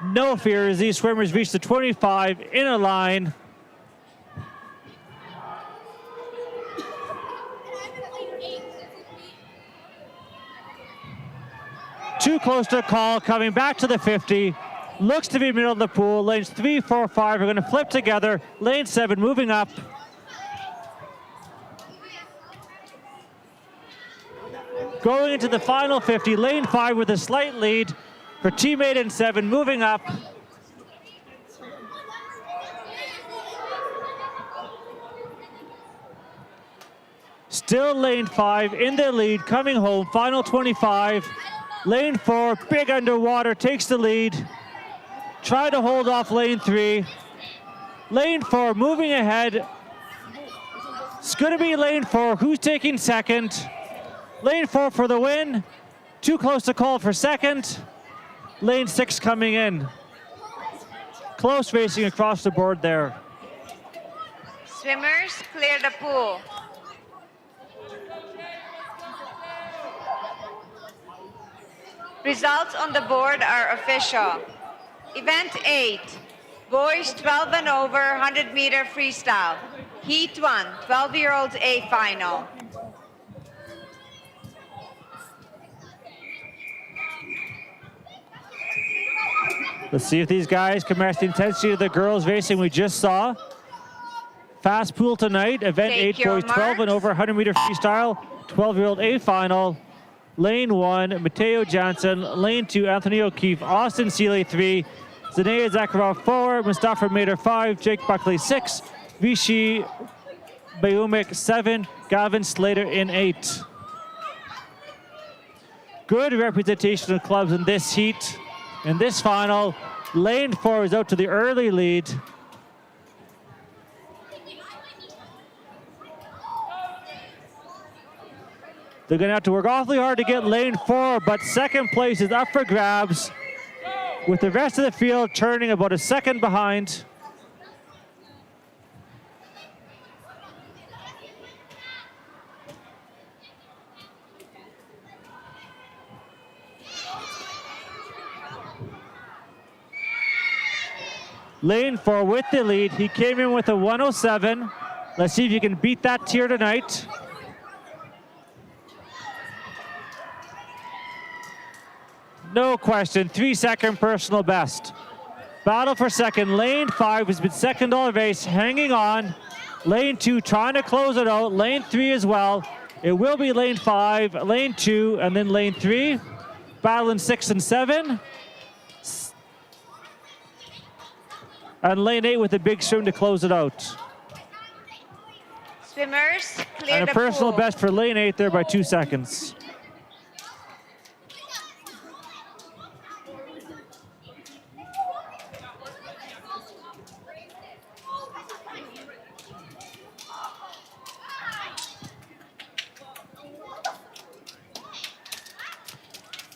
No fear as these swimmers reach the 25 in a line. Too close to call, coming back to the 50. Looks to be middle of the pool. Lanes 3, 4, 5 are going to flip together. Lane 7 moving up. Going into the final 50, lane 5 with a slight lead for teammate in 7 moving up. Still lane 5 in the lead, coming home, final 25. Lane 4, big underwater, takes the lead. Try to hold off lane 3. Lane 4 moving ahead. It's going to be lane 4. Who's taking second? Lane 4 for the win. Too close to call for second. Lane 6 coming in. Close racing across the board there. Swimmers clear the pool. Results on the board are official. Event 8, boys 12 and over, 100-meter freestyle. Heat 1, 12-year-olds A final. Let's see if these guys can match the intensity of the girls racing we just saw. Fast pool tonight, event 8, boys 12 and over, 100-meter freestyle, 12-year-old A final. Lane 1, Mateo Johnson. Lane 2, Anthony O'Keefe. Austin Seeley 3. Zanea Zakharov 4. Mustafa Mader 5. Jake Buckley 6. Vichy Bayumik 7. Gavin Slater in 8. Good representation of clubs in this heat. In this final, lane 4 is out to the early lead. They're going to have to work awfully hard to get lane 4, but second place is up for grabs, with the rest of the field turning about a second behind. Lane 4 with the lead. He came in with a 107. Let's see if you can beat that tier tonight. No question, 3-second personal best. Battle for second. Lane 5 has been second all race, hanging on. Lane 2 trying to close it out. Lane 3 as well. It will be lane 5, lane 2, and then lane 3. Battling 6 and 7. And lane 8 with a big swim to close it out. Swimmers clear and a the personal pool. best for lane 8 there by 2 seconds.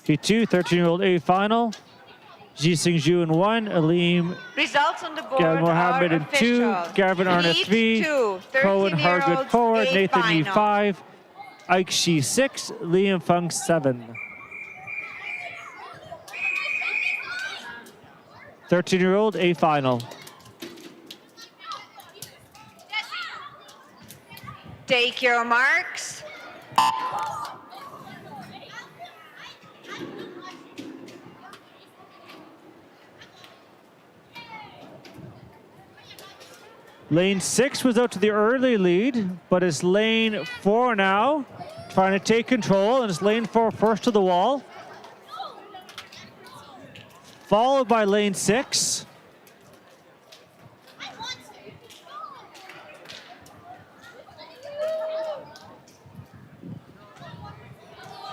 P2, 13-year-old A final. Ji Sing Ju in 1, Aleem Results on the board Gavin Mohammed are in 2, official. Gavin Arnett Heat 3, 2, Cohen Hargood 13-year-olds 4, A Nathan Yee final. 5, Ike Shi 6, Liam Fung 7. 13-year-old A final. Take your marks. Lane 6 was out to the early lead, but it's lane 4 now, trying to take control, and it's lane 4 first to the wall. Followed by lane 6.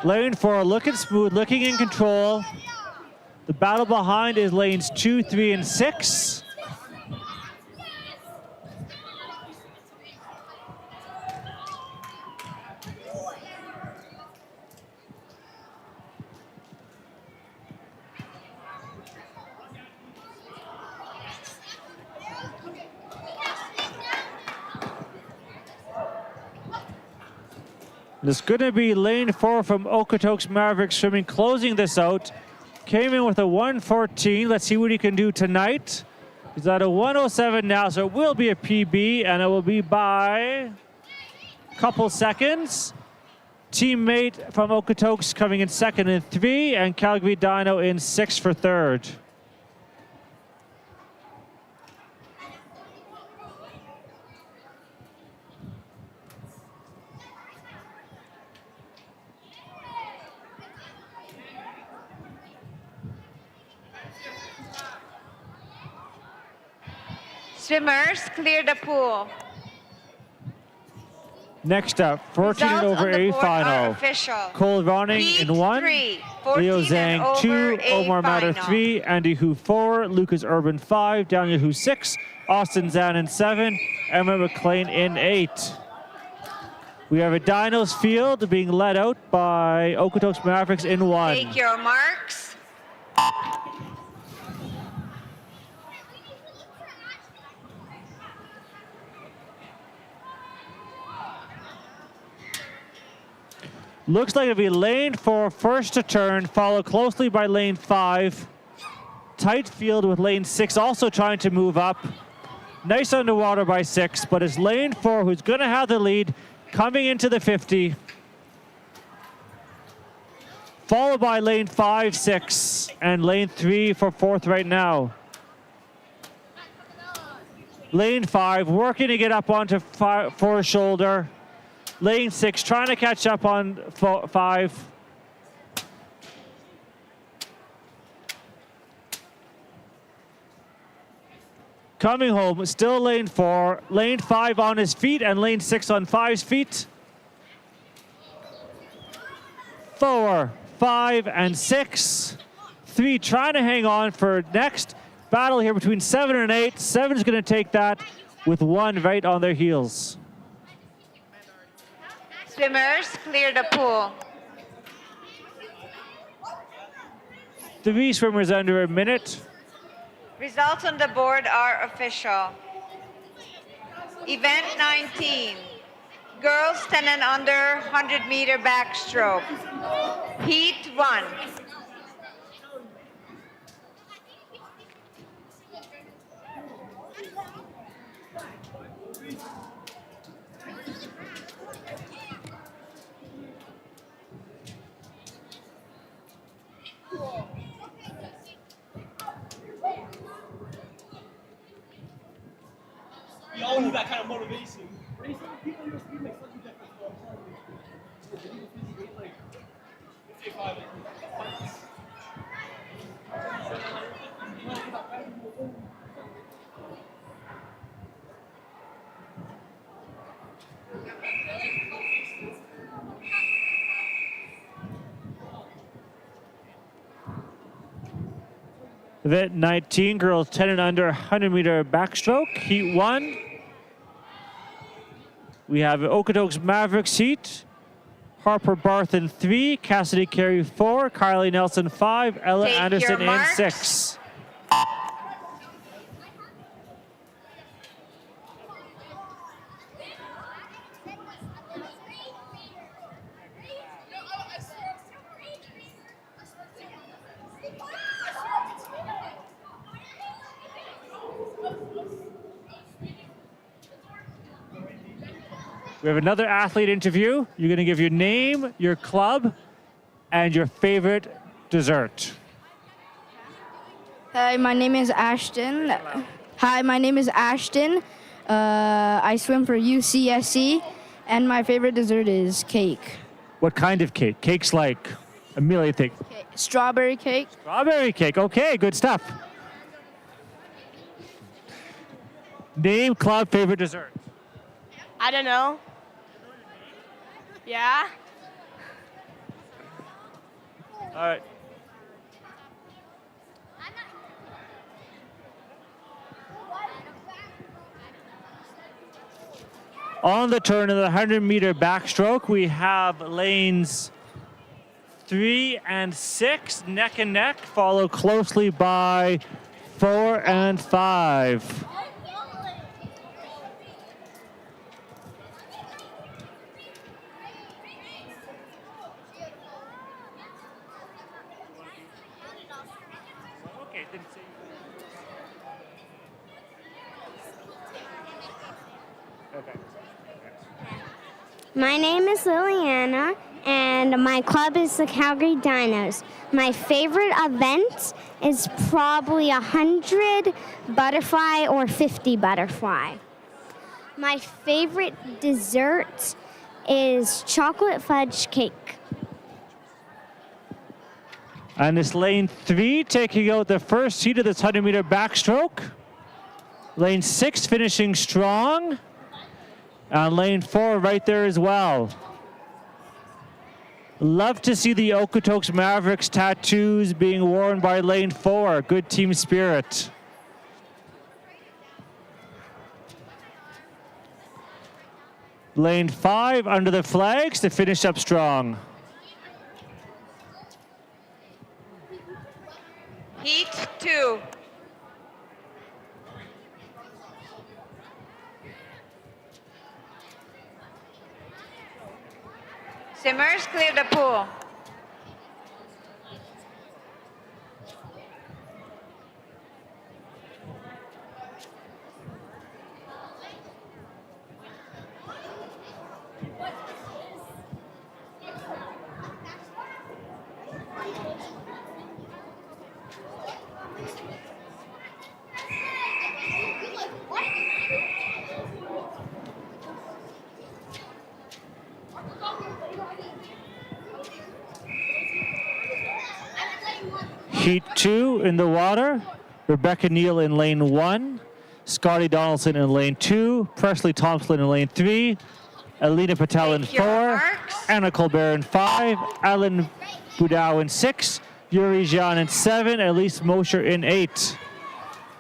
Lane 4 looking smooth, looking in control. The battle behind is lanes 2, 3, and 6. It's going to be lane 4 from Okotoks Maverick Swimming closing this out. came in with a 114. Let's see what he can do tonight. He's at a 107 now, so it will be a PB, and it will be by a couple seconds. Teammate from Okotoks coming in second in 3, and Calgary Dino in 6 for third. Swimmers clear the pool. Next up, 14 Results over on the A board are final. official. Cole Ronning Heat in 1, 3, Leo 14 Zhang and 2, over, A Omar Matter final. 3, Andy Hu 4, Lucas Urban 5, Daniel Hu 6, Austin Zan in 7, Emma McLean in 8. We have a Dinos field being led out by Okotoks Mavericks in 1. Take your marks. Looks like it'll be lane 4 first to turn, followed closely by lane 5. Tight field with lane 6 also trying to move up. Nice underwater by 6, but it's lane 4 who's going to have the lead coming into the 50. Followed by lane 5, 6, and lane 3 for 4th right now. Lane 5 working to get up onto 4's shoulder. Lane 6 trying to catch up on 5. Coming home, still lane 4. Lane 5 on his feet and lane 6 on 5's feet. 4, 5, and 6. 3 trying to hang on for next. Battle here between 7 and 8. 7 is going to take that with 1 right on their heels. Swimmers clear the pool. 3 swimmers under a minute. Results on the board are official. Event 19. Girls 10 and under 100-meter backstroke. Heat 1. We all need that kind of motivation. Racing, people in your speed make such a difference. Bro. I'm telling you. If you like, let's say 5 minutes. Event 19, girls 10 and under 100-meter backstroke, heat 1. We have Okotoks Mavericks heat. Harper Barth in 3, Cassidy Carey 4, Kylie Nelson 5, Ella Take Anderson your in marks. 6. We have another athlete interview. You're going to give your name, your club, and your favorite dessert. Hi, my name is Ashton. Hi, my name is Ashton. I swim for UCSC, and my favorite dessert is cake. What kind of cake? Cakes like a million things. Strawberry cake. Strawberry cake. Okay, good stuff. Name, club, favorite dessert. I don't know. Yeah. All right. On the turn of the 100-meter backstroke, we have lanes 3 and 6 neck and neck, followed closely by 4 and 5. Okay. My name is Liliana, and my club is the Calgary Dinos. My favorite event is probably 100 butterfly or 50 butterfly. My favorite dessert is chocolate fudge cake. And it's lane 3 taking out the first heat of this 100-meter backstroke. Lane 6 finishing strong. And lane 4 right there as well. Love to see the Okotoks Mavericks tattoos being worn by lane 4. Good team spirit. Lane 5 under the flags to finish up strong. Heat 2. Simmers clear the pool. Heat 2 in the water. Rebecca Neal in lane 1. Scotty Donaldson in lane 2. Presley Thompson in lane 3. Alina Patel in 4. Anna Colbert in 5. Alan Boudou in 6. Yuri Jean in 7. Elise Mosher in 8.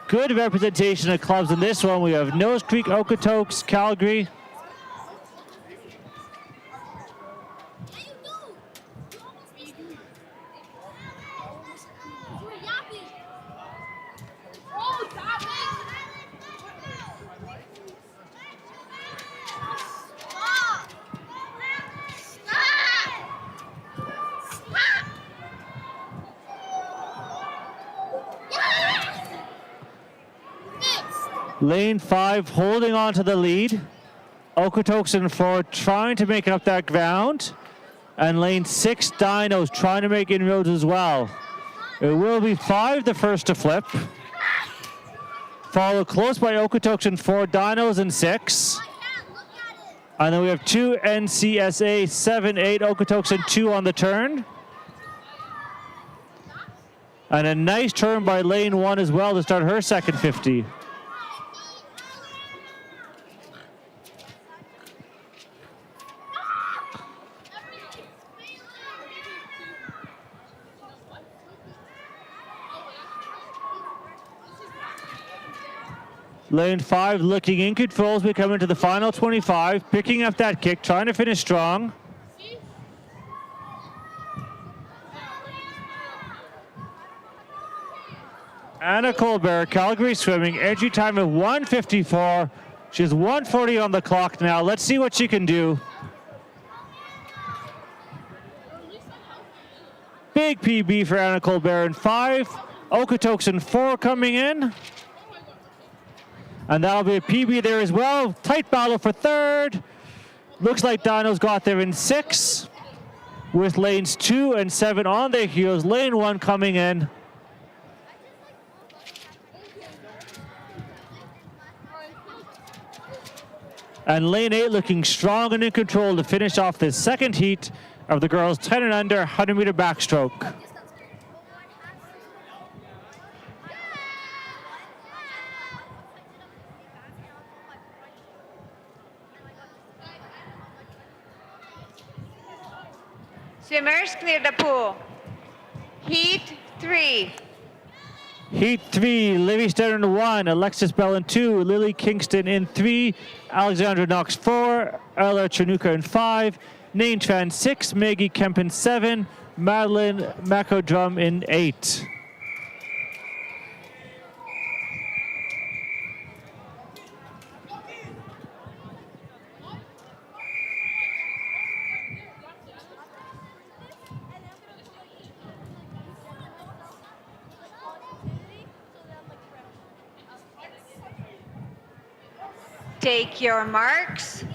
Good representation of clubs in this one. We have Nose Creek, Okotoks, Calgary. Lane 5 holding on to the lead. Okotoks in 4 trying to make up that ground. And lane 6 Dinos trying to make inroads as well. It will be 5 the first to flip. Followed close by Okotoks in 4, Dinos in 6. And then we have 2 NCSA 7-8 Okotoks in 2 on the turn. And a nice turn by lane 1 as well to start her second 50. Lane 5 looking in control as we come into the final 25, picking up that kick, trying to finish strong. Anna Colbert, Calgary Swimming, entry time of 1:54. She's 1:40 on the clock now. Let's see what she can do. Big PB for Anna Colbert in 5. Okotoks in 4 coming in. And that'll be a PB there as well. Tight battle for third. Looks like Dino's got there in 6. With lanes 2 and 7 on their heels. Lane 1 coming in. And lane 8 looking strong and in control to finish off this second heat of the girls 10 and under 100-meter backstroke. Swimmers clear the pool. Heat 3. Heat 3, Livy Stenner in 1, Alexis Bell in 2, Lily Kingston in 3, Alexandra Knox 4, Ella Chernuka in 5, Nain Tran 6, Maggie Kemp in 7, Madeline Macodrum in 8. Take your marks.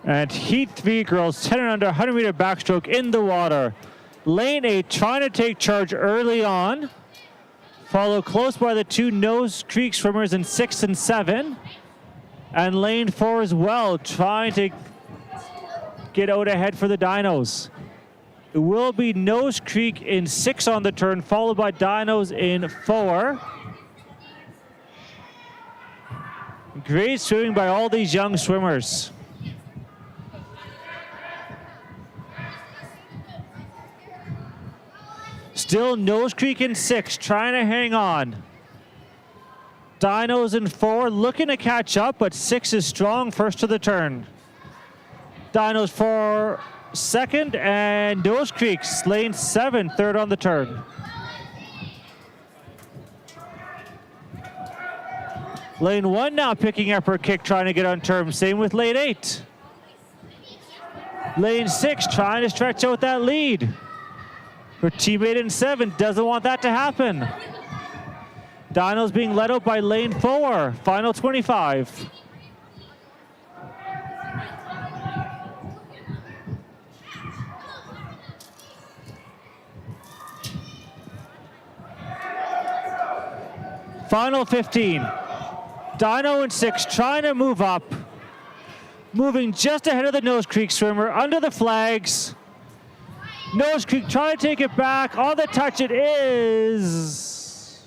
And heat 3 girls, 10 and under, 100-meter backstroke in the water. Lane 8 trying to take charge early on. Followed close by the 2 Nose Creek swimmers in 6 and 7. And lane 4 as well, trying to get out ahead for the Dinos. It will be Nose Creek in 6 on the turn, followed by Dinos in 4. Great swimming by all these young swimmers. Still Nose Creek in 6, trying to hang on. Dinos in 4, looking to catch up, but 6 is strong first to the turn. Dinos 4 second, and Nose Creek's lane 7, third on the turn. Lane 1 now picking up her kick, trying to get on term. Same with lane 8. Lane 6 trying to stretch out that lead. Her teammate in 7 doesn't want that to happen. Dinos being led out by lane 4, final 25. Final 15. Dino in 6 trying to move up. Moving just ahead of the Nose Creek swimmer under the flags. Nose Creek trying to take it back. On the touch it is.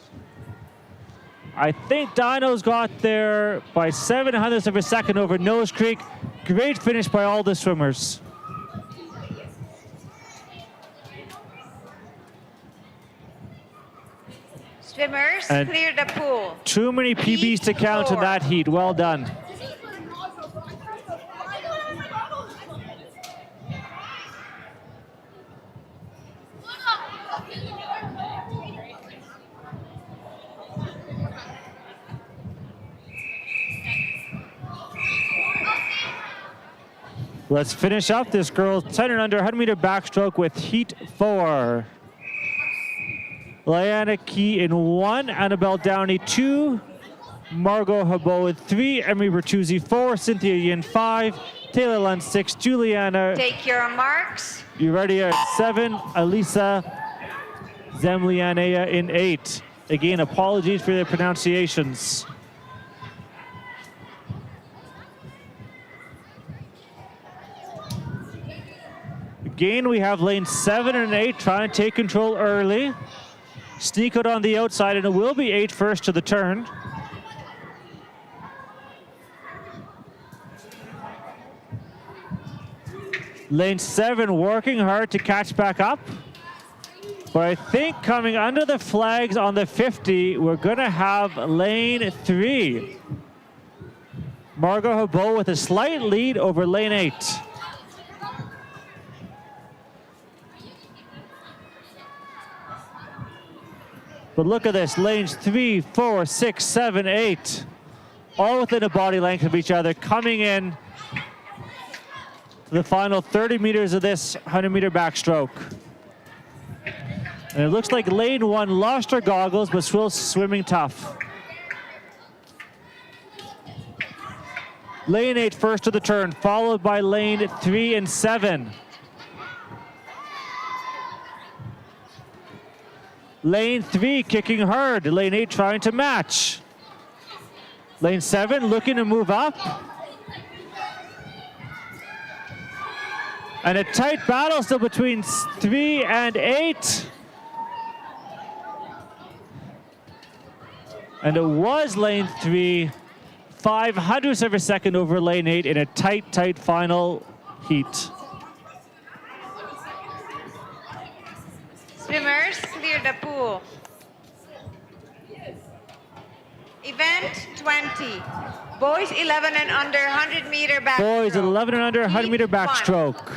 I think Dino's got there by 0.07 of a second over Nose Creek. Great finish by all the swimmers. Swimmers, And clear the pool. Too many PBs to count in that heat. Well done. Let's finish up this girls 10 and under 100-meter backstroke with heat 4. Liana Key in 1, Annabelle Downey 2, Margot Habo in 3, Emery Bertuzzi 4, Cynthia Yin 5, Taylor Lund 6, Juliana. Take your marks. You ready at 7, Alisa Zemlianea in 8. Again, apologies for the pronunciations. Again, we have lane 7 and 8 trying to take control early. Sneak out on the outside, and it will be 8 first to the turn. Lane 7 working hard to catch back up. But I think coming under the flags on the 50, we're going to have lane 3. Margot Habo with a slight lead over lane 8. But look at this, lanes 3, 4, 6, 7, 8, all within a body length of each other, coming in to the final 30 meters of this 100-meter backstroke. And it looks like lane 1 lost her goggles, but still swimming tough. Lane 8 first to the turn, followed by lane 3 and 7. Lane 3 kicking hard. Lane 8 trying to match. Lane 7 looking to move up. And a tight battle still between 3 and 8. And it was lane 3, 0.05 of a second over lane 8 in a tight final heat. Swimmers, clear the pool. Event 20. Boys 11 and under 100-meter backstroke. Boys 11 and under 100-meter backstroke.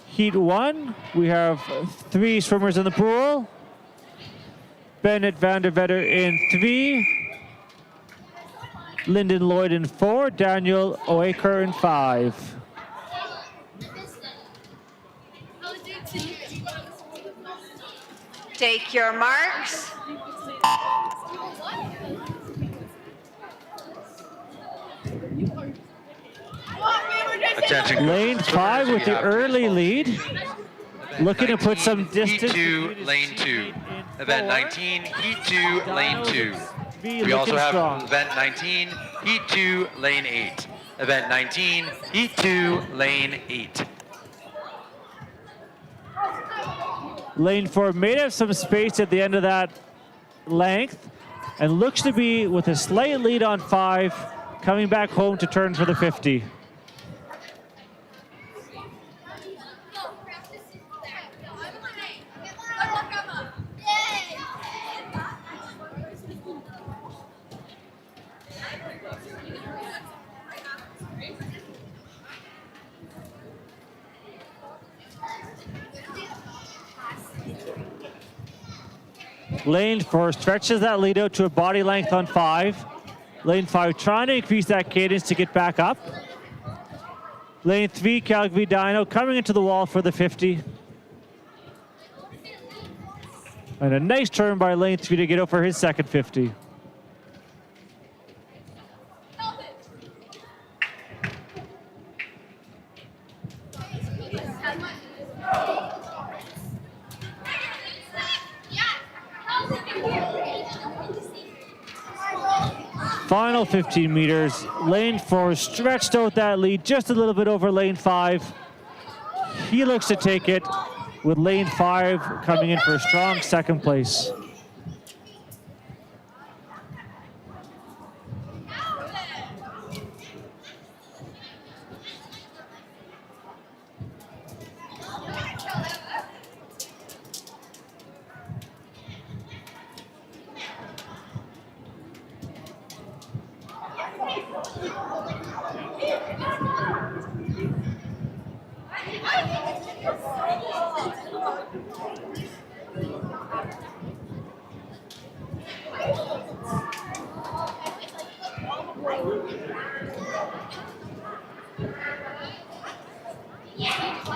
Heat 1, we have 3 swimmers in the pool. Bennett van der Vetter in 3. Lyndon Lloyd in 4, Daniel Oaker in 5. Take your marks. Attention. Lane 5 with the early lead. Looking to put some distance. Heat 2, lane 2. Event 19, heat 2, lane 2. We also have event 19, heat 2, lane 8. Event 19, heat 2, lane 8. Lane 4 made up some space at the end of that length and looks to be with a slight lead on 5, coming back home to turn for the 50. Lane 4 stretches that lead out to a body length on 5. Lane 5 trying to increase that cadence to get back up. Lane 3, Calgary Dino coming into the wall for the 50. And a nice turn by lane 3 to get out for his second 50. Final 15 meters. Lane 4 stretched out that lead just a little bit over lane 5. He looks to take it with lane 5 coming in for a strong second place.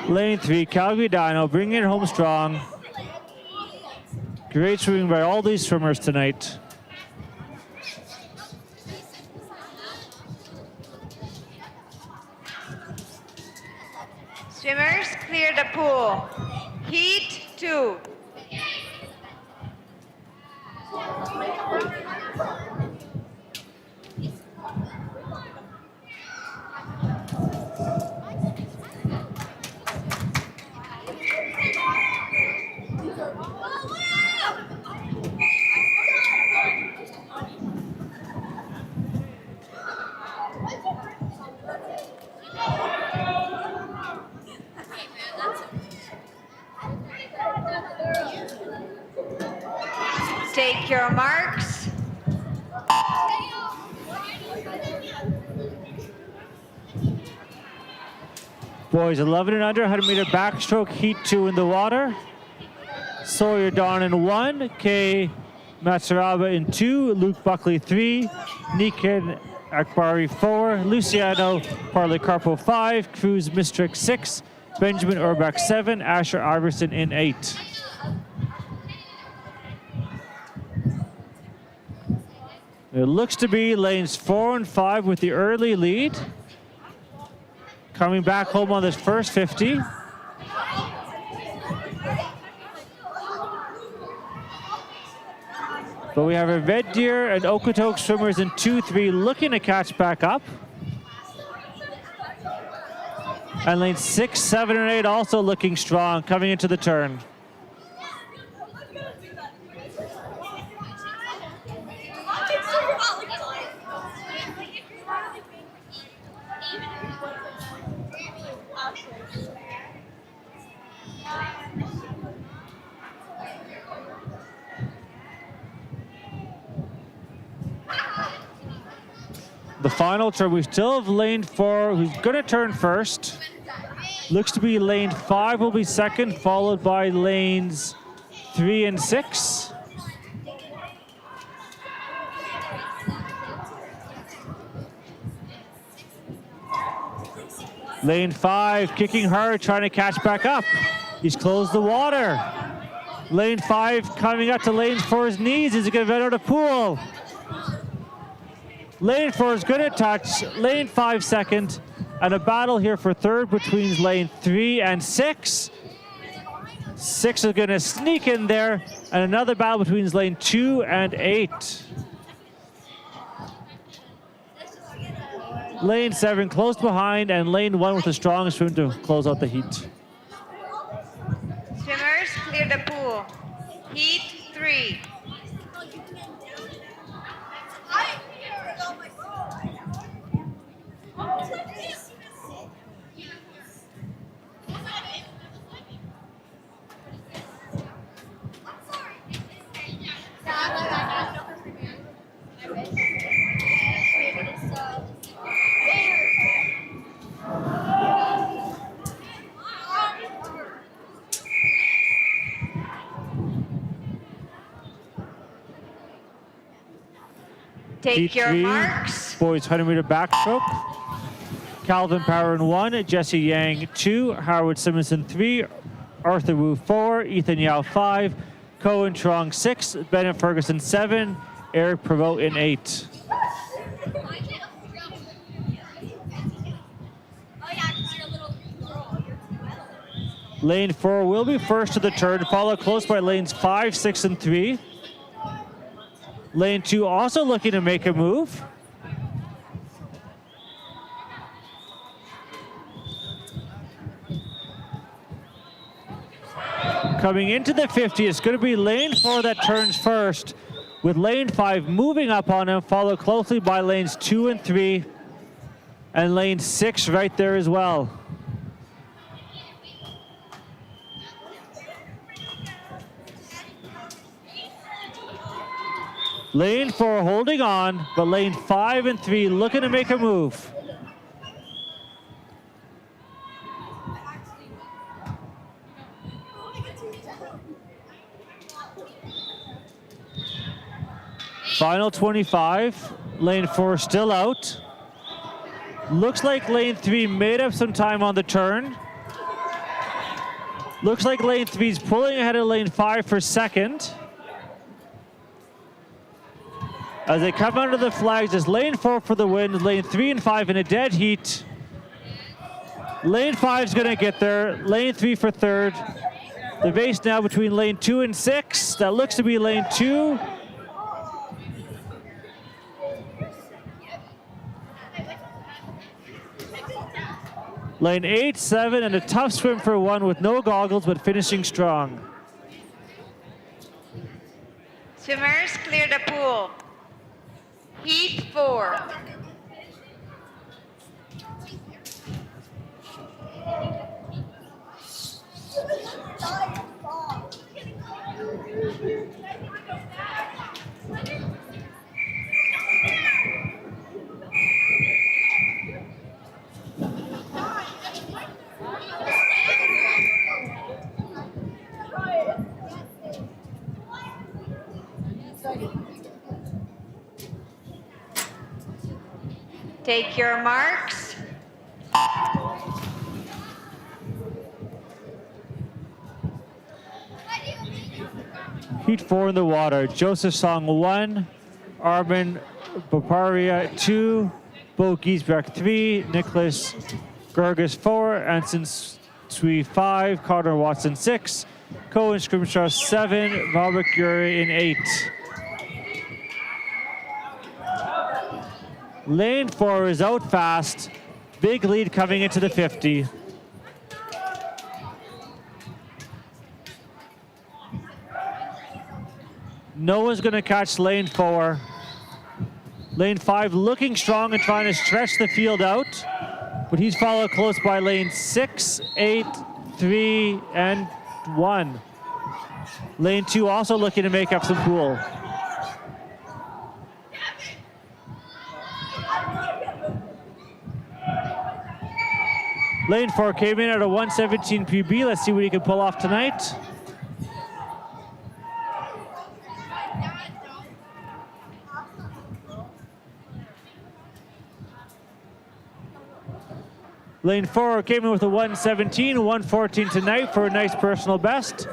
Lane 3, Calgary Dino bringing it home strong. Great swimming by all these swimmers tonight. Swimmers, clear the pool. Heat 2. Take your marks. Boys 11 and under, 100-meter backstroke, heat 2 in the water. Sawyer Dawn in 1, Kay Matsuraba in 2, Luke Buckley 3, Nikin Akbari 4, Luciano Parlicarpo 5, Cruz Mistrick 6, Benjamin Urbach 7, Asher Iverson in 8. It looks to be lanes 4 and 5 with the early lead. Coming back home on this first 50. But we have a Red Deer and Okotoks swimmers in 2-3 looking to catch back up. And lanes 6, 7, and 8 also looking strong coming into the turn. The final turn, we still have lane 4, who's going to turn first. Looks to be lane 5 will be second, followed by lanes 3 and 6. Lane 5 kicking hard, trying to catch back up. He's closed the water. Lane 5 coming up to lane 4's knees. Is he going to vet out a pool? Lane 4 is going to touch. Lane 5 second. And a battle here for third between lane 3 and 6. 6 is going to sneak in there. And another battle between lane 2 and 8. Lane 7 close behind, and lane 1 with a strong swim to close out the heat. Swimmers clear the pool. Heat 3. Take Heat your 3, marks. boys 100-meter backstroke. Calvin Power in 1, Jesse Yang 2, Howard Simonson 3, Arthur Wu 4, Ethan Yao 5, Cohen Trong 6, Bennett Ferguson 7, Eric Prevost in 8. Lane 4 will be first to the turn, followed close by lanes 5, 6, and 3. Lane 2 also looking to make a move. Coming into the 50, it's going to be lane 4 that turns first, with lane 5 moving up on him, followed closely by lanes 2 and 3, and lane 6 right there as well. Lane 4 holding on, but lane 5 and 3 looking to make a move. Final 25, lane 4 still out. Looks like lane 3 made up some time on the turn. Looks like lane 3 is pulling ahead of lane 5 for second. As they come under the flags, it's lane 4 for the win, lane 3 and 5 in a dead heat. Lane 5 is going to get there, lane 3 for third. The base now between lane 2 and 6. That looks to be lane 2. Lane 8, 7, and a tough swim for 1 with no goggles, but finishing strong. Swimmers clear the pool. Heat 4. Take your marks. Heat 4 in the water. Joseph Song 1, Armin Boparia 2, Bo Giesbrecht 3, Nicholas Gerges 4, Anson Sui 5, Carter Watson 6, Cohen Scrimshaw 7, Robert Gurry in 8. Lane 4 is out fast. Big lead coming into the 50. No one's going to catch lane 4. Lane 5 looking strong and trying to stretch the field out, but he's followed close by lane 6, 8, 3, and 1. Lane 2 also looking to make up some pool. Lane 4 came in at a 117 PB. Let's see what he can pull off tonight. Lane 4 came in with a 117, 114 tonight for a nice personal best.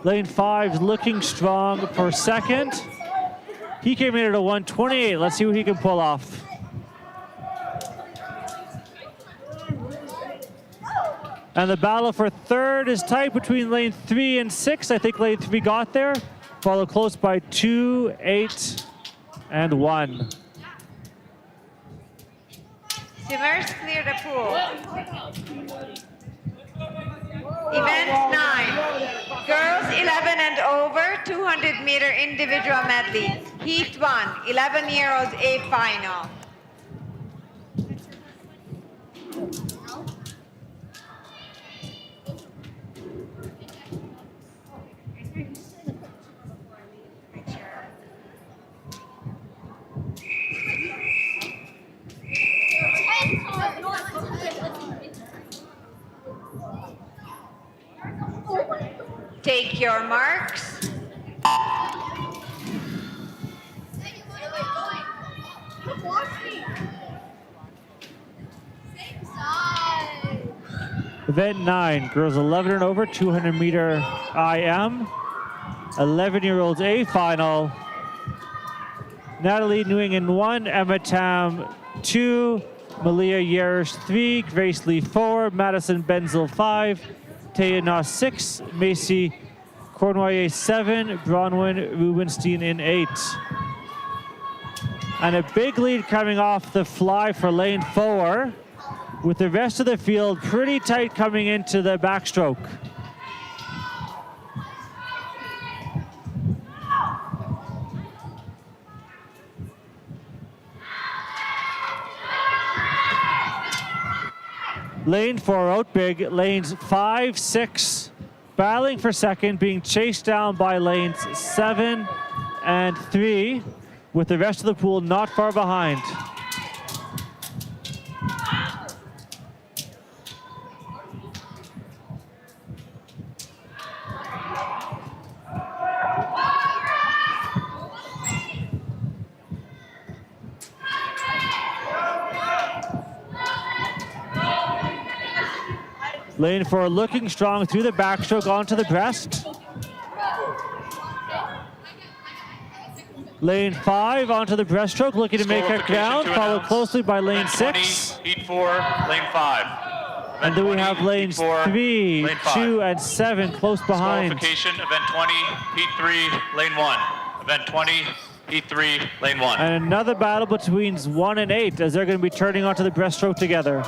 Lane 5's looking strong for second. He came in at a 128. Let's see what he can pull off. And the battle for third is tight between lane 3 and 6. I think lane 3 got there. Followed close by 2, 8, and 1. Swimmers clear the pool. Event 9. Girls 11 and over, 200-meter individual medley. Heat 1, 11-year-olds A final. Take your marks. Event 9, girls 11 and over, 200-meter IM. 11-year-olds A final. Natalie Nguyen in 1, Emma Tam 2, Malia Yerush 3, Grace Lee 4, Madison Benzel 5, Taya Na 6, Macy Cornoyer 7, Bronwyn Rubenstein in 8. And a big lead coming off the fly for lane 4, with the rest of the field pretty tight coming into the backstroke. Lane 4 out big, lanes 5, 6, battling for second, being chased down by lanes 7 and 3, with the rest of the pool not far behind. Lane 4 looking strong through the backstroke onto the breast. Lane 5 onto the breaststroke, looking to make it ground, followed closely by lane 6. Heat 4, lane 5. And then we have lanes 3, 2, and 7 close behind. Disqualification, event 20, heat 3, lane 1. Event 20, heat 3, lane 1. And another battle between 1 and 8 as they're going to be turning onto the breaststroke together.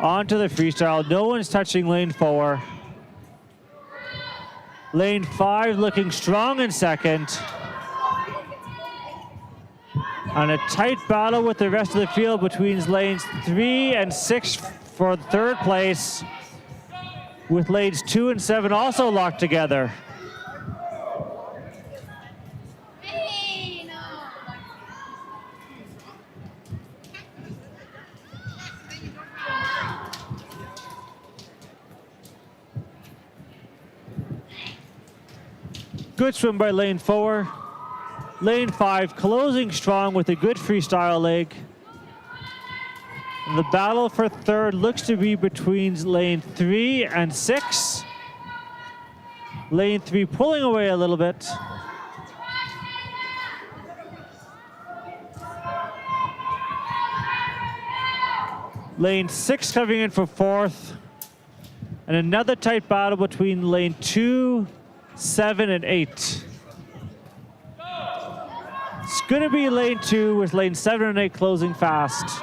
Onto the freestyle. No one's touching lane 4. Lane 5 looking strong in second. And a tight battle with the rest of the field between lanes 3 and 6 for third place, with lanes 2 and 7 also locked together. Good swim by lane 4. Lane 5 closing strong with a good freestyle leg. And the battle for third looks to be between lane 3 and 6. Lane 3 pulling away a little bit. Lane 6 coming in for fourth. And another tight battle between lane 2, 7, and 8. It's going to be lane 2 with lane 7 and 8 closing fast.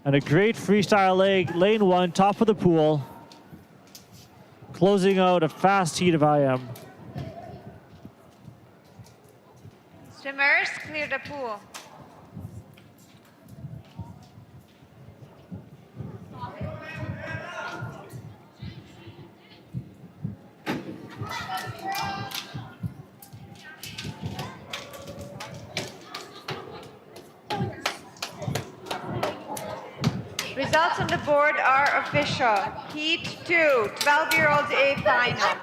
And a great freestyle leg, lane 1, top of the pool. Closing out a fast heat of IM. Swimmers clear the pool. Results on the board are official. Heat 2, 12-year-olds A final.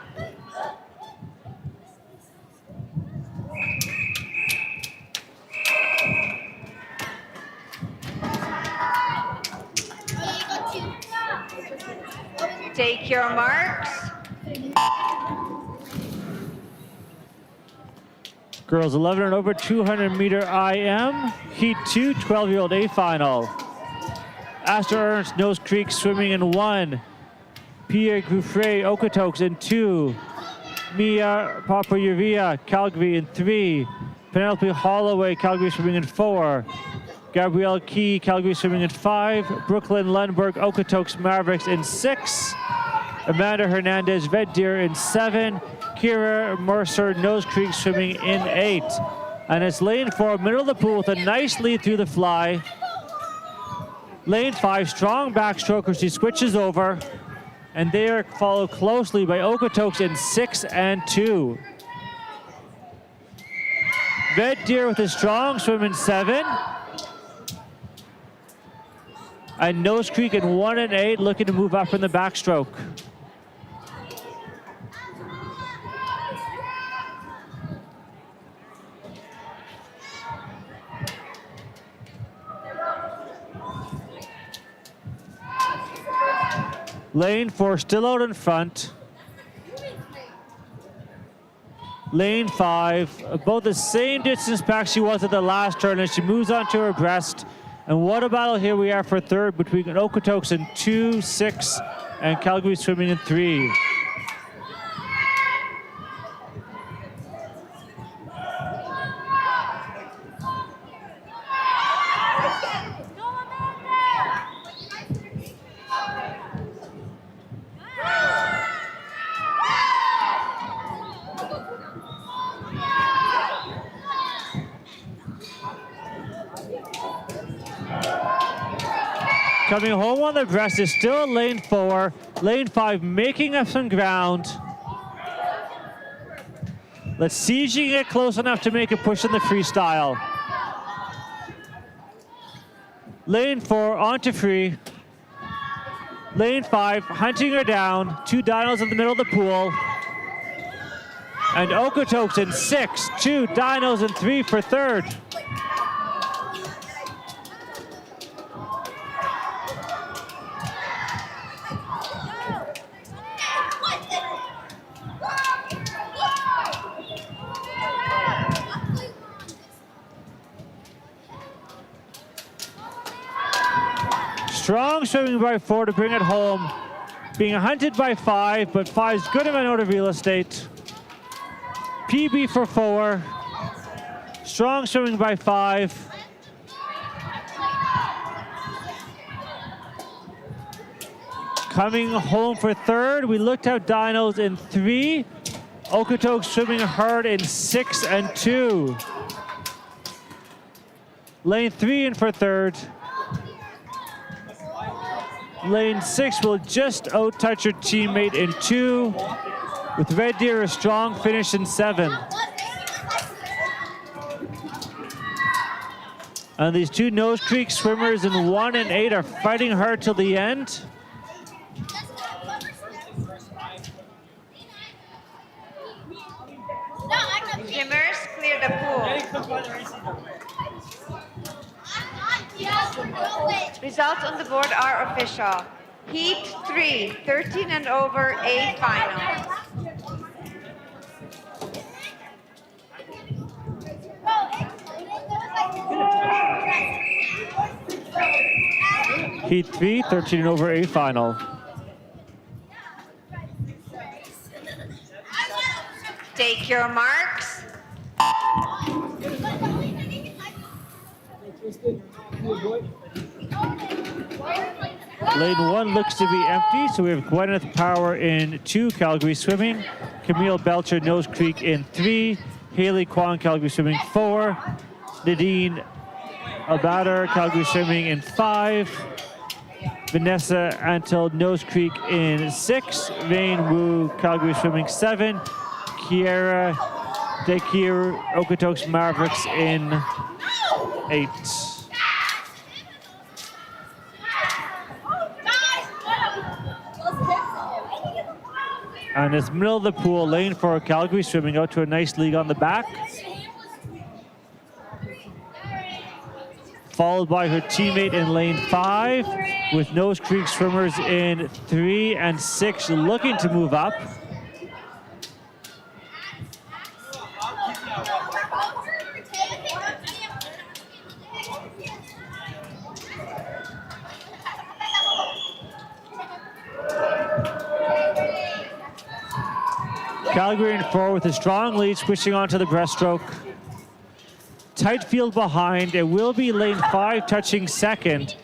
Take your marks. Girls 11 and over 200-meter IM. Heat 2, 12-year-old A final. Astor Ernst, Nose Creek swimming in 1. Pierre Gouffre, Okotoks in 2. Mia Papayuvia, Calgary in 3. Penelope Holloway, Calgary swimming in 4. Gabrielle Key, Calgary swimming in 5. Brooklyn Lundberg, Okotoks Mavericks in 6. Amanda Hernandez, Red Deer in 7. Kira Mercer, Nose Creek swimming in 8. And it's lane 4, middle of the pool with a nice lead through the fly. Lane 5, strong backstroker. She switches over. And they are followed closely by Okotoks in 6 and 2. Red Deer with a strong swim in 7. And Nose Creek in 1 and 8, looking to move up in the backstroke. Lane 4 still out in front. Lane 5, about the same distance back she was at the last turn, and she moves on to her breast. And what a battle here we are for third between Okotoks in 2, 6, and Calgary swimming in 3. Coming home on the breast is still lane 4. Lane 5 making up some ground. Let's see if she can get close enough to make a push in the freestyle. Lane 4 onto free. Lane 5 hunting her down. 2 dinos in the middle of the pool. And Okotoks in 6. 2 dinos in 3 for third. Strong swimming by 4 to bring it home. Being hunted by 5, but 5's good amount of real estate. PB for 4. Strong swimming by 5. Coming home for third, we looked out dinos in 3. Okotoks swimming hard in 6 and 2. Lane 3 in for third. Lane 6 will just out-touch her teammate in 2, with Red Deer a strong finish in 7. And these 2 Nose Creek swimmers in 1 and 8 are fighting hard till the end. Swimmers clear the pool. Results on the board are official. Heat 3, 13 and over A final. Heat 3, 13 and over A final. Take your marks. Lane 1 looks to be empty, so we have Gwyneth Power in 2, Calgary swimming. Camille Belcher, Nose Creek in 3. Haley Kwan, Calgary swimming 4. Nadine Albater, Calgary swimming in 5. Vanessa Antel, Nose Creek in 6. Vane Wu, Calgary swimming 7. Kiera Dekir, Okotoks Mavericks in 8. And it's middle of the pool, lane 4, Calgary swimming out to a nice lead on the back. Followed by her teammate in lane 5, with Nose Creek swimmers in 3 and 6 looking to move up. Calgary in 4 with a strong lead, switching onto the breaststroke. Tight field behind. It will be lane 5 touching second,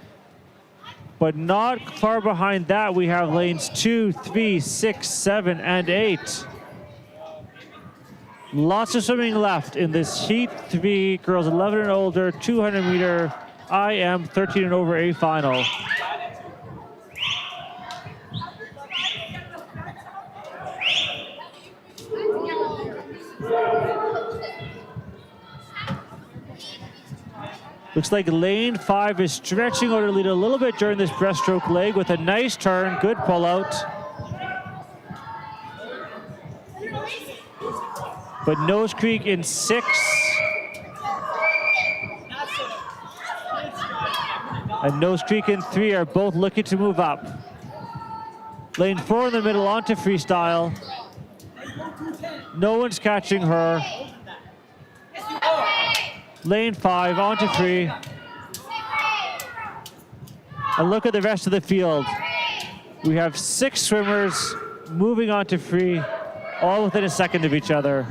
but not far behind that we have lanes 2, 3, 6, 7, and 8. Lots of swimming left in this heat 3, girls 11 and older, 200 meter IM, 13 and over A final. Looks like lane 5 is stretching out her lead a little bit during this breaststroke leg with a nice turn, good pull out. But Nose Creek in 6. And Nose Creek in 3 are both looking to move up. Lane 4 in the middle onto Freestyle. No one's catching her. Lane 5 onto free. And look at the rest of the field. We have 6 swimmers moving on to free, all within a second of each other.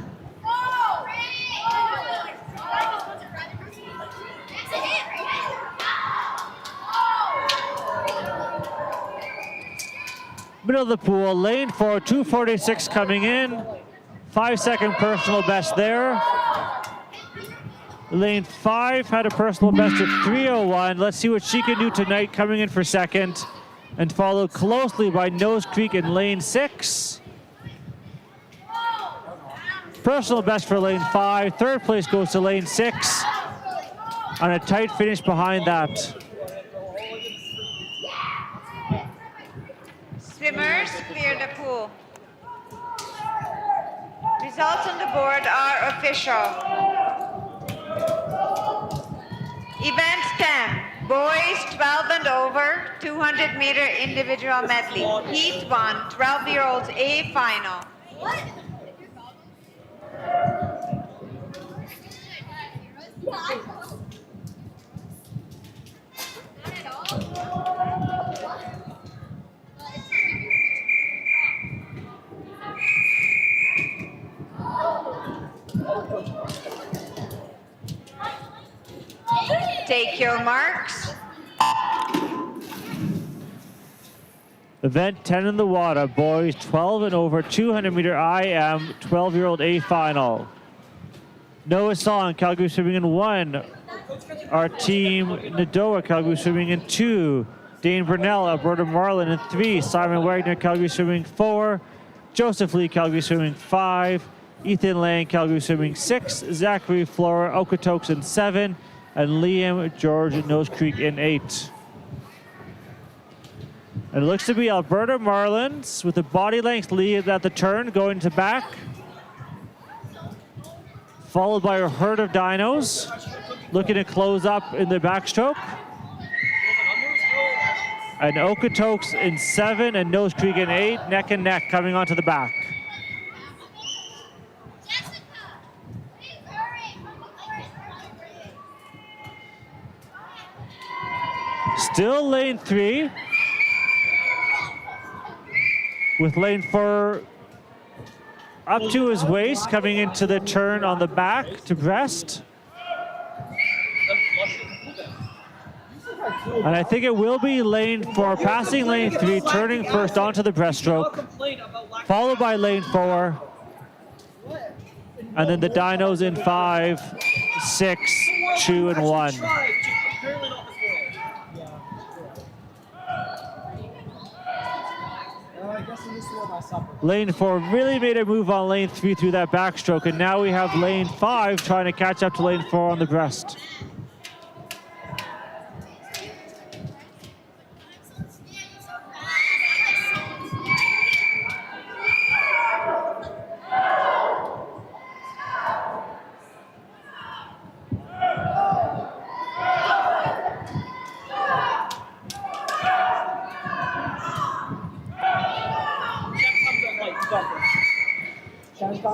Middle of the pool, lane 4, 2:46 coming in. 5-second personal best there. Lane 5 had a personal best of 3:01. Let's see what she can do tonight, coming in for second, and followed closely by Nose Creek in lane 6. Personal best for lane 5. Third place goes to lane 6. And a tight finish behind that. Swimmers clear the pool. Results on the board are official. Event 10, boys 12 and over, 200 meter individual medley. Heat 1, 12-year-olds A final. Take your marks. Event 10 in the water, boys 12 and over, 200 meter IM, 12-year-old A final. Noah Song, Calgary swimming in 1. Our team, Nadoa, Calgary swimming in 2. Dane Burnell, Alberta Marlin in 3. Simon Wagner, Calgary swimming 4. Joseph Lee, Calgary swimming 5. Ethan Lang, Calgary swimming 6. Zachary Flora, Okotoks in 7. And Liam George, Nose Creek in 8. And it looks to be Alberta Marlins with a body length lead at the turn, going to back. Followed by a herd of dinos, looking to close up in the backstroke. And Okotoks in 7 and Nose Creek in 8, neck and neck coming onto the back. Still lane 3, with lane 4 up to his waist, coming into the turn on the back to breast. And I think it will be lane 4, passing lane 3, turning first onto the breaststroke, followed by lane 4. And then the dinos in 5, 6, 2, and 1. Lane 4 really made a move on lane 3 through that backstroke, and now we have lane 5 trying to catch up to lane 4 on the breast.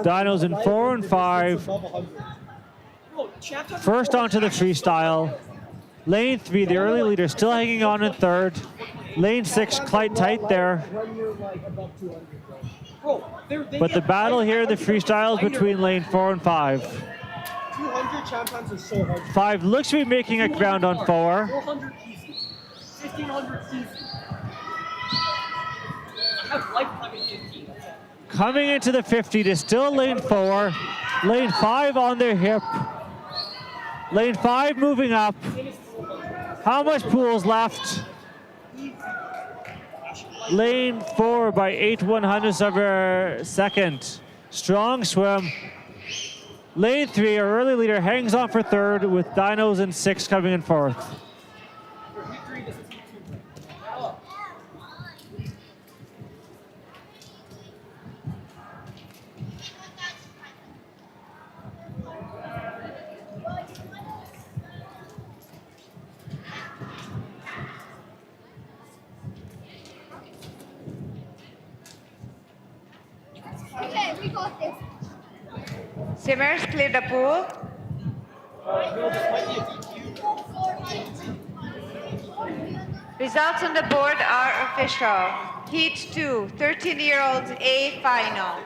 Dinos in 4 and 5. First onto the freestyle. Lane 3, the early leader, still hanging on in third. Lane 6, quite tight there. But the battle here in the freestyle is between lane 4 and 5. 200 champ times is so hard. 5 looks to be making a ground on 4. 400 easy. 1500 easy. I have lifetime in 15. Coming into the 50 to still lane 4. Lane 5 on their hip. Lane 5 moving up. How much pool's left? Lane 4 by 8/100ths of a second. Strong swim. Lane 3, our early leader, hangs on for third with Dinos in 6 coming in fourth. Okay, we got this. Swimmers clear the pool. Results on the board are official. Heat 2, 13-year-olds A final.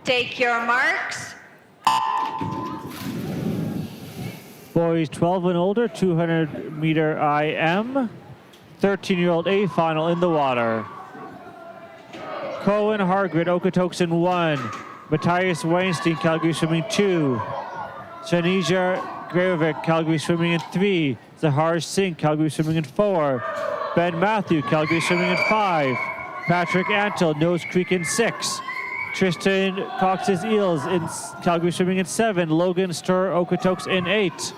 Take your marks. Boys 12 and older, 200-meter IM. 13-year-old A final in the water. Cohen Hargrid, Okotoks in 1. Matthias Weinstein, Calgary Swimming 2. Shanisha Grajovic, Calgary Swimming in 3. Zahar Singh, Calgary Swimming in 4. Ben Matthew, Calgary Swimming in 5. Patrick Antle, Nose Creek in 6. Tristan Cox's Eels in Calgary Swimming in 7. Logan Stur Okotoks in 8.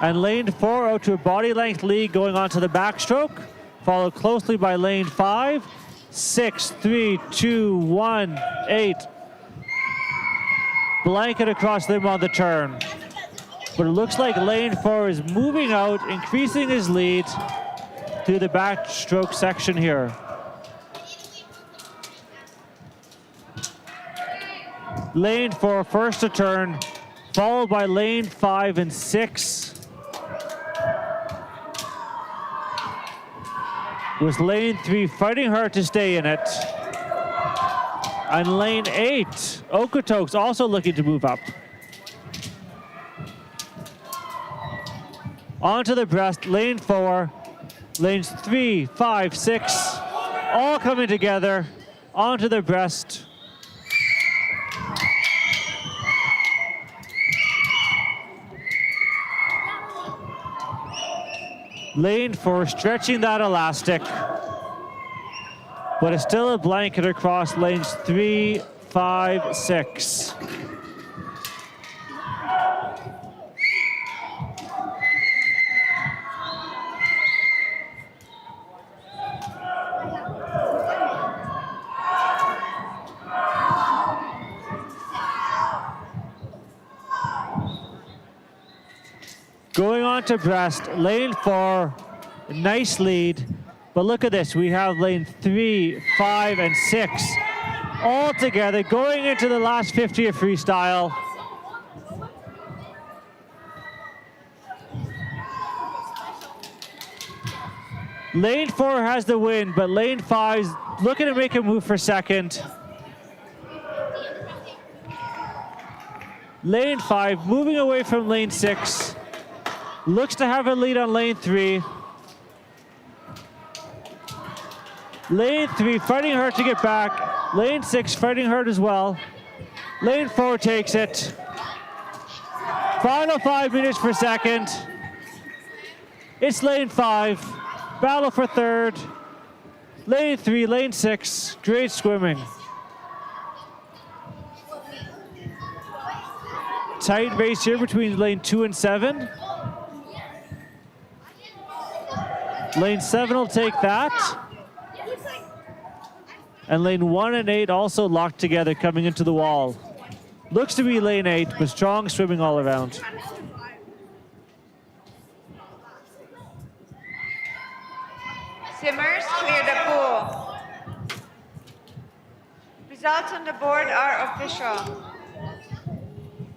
And lane 4 out to a body length lead going on to the backstroke. Followed closely by lane 5. 6, 3, 2, 1, 8. Blanket across them on the turn. But it looks like lane 4 is moving out, increasing his lead through the backstroke section here. Lane 4 first to turn, followed by lane 5 and 6. With lane 3 fighting hard to stay in it. And lane 8, Okotoks also looking to move up. Onto the breast, lane 4, lanes 3, 5, 6, all coming together onto the breast. Lane 4 stretching that elastic, but it's still a blanket across lanes 3, 5, 6. Going on to breast, lane 4, nice lead. But look at this, we have lane 3, 5, and 6 all together going into the last 50 of freestyle. Lane 4 has the win, but lane 5 is looking to make a move for second. Lane 5 moving away from lane 6. Looks to have a lead on lane 3. Lane 3 fighting hard to get back. Lane 6 fighting hard as well. Lane 4 takes it. Final 5 minutes for second. It's lane 5. Battle for third. Lane 3, lane 6. Great swimming. Tight race here between lane 2 and 7. Lane 7 will take that. And lane 1 and 8 also locked together coming into the wall. Looks to be lane 8, but strong swimming all around. Swimmers clear the pool. Results on the board are official.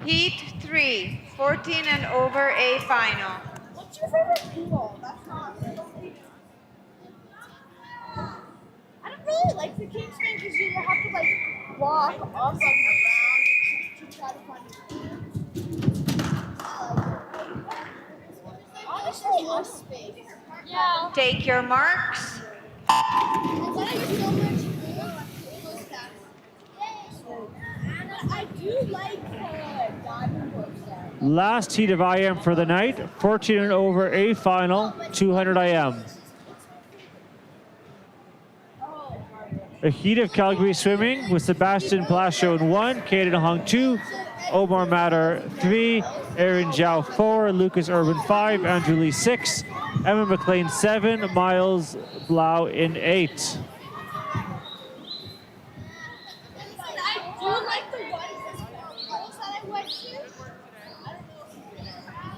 Heat 3, 14 and over A final. What's your favorite pool? That's not. I don't really like the King's thing because you have to like walk up and around to try to find it. Honestly, less space. Yeah. Take your marks. I do like diving books. Last heat of IM for the night, 14 and over A final, 200 IM. A heat of Calgary swimming with Sebastian Blasio in 1, Caden Hong 2, Omar Matter 3, Aaron Zhao 4, Lucas Urban 5, Andrew Lee 6, Emma McLean 7, Miles Blau in 8.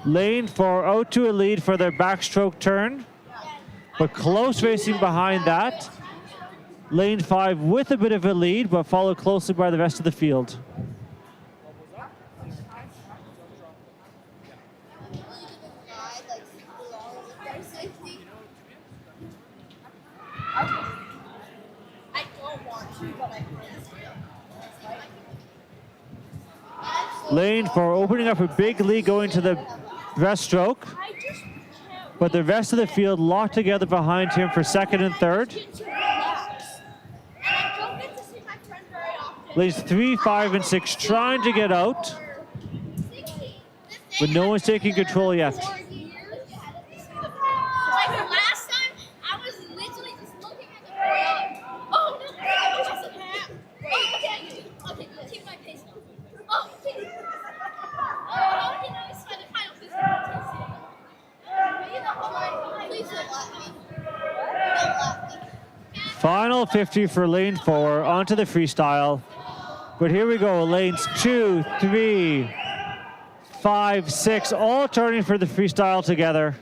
Lane 4 out to a lead for their backstroke turn, but close racing behind that. Lane 5 with a bit of a lead, but followed closely by the rest of the field. Lane 4 opening up a big lead going to the breaststroke, but the rest of the field locked together behind him for second and third. Lanes 3, 5, and 6 trying to get out, but no one's taking control yet. Like last time, I was literally just looking at the ground. Oh no, I was just a hat. Oh, okay, keep my pace now. Oh, okay. How can I start the final please don't let me. Final 50 for lane 4, onto the freestyle. But here we go, lanes 2, 3, 5, 6, all turning for the freestyle together.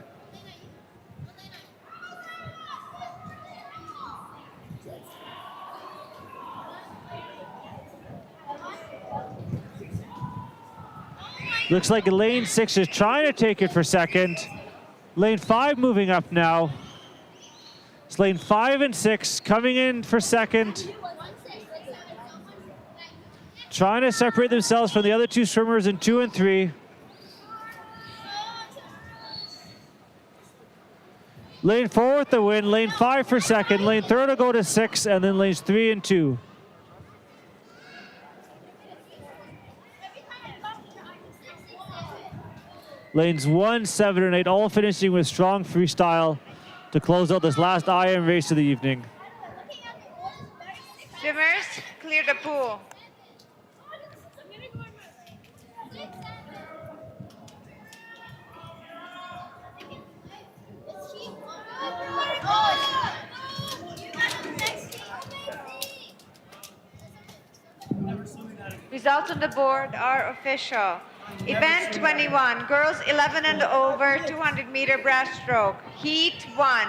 Looks like lane 6 is trying to take it for second. Lane 5 moving up now. It's lane 5 and 6 coming in for second. Trying to separate themselves from the other two swimmers in 2 and 3. Lane 4 with the win, lane 5 for second, lane 3 will go to 6, and then lanes 3 and 2. Lanes 1, 7, and 8 all finishing with strong freestyle to close out this last IM race of the evening. Swimmers clear the pool. Results on the board are official. Event 21, girls 11 and over, 200 meter breaststroke. Heat 1.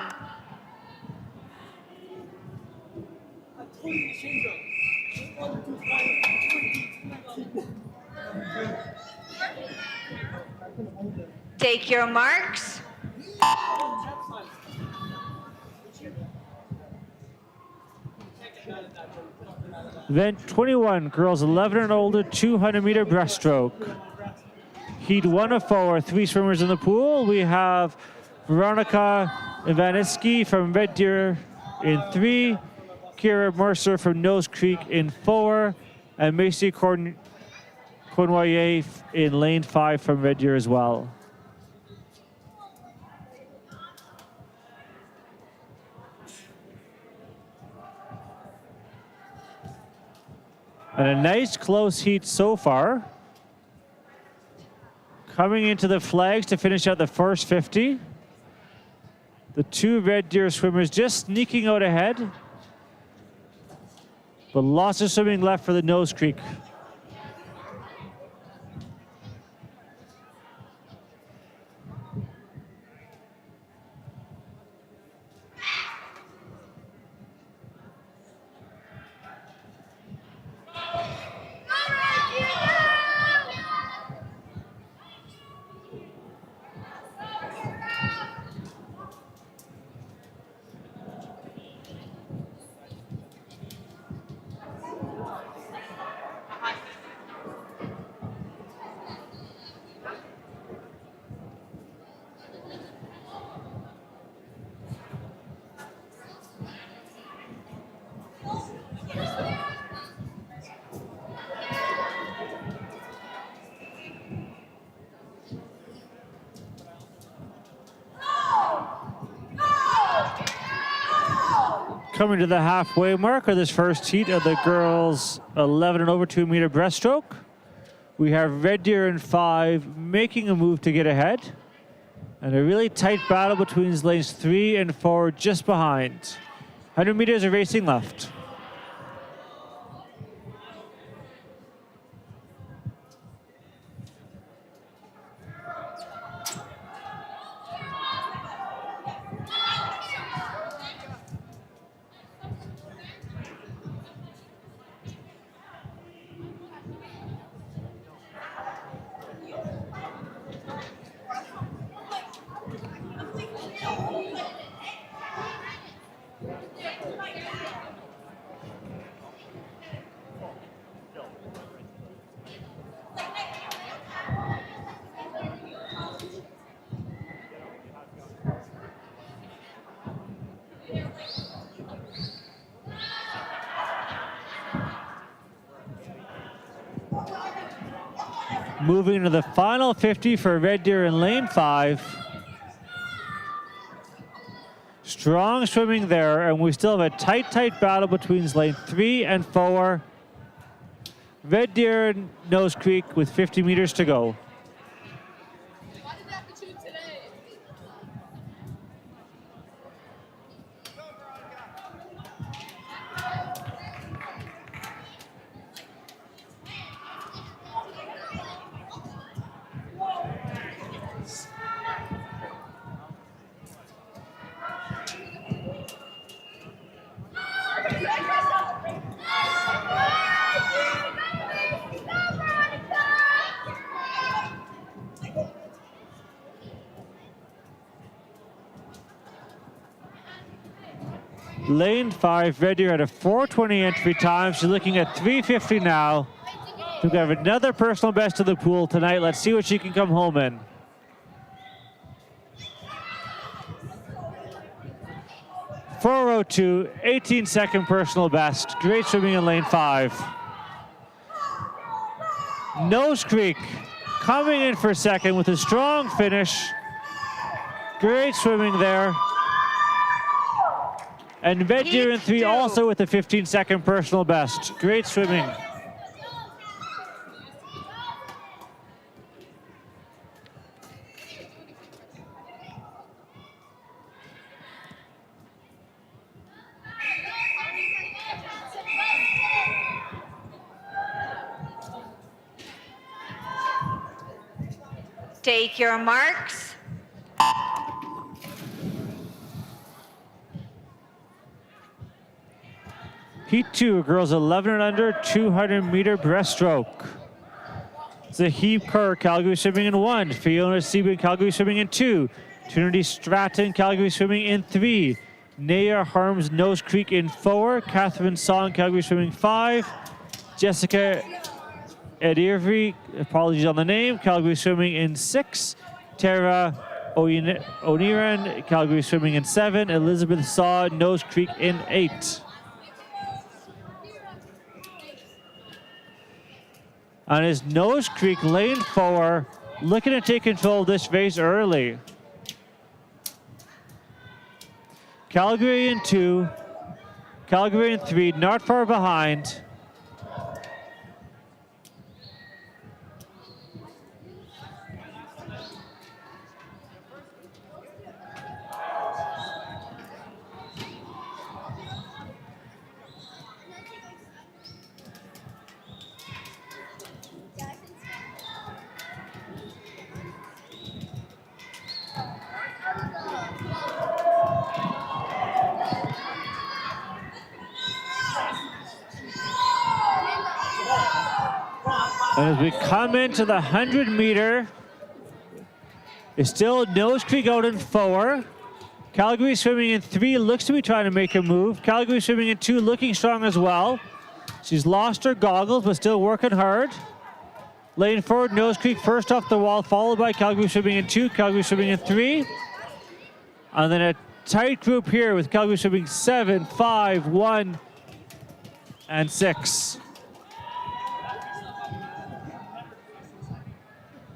Take your marks. Event 21, girls 11 and older, 200 meter breaststroke. Heat 1 of 4, 3 swimmers in the pool. We have Veronica Ivaniski from Red Deer in 3, Kira Mercer from Nose Creek in 4, and Macy Cornoyer in lane 5 from Red Deer as well. And a nice close heat so far. Coming into the flags to finish out the first 50. The two Red Deer swimmers just sneaking out ahead. But lots of swimming left for the Nose Creek. Coming to the halfway mark of this first heat of the girls 11 and over 2 meter breaststroke. We have Red Deer in 5 making a move to get ahead. And a really tight battle between lanes 3 and 4 just behind. 100 meters of racing left. Moving into the final 50 for Red Deer in lane 5. Strong swimming there, and we still have a tight battle between lane 3 and 4. Red Deer and Nose Creek with 50 meters to go. Lane 5, Red Deer had a 4:20 entry time. She's looking at 3:50 now. We have another personal best of the pool tonight. Let's see what she can come home in. .402, 18-second personal best. Great swimming in lane 5. Nose Creek coming in for second with a strong finish. Great swimming there. And Red Deer in 3 also with a 15-second personal best. Great swimming. Take your marks. Heat 2, girls 11 and under, 200-meter breaststroke. Zahib Kerr, Calgary swimming in 1. Fiona Sieben, Calgary swimming in 2. Trinity Stratton, Calgary swimming in 3. Naya Harms, Nose Creek in 4. Catherine Song, Calgary swimming 5. Jessica Edirvi, apologies on the name, Calgary swimming in 6. Tara Oniran, Calgary swimming in 7. Elizabeth Saw, Nose Creek in 8. On his Nose Creek, lane 4, looking to take control of this race early. Calgary in 2, Calgary in 3, not far behind. And as we come into the 100 meter, it's still Nose Creek out in 4. Calgary swimming in 3, looks to be trying to make a move. Calgary swimming in 2, looking strong as well. She's lost her goggles, but still working hard. Lane forward, Nose Creek first off the wall, followed by Calgary swimming in 2, Calgary swimming in 3. And then a tight group here with Calgary swimming 7, 5, 1, and 6.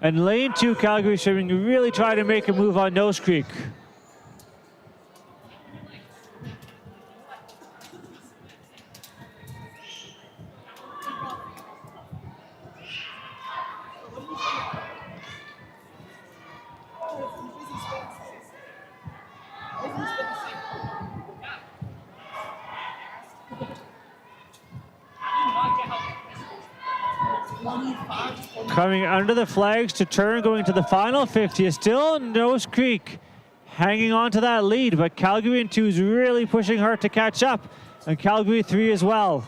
And lane 2, Calgary swimming really trying to make a move on Nose Creek. Coming under the flags to turn, going to the final 50 is still Nose Creek hanging on to that lead, but Calgary in 2 is really pushing hard to catch up, and Calgary 3 as well.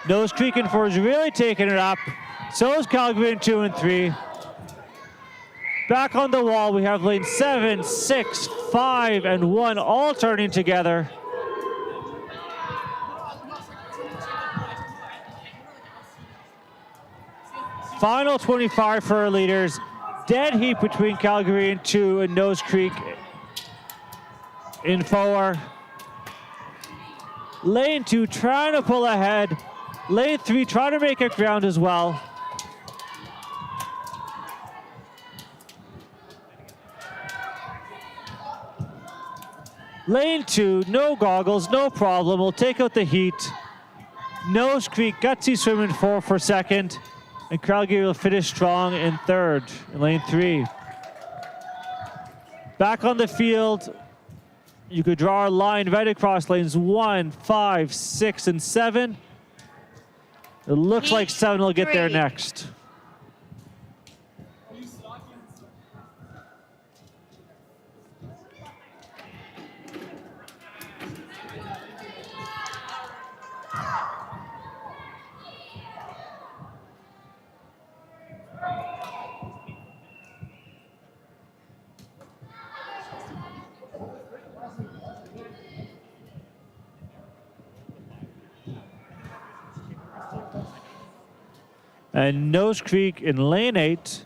Nose Creek in 4 is really taking it up. So is Calgary in 2 and 3. Back on the wall, we have lane 7, 6, 5, and 1 all turning together. Final 25 for our leaders. Dead heat between Calgary in 2 and Nose Creek in 4. Lane 2 trying to pull ahead. Lane 3 trying to make up ground as well. Lane 2, no goggles, no problem. We'll take out the heat. Nose Creek, gutsy swimming 4 for second. And Calgary will finish strong in 3rd in lane 3. Back on the field, you could draw a line right across lanes 1, 5, 6, and 7. It looks like 7 will get there next. And Nose Creek in lane 8,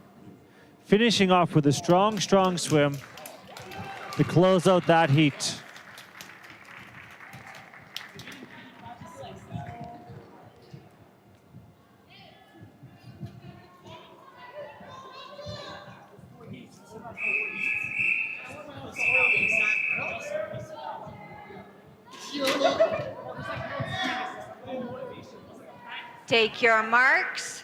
finishing off with a strong, strong swim to close out that heat. Take your marks.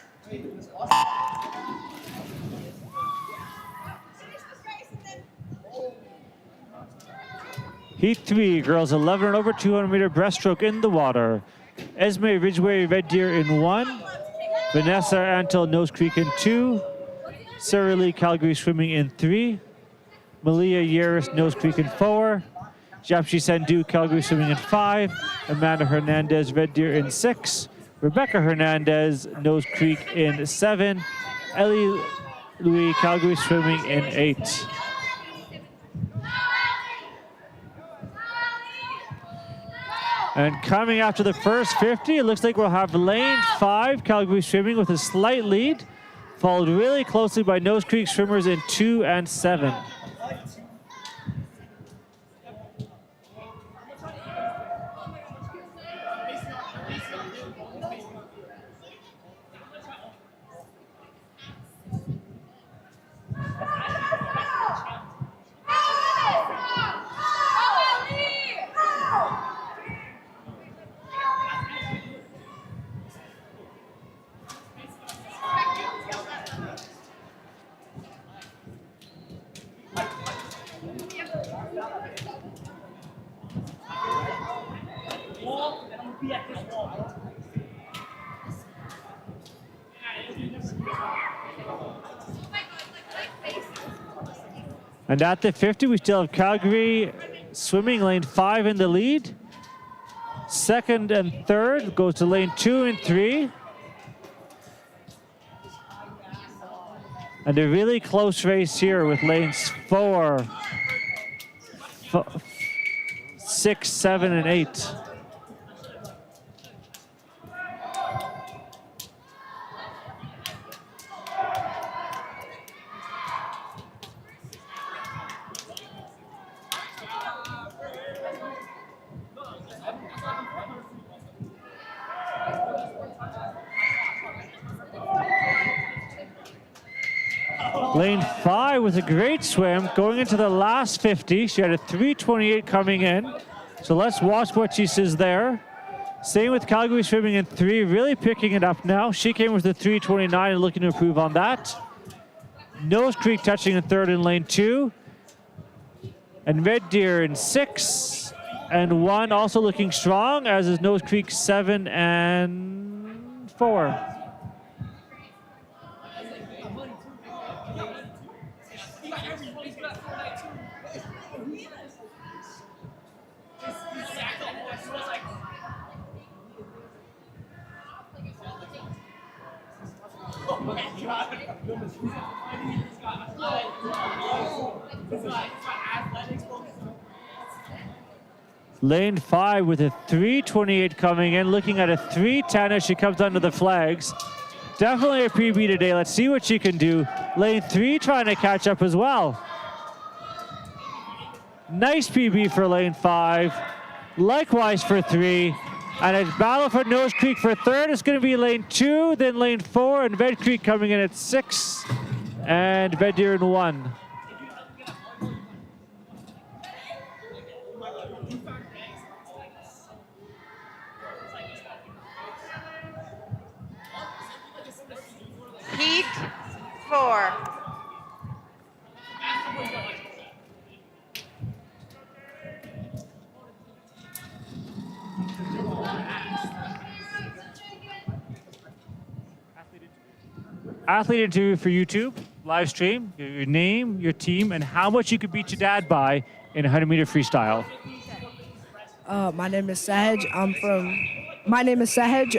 Heat 3, girls 11 and over 200 meter breaststroke in the water. Esme Ridgway Red Deer in 1. Vanessa Antel Nose Creek in 2. Sarah Lee Calgary swimming in 3. Malia Yaris Nose Creek in 4. Japshi Sandhu Calgary swimming in 5. Amanda Hernandez Red Deer in 6. Rebecca Hernandez Nose Creek in 7. Ellie Louis Calgary swimming in 8. And coming after the first 50, it looks like we'll have lane 5, Calgary swimming with a slight lead, followed really closely by Nose Creek swimmers in 2 and 7. And at the 50, we still have Calgary swimming lane 5 in the lead. Second and third goes to lane 2 and 3. And a really close race here with lanes 4, 6, 7, and 8. Lane 5 with a great swim going into the last 50. She had a 3:28 coming in. So let's watch what she says there. Same with Calgary swimming in 3, really picking it up now. She came with a 3:29 and looking to improve on that. Nose Creek touching in 3rd in lane 2. And Red Deer in 6 and 1, also looking strong, as is Nose Creek 7 and 4. Lane 5 with a 3:28 coming in, looking at a 3:10 as she comes under the flags. Definitely a PB today. Let's see what she can do. Lane 3 trying to catch up as well. Nice PB for lane 5. Likewise for 3. And a battle for Nose Creek for 3rd. It's going to be lane 2, then lane 4, and Red Creek coming in at 6, and Red Deer in 1. Heat 4. Athlete interview for YouTube, live stream, your name, your team, and how much you could beat your dad by in 100-meter freestyle. My name is Sahaj.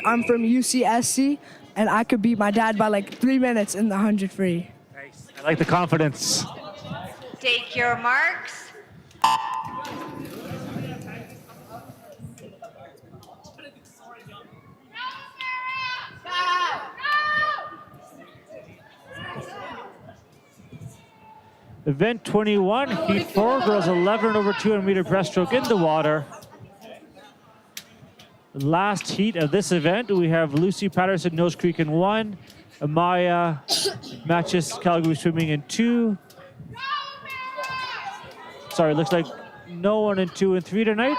I'm from UCSC, and I could beat my dad by like 3 minutes in the 100 free. Nice. I like the confidence. Take your marks. Event 21, heat 4, girls 11 over 200-meter breaststroke in the water. Last heat of this event, we have Lucy Patterson, Nose Creek in 1, Amaya Matches, Calgary swimming in 2. Sorry, looks like no one in 2 and 3 tonight.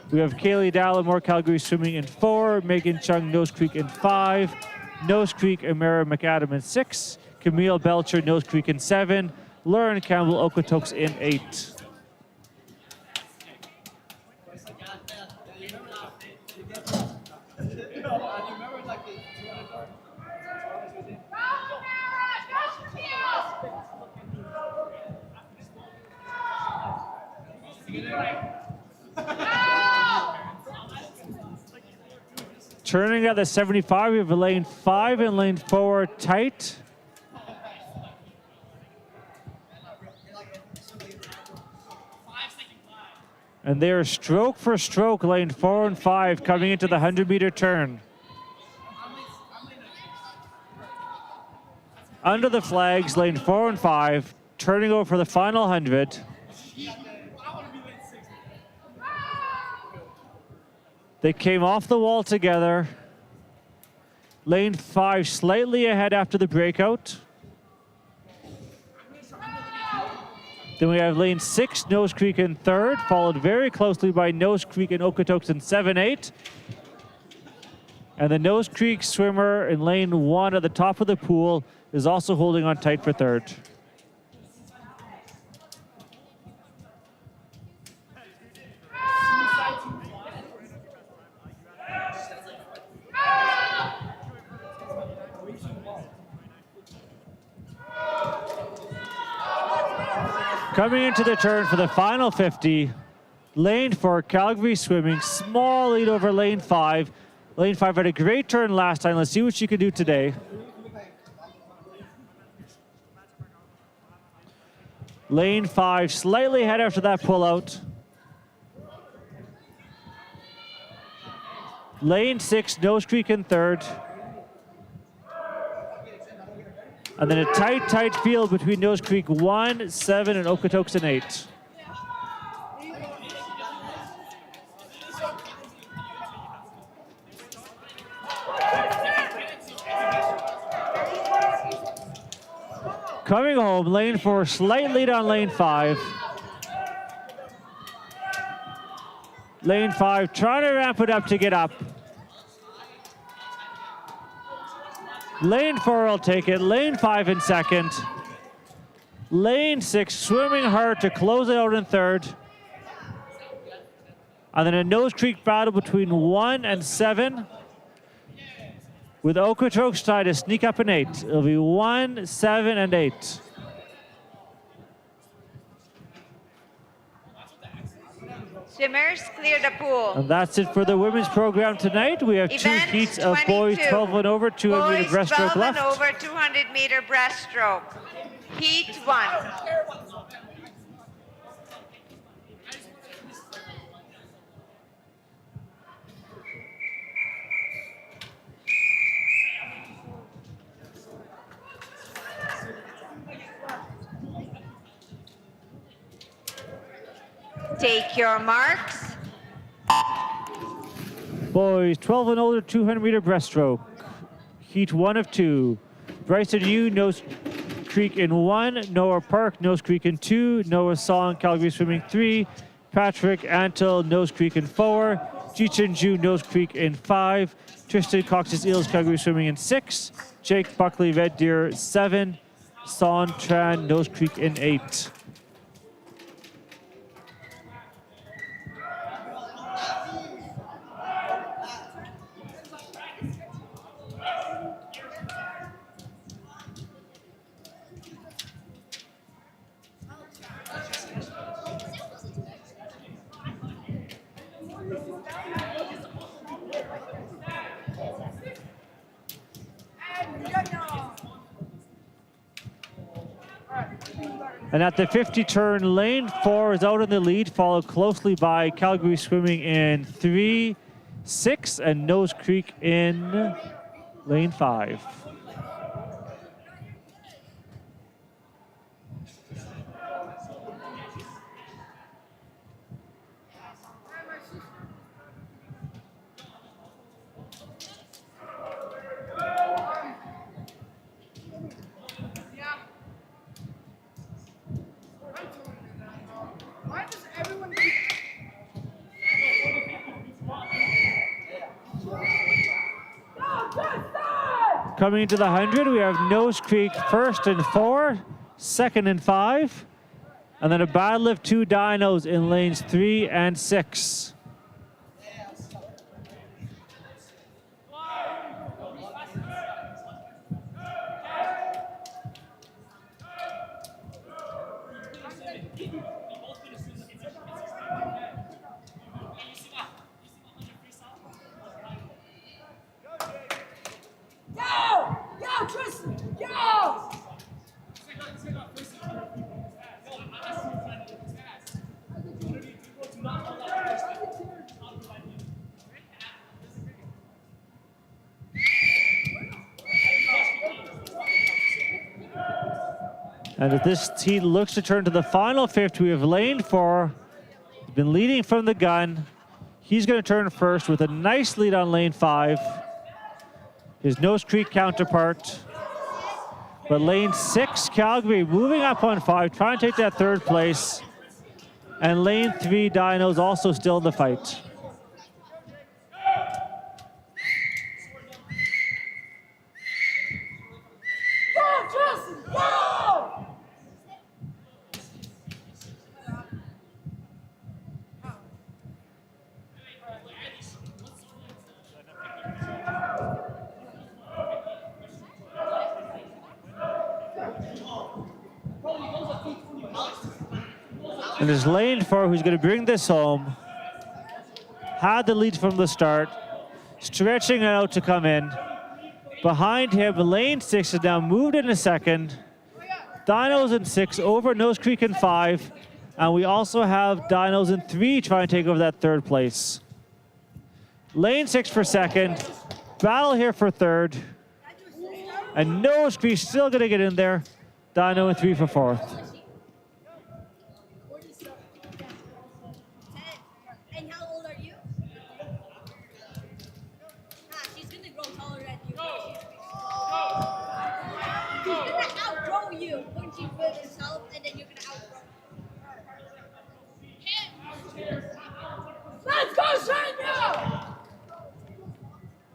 We have Kaylee Dallimore, Calgary swimming in 4, Megan Chung, Nose Creek in 5, Nose Creek, Amara McAdam in 6, Camille Belcher, Nose Creek in 7, Lauren Campbell, Okotoks in 8. Turning at the 75, we have lane 5 and lane 4 tight. And they are stroke for stroke, lane 4 and 5, coming into the 100-meter turn. Under the flags, lane 4 and 5, turning over for the final 100. They came off the wall together. Lane 5 slightly ahead after the breakout. Then we have lane 6, Nose Creek in 3rd, followed very closely by Nose Creek and Okotoks in 7-8. And the Nose Creek swimmer in lane 1 at the top of the pool is also holding on tight for 3rd. Coming into the turn for the final 50, Lane 4, Calgary Swimming, small lead over lane 5. Lane 5 had a great turn last time. Let's see what she can do today. Lane 5 slightly ahead after that pullout. Lane 6, Nose Creek in third. And then a tight field between Nose Creek 1, 7, and Okotoks 8. Coming home, lane 4, slight lead on lane 5. Lane 5 trying to ramp it up to get up. Lane 4 will take it. Lane 5 in second. Lane 6 swimming hard to close it out in third. And then a Nose Creek battle between 1 and 7. With Okotoks trying to sneak up in 8. It'll be 1, 7, and 8. Swimmers clear the pool. And that's it for the women's program tonight. We have Event 2 heats of 22. boys 12 and over, 200 meter Boys breaststroke 12 left. and over 200 meter breaststroke. Heat 1. Take your marks. Boys 12 and older, 200 meter breaststroke. Heat 1 of 2. Bryson Yu, Nose Creek in 1. Noah Park, Nose Creek in 2. Noah Song, Calgary Swimming 3. Patrick Antle, Nose Creek in 4. Ji-Chen Ju, Nose Creek in 5. Tristan Cox's Eels, Calgary Swimming in 6. Jake Buckley, Red Deer 7. Son Tran, Nose Creek in 8. And at the 50 turn, lane 4 is out in the lead, followed closely by Calgary Swimming in 3, 6, and Nose Creek in lane 5. Coming into the 100, we have Nose Creek first and 4, second and 5, and then a battle of 2 dinos in lanes 3 and 6. And as this heat looks to turn to the final 50, we have lane 4. He's been leading from the gun. He's going to turn first with a nice lead on lane 5. His Nose Creek counterpart. But lane 6, Calgary, moving up on 5, trying to take that third place. And lane 3, Dinos, also still in the fight. And it's lane 4 who's going to bring this home. Had the lead from the start. Stretching out to come in. Behind him, lane 6 is now moved in a second. Dinos in 6, over Nose Creek in 5. And we also have Dinos in 3 trying to take over that third place. Lane 6 for second. Battle here for third. And Nose Creek still going to get in there. Dino in 3 for fourth. And how old are you? She's gonna grow taller than you. She's gonna outgrow you when she grows herself, and then you're gonna outgrow her. Let's go, Shania!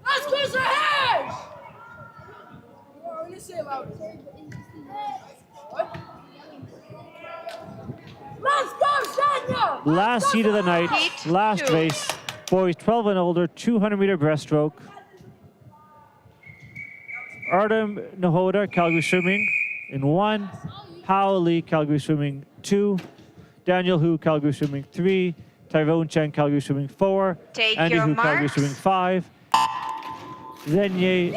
Let's kiss her hands! Let's say it louder. Let's go, Shania! Last heat of the night, Heat last 2. race. Boys 12 and older, 200-meter breaststroke. Artem Nahoda, Calgary Swimming in 1. Hao Lee, Calgary Swimming 2. Daniel Hu, Calgary Swimming 3. Tyrone Chen, Calgary Swimming 4. Take Andy your Hu, Calgary marks. Swimming 5. Zenye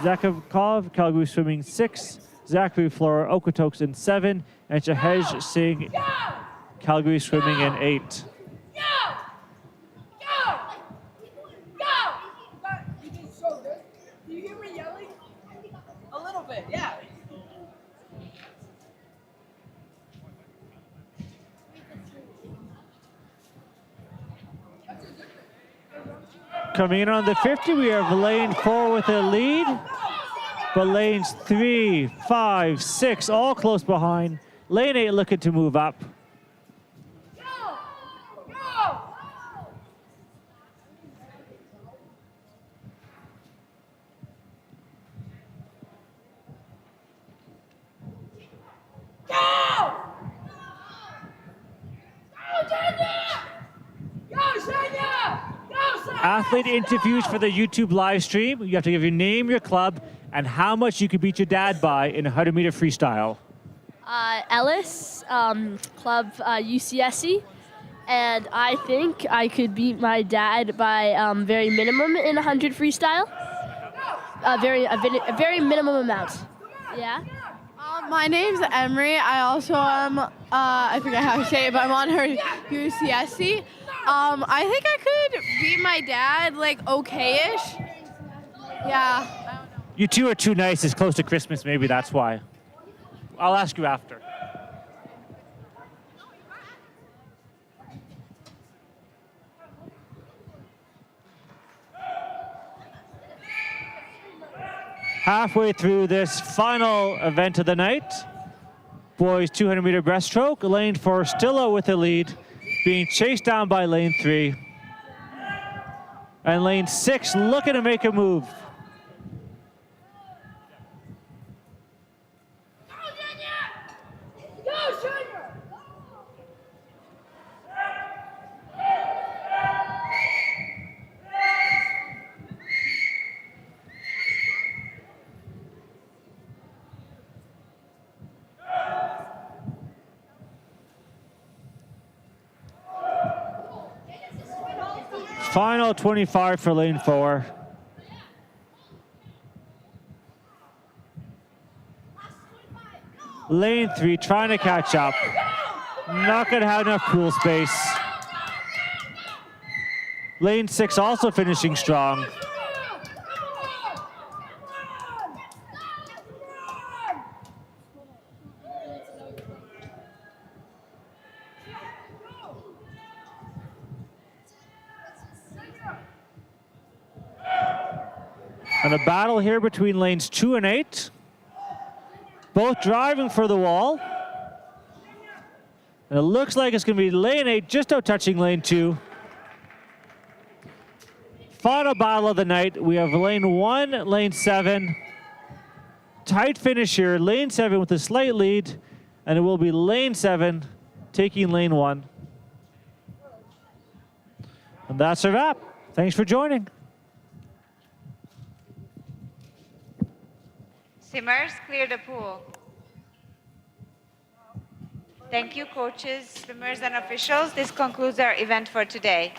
Zakavkov, Calgary Swimming 6. Zachary Flora Okotoks in 7. And Shahej Singh, Calgary Swimming in 8. You did so good. Do you hear me yelling? A little bit, yeah. Coming in on the 50, we have lane 4 with a lead. But lanes 3, 5, 6, all close behind. Lane 8 looking to move up. Athlete interviews for the YouTube live stream. You have to give your name, your club, and how much you could beat your dad by in a 100-meter freestyle. Ellis, club UCSC, and I think I could beat my dad by very minimum in 100 freestyle. A very minimum amount. Yeah. My name's Emery. I also am, I forget how to say it, but I'm on her UCSC. I think I could beat my dad, like, okay-ish. Yeah. You two are too nice. It's close to Christmas. Maybe that's why. I'll ask you after. Halfway through this final event of the night, boys 200-meter breaststroke, lane 4 still with the lead, being chased down by lane 3. And lane 6 looking to make a move. Final 25 for lane 4. Lane 3 trying to catch up. Not going to have enough pool space. Lane 6 also finishing strong. And a battle here between lanes 2 and 8. Both driving for the wall. And it looks like it's going to be lane 8 just out touching lane 2. Final battle of the night. We have lane 1, lane 7. Tight finish here. Lane 7 with a slight lead. And it will be lane 7 taking lane 1. And that's a wrap. Thanks for joining. Simmers, clear the pool. Thank you, coaches, swimmers, and officials. This concludes our event for today.